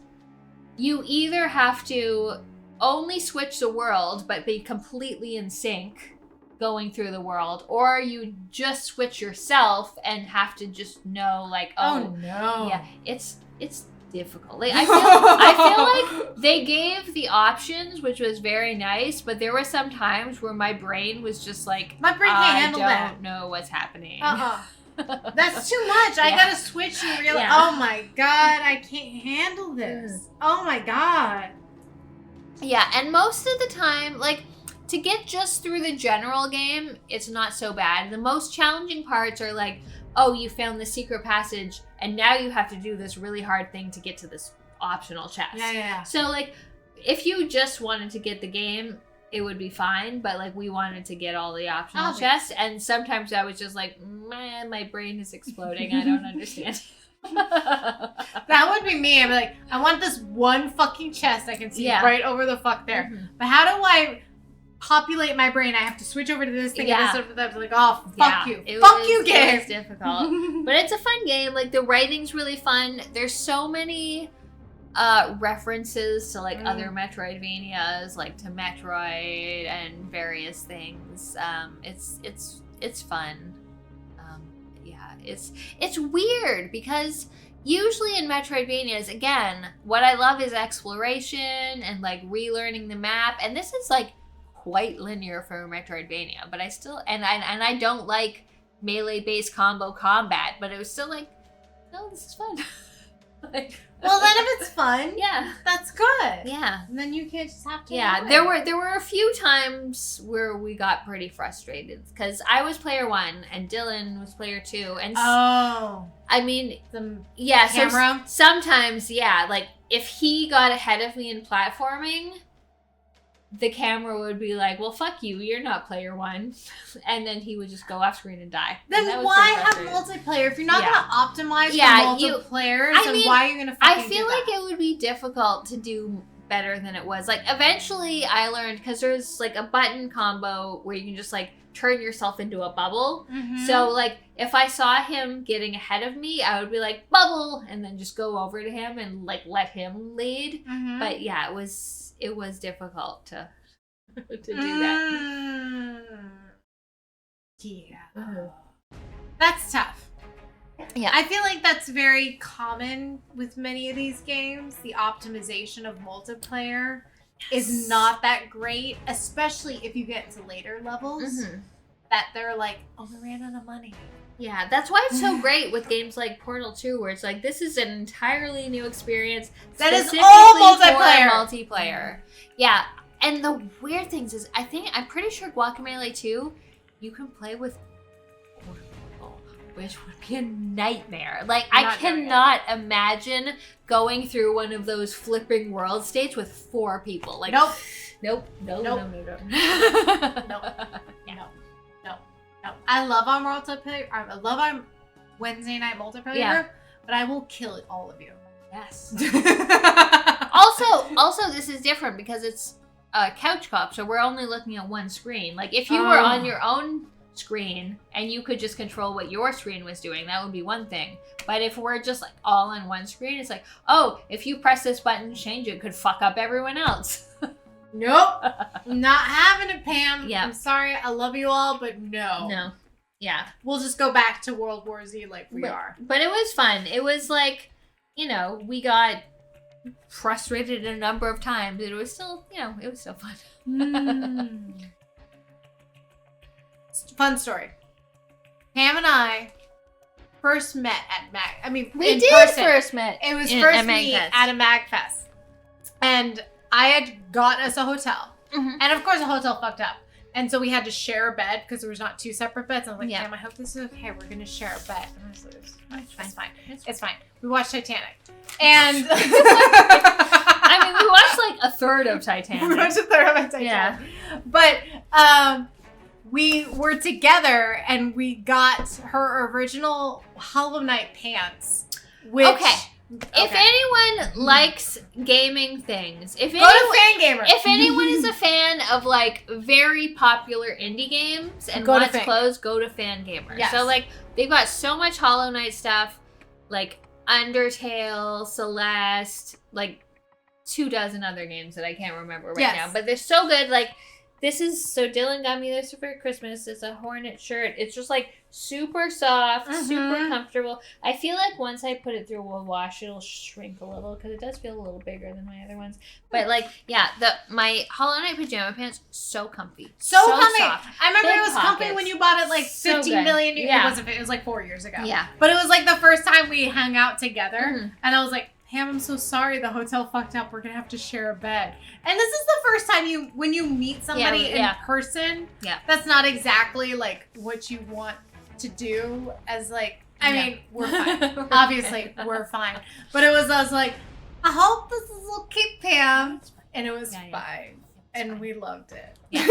you either have to only switch the world, but be completely in sync going through the world, or you just switch yourself and have to just know, like, oh no. Yeah, it's difficult. Like, I feel like they gave the options, which was very nice, but there were some times where my brain was just like, my brain can't handle that. I don't know what's happening. That's too much. I gotta switch and realize, oh my god, I can't handle this. Oh my god. Yeah, and most of the time, like, to get just through the general game, it's not so bad. The most challenging parts are like, oh, you found the secret passage, and now you have to do this really hard thing to get to this optional chest. Yeah. So, like, if you just wanted to get the game, it would be fine, but, like, we wanted to get all the optional chests, and sometimes I was just like, man, my brain is exploding, I don't understand. That would be me. I'd be like, I want this one fucking chest I can see right over the fuck there. But how do I populate my brain? I have to switch over to this thing and this over that. Like, oh, fuck you. Fuck you, game. It's difficult. But it's a fun game. Like, the writing's really fun. There's so many references to, like, other Metroidvanias, like to Metroid and various things. It's fun. It's weird because usually in Metroidvanias, again, what I love is exploration and, like, relearning the map. And this is, like, quite linear for a Metroidvania, but I still, and I don't like melee-based combo combat, but it was still like, no, this is fun. Like, well, then if it's fun, yeah, that's good. yeah. And then you can't just have to. Yeah, enjoy there were a few times where we got pretty frustrated because I was player 1 and Dylan was player 2, and I mean, yeah, camera. So sometimes, yeah, like if he got ahead of me in platforming, the camera would be like, "Well, fuck you, you're not player 1," and then he would just go off screen and die. Then and why have multiplayer if you're not gonna optimize for multiplayer? Then why are you gonna? I feel like it would be difficult to do better than it was. Like eventually, I learned because there's like a button combo where you can just like turn yourself into a bubble. Mm-hmm. So like if I saw him getting ahead of me, I would be like bubble and then just go over to him and like let him lead. Mm-hmm. But yeah, it was difficult to do that. Yeah. Mm-hmm. That's tough. Yeah. I feel like that's very common with many of these games. The optimization of multiplayer is not that great, especially if you get into later levels. Mm-hmm. That they're like, oh, we ran out of money. Yeah, that's why it's so great with games like Portal 2, where it's like, this is an entirely new experience. That is all multiplayer. Yeah, and the weird things is, I'm pretty sure Guacamelee 2, you can play with 4 people, which would be a nightmare. Like, I cannot imagine going through one of those flipping world states with 4 people. Like, Nope. No. I love our multiplayer. I love our Wednesday night multiplayer, but I will kill all of you. Yes. Also, this is different because it's a couch co-op, so we're only looking at one screen. Like, if you were on your own screen and you could just control what your screen was doing, that would be one thing. But if we're just like all on one screen, it's like, oh, if you press this button to change it, could fuck up everyone else. Nope. Not having it, Pam. Yeah. I'm sorry. I love you all, but no. No. Yeah. We'll just go back to World War Z like we are. But it was fun. It was like, we got frustrated a number of times. It was still, it was still fun. Fun story. Pam and I first met at Mag. I mean, we in did person. First met. It was first meet at a MagFest. And I had gotten us a hotel. Mm-hmm. And of course the hotel fucked up. And so we had to share a bed because there was not 2 separate beds. I was like, Pam, I hope this is okay. We're going to share a bed. And I was like, it's fine. It's fine. We watched Titanic. And I mean, we watched like a third of Titanic. We watched a third of Titanic. Yeah. But we were together and we got her original Hollow Knight pants. Which, If anyone likes gaming things, go to Fan Gamer. If anyone is a fan of like very popular indie games and wants clothes, go to Fan Gamer. Yes. So like they've got so much Hollow Knight stuff, like Undertale, Celeste, like 24 other games that I can't remember right now, but they're so good. Like so Dylan got me this for Christmas. It's a Hornet shirt. It's just like super soft, super comfortable. I feel like once I put it through a wash, it'll shrink a little because it does feel a little bigger than my other ones. But like, my Hollow Knight pajama pants, so comfy. So comfy. Soft. I remember it was comfy when you bought it like 15 million. Yeah. It was like 4 years ago. Yeah. But it was like the first time we hung out together. And I was like, Pam, I'm so sorry. The hotel fucked up. We're going to have to share a bed. And this is the first time when you meet somebody in person, that's not exactly like what you want to do as like, I mean, we're fine. Obviously, we're fine. But I was like, I hope this is okay, Pam. And it was fine. And we loved it. Yeah.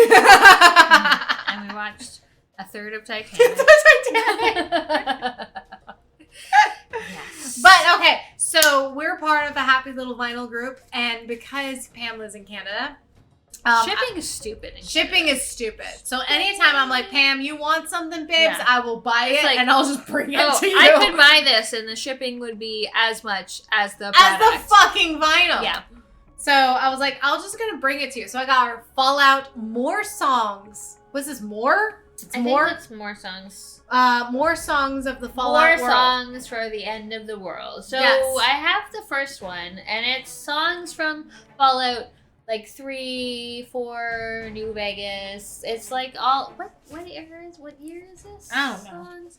And we watched a third of Titanic. Yes. But okay, so we're part of a happy little vinyl group, and because Pam lives in Canada, shipping is stupid. Shipping is stupid. So anytime I'm like, Pam, you want something, babes? I will buy it, like, and I'll just bring it to you. I could buy this, and the shipping would be as much as the product. As the fucking vinyl. Yeah. So I was like, I'm just gonna bring it to you. So I got our Fallout More Songs. Was this more? I think it's more songs. More songs of the Fallout world. More songs for the end of the world. So I have the first one, and it's songs from Fallout like 3, 4, New Vegas. It's like all what year is this? I don't know.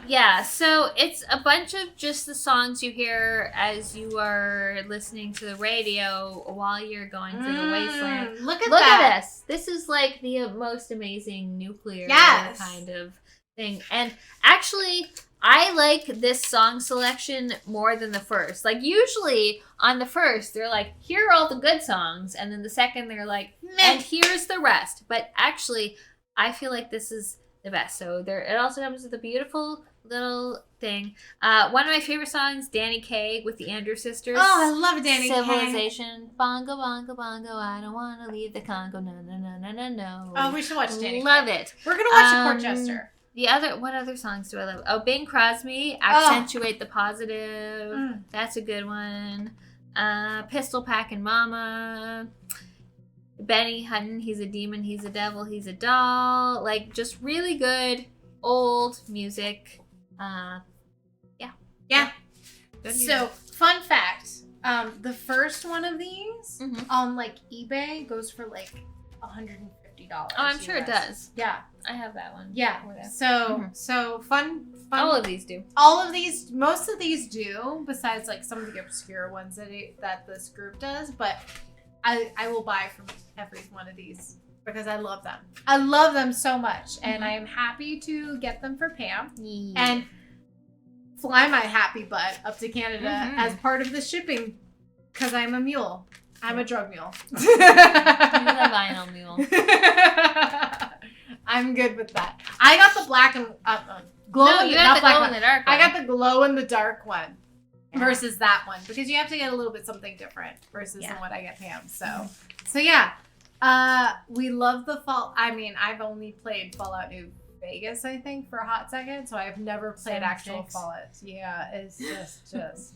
Yeah, so it's a bunch of just the songs you hear as you are listening to the radio while you're going through the wasteland. Look at that. This. This is like the most amazing nuclear kind of thing. And actually, I like this song selection more than the first. Like, usually on the first, they're like, here are all the good songs. And then the second, they're like, and here's the rest. But actually, I feel like this is the best. So it also comes with a beautiful little thing. One of my favorite songs, Danny Kaye with the Andrews Sisters. Oh, I love Danny Kaye. Civilization. Bongo, bongo, bongo. I don't want to leave the Congo. No, no, no, no, no, no. Oh, we should watch Danny Kaye. Love it. We're going to watch The Courtjester. What other songs do I love? Oh, Bing Crosby, Accentuate the Positive. That's a good one. Pistol Packin' Mama. Benny Hutton, he's a demon, he's a devil, he's a doll. Like, just really good old music. Yeah. Good so, music. Fun fact. The first one of these on, like, eBay goes for, like, $150. Oh, I'm sure it does. Yeah. I have that one. Yeah. So fun. All of these do. Most of these do, besides like some of the obscure ones that this group does. But I will buy from every one of these because I love them. I love them so much, and I am happy to get them for Pam and fly my happy butt up to Canada as part of the shipping because I'm a mule. I'm a drug mule. You're the vinyl mule. I'm good with that. I got the black and glow. No, you got the glow in the dark one. I got the glow in the dark one versus that one because you have to get a little bit something different versus than what I get Pam. So yeah, we love the fall. I mean, I've only played Fallout New Vegas, I think, for a hot second, so I've never played actual Fallout. Yeah, it's just.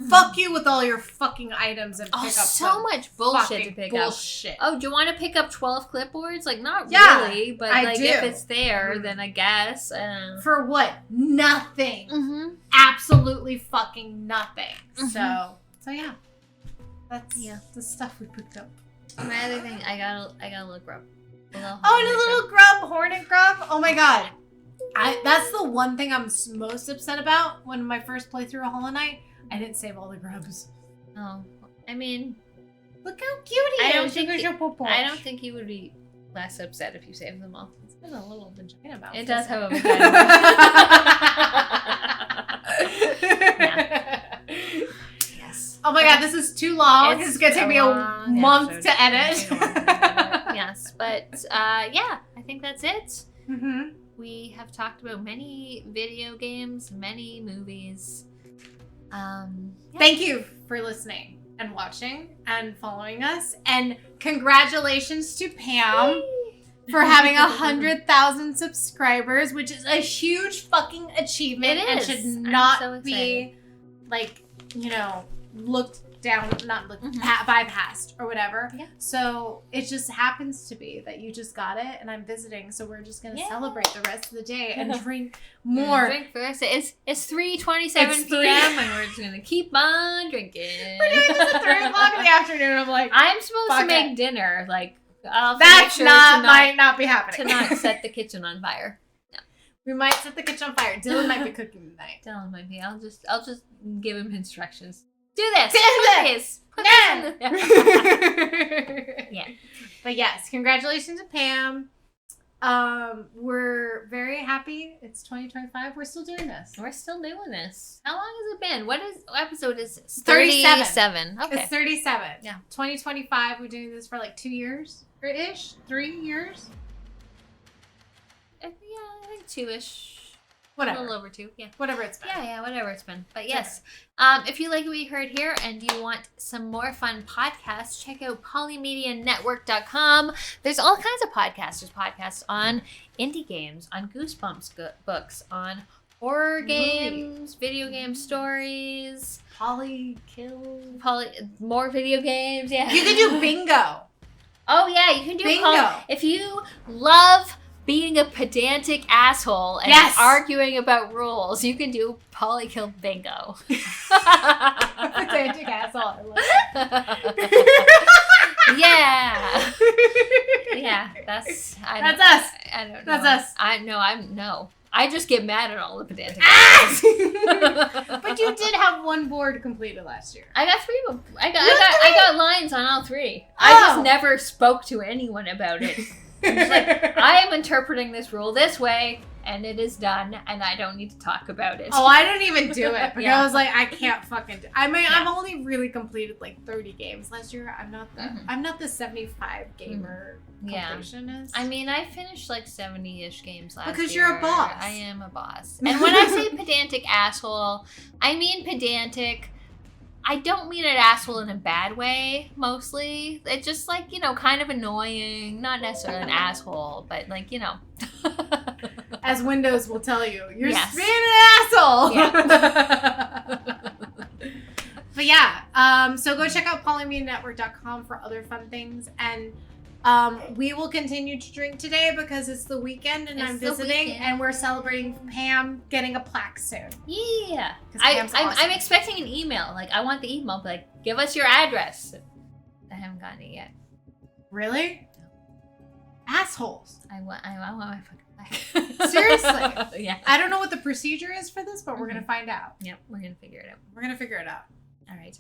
Fuck you with all your fucking items and pick up so much bullshit to pick bullshit. up. Oh, do you want to pick up 12 clipboards? Like, not really, but like if it's there, then I guess. For what? Nothing. Absolutely fucking nothing. So yeah. That's the stuff we picked up. My other thing, I got a little grub. And a little grub, hornet grub. Oh my god. That's the one thing I'm most upset about when my first playthrough of Hollow Knight. I didn't save all the grubs. Oh, I mean, look how cute he is. I don't think he would be less upset if you saved them all. It's got a little vagina mouth. It does have a vagina mouth. Yes. Oh my god, this is too long. It's gonna take me a month to edit. Yes, but yeah, I think that's it. We have talked about many video games, many movies. Thank you for listening and watching and following us. And congratulations to Pam for having 100,000 subscribers, which is a huge fucking achievement. It is. And should not be, like, looked down, not looked bypassed or whatever. Yeah. So it just happens to be that you just got it, and I'm visiting, so we're just gonna celebrate the rest of the day and drink more. Drink first. It's 3:27 p.m. and we're just gonna keep on drinking. We're doing this at 3 o'clock in the afternoon. I'm like, I'm supposed to make dinner. Like, I'll that's make sure might not be happening. To not set the kitchen on fire. No. We might set the kitchen on fire. Dylan might be cooking tonight. Dylan might be. I'll just give him instructions. Do this. Please. Put this in yeah. But yes, congratulations to Pam. We're very happy. It's 2025. We're still doing this. We're still doing this. How long has it been? What episode is this? 37. Okay. It's 37. Yeah. 2025. We're doing this for like 2 years or ish. 3 years. Yeah, I think 2-ish. Whatever. A little over 2, yeah. Whatever it's been. Yeah, whatever it's been. But yes, if you like what you heard here and you want some more fun podcasts, check out polymedianetwork.com. There's all kinds of podcasts. There's podcasts on indie games, on Goosebumps books, on horror games, video game stories. More video games, yeah. You can do bingo. Oh, yeah, you can do bingo. If you love being a pedantic asshole and arguing about rules, you can do Polykill bingo. Pedantic asshole. I love it. Yeah, that's us. I don't know. That's us. I just get mad at all the pedantic. But you did have one board completed last year. I got 3 of them. I got lines on all 3. I just never spoke to anyone about it. It's like, I am interpreting this rule this way, and it is done, and I don't need to talk about it. Oh, I didn't even do it because I was like, I can't fucking do it. I mean, I've only really completed like 30 games last year. I'm not the 75 gamer completionist. I mean, I finished like 70-ish games last year. Because you're a boss. I am a boss. And when I say pedantic asshole, I mean pedantic. I don't mean an asshole in a bad way, mostly. It's just like, kind of annoying. Not necessarily an asshole, but like, As Windows will tell you, you're being an asshole. Yeah. But yeah, so go check out polymedianetwork.com for other fun things. And we will continue to drink today because it's the weekend and I'm visiting and we're celebrating Pam getting a plaque soon. Yeah. Awesome. I'm expecting an email. Like, I want the email, like, give us your address. I haven't gotten it yet. Really? No. Assholes. I want my fucking plaque. Seriously. Yeah. I don't know what the procedure is for this, but we're going to find out. Yep, we're going to figure it out. We're going to figure it out. All right.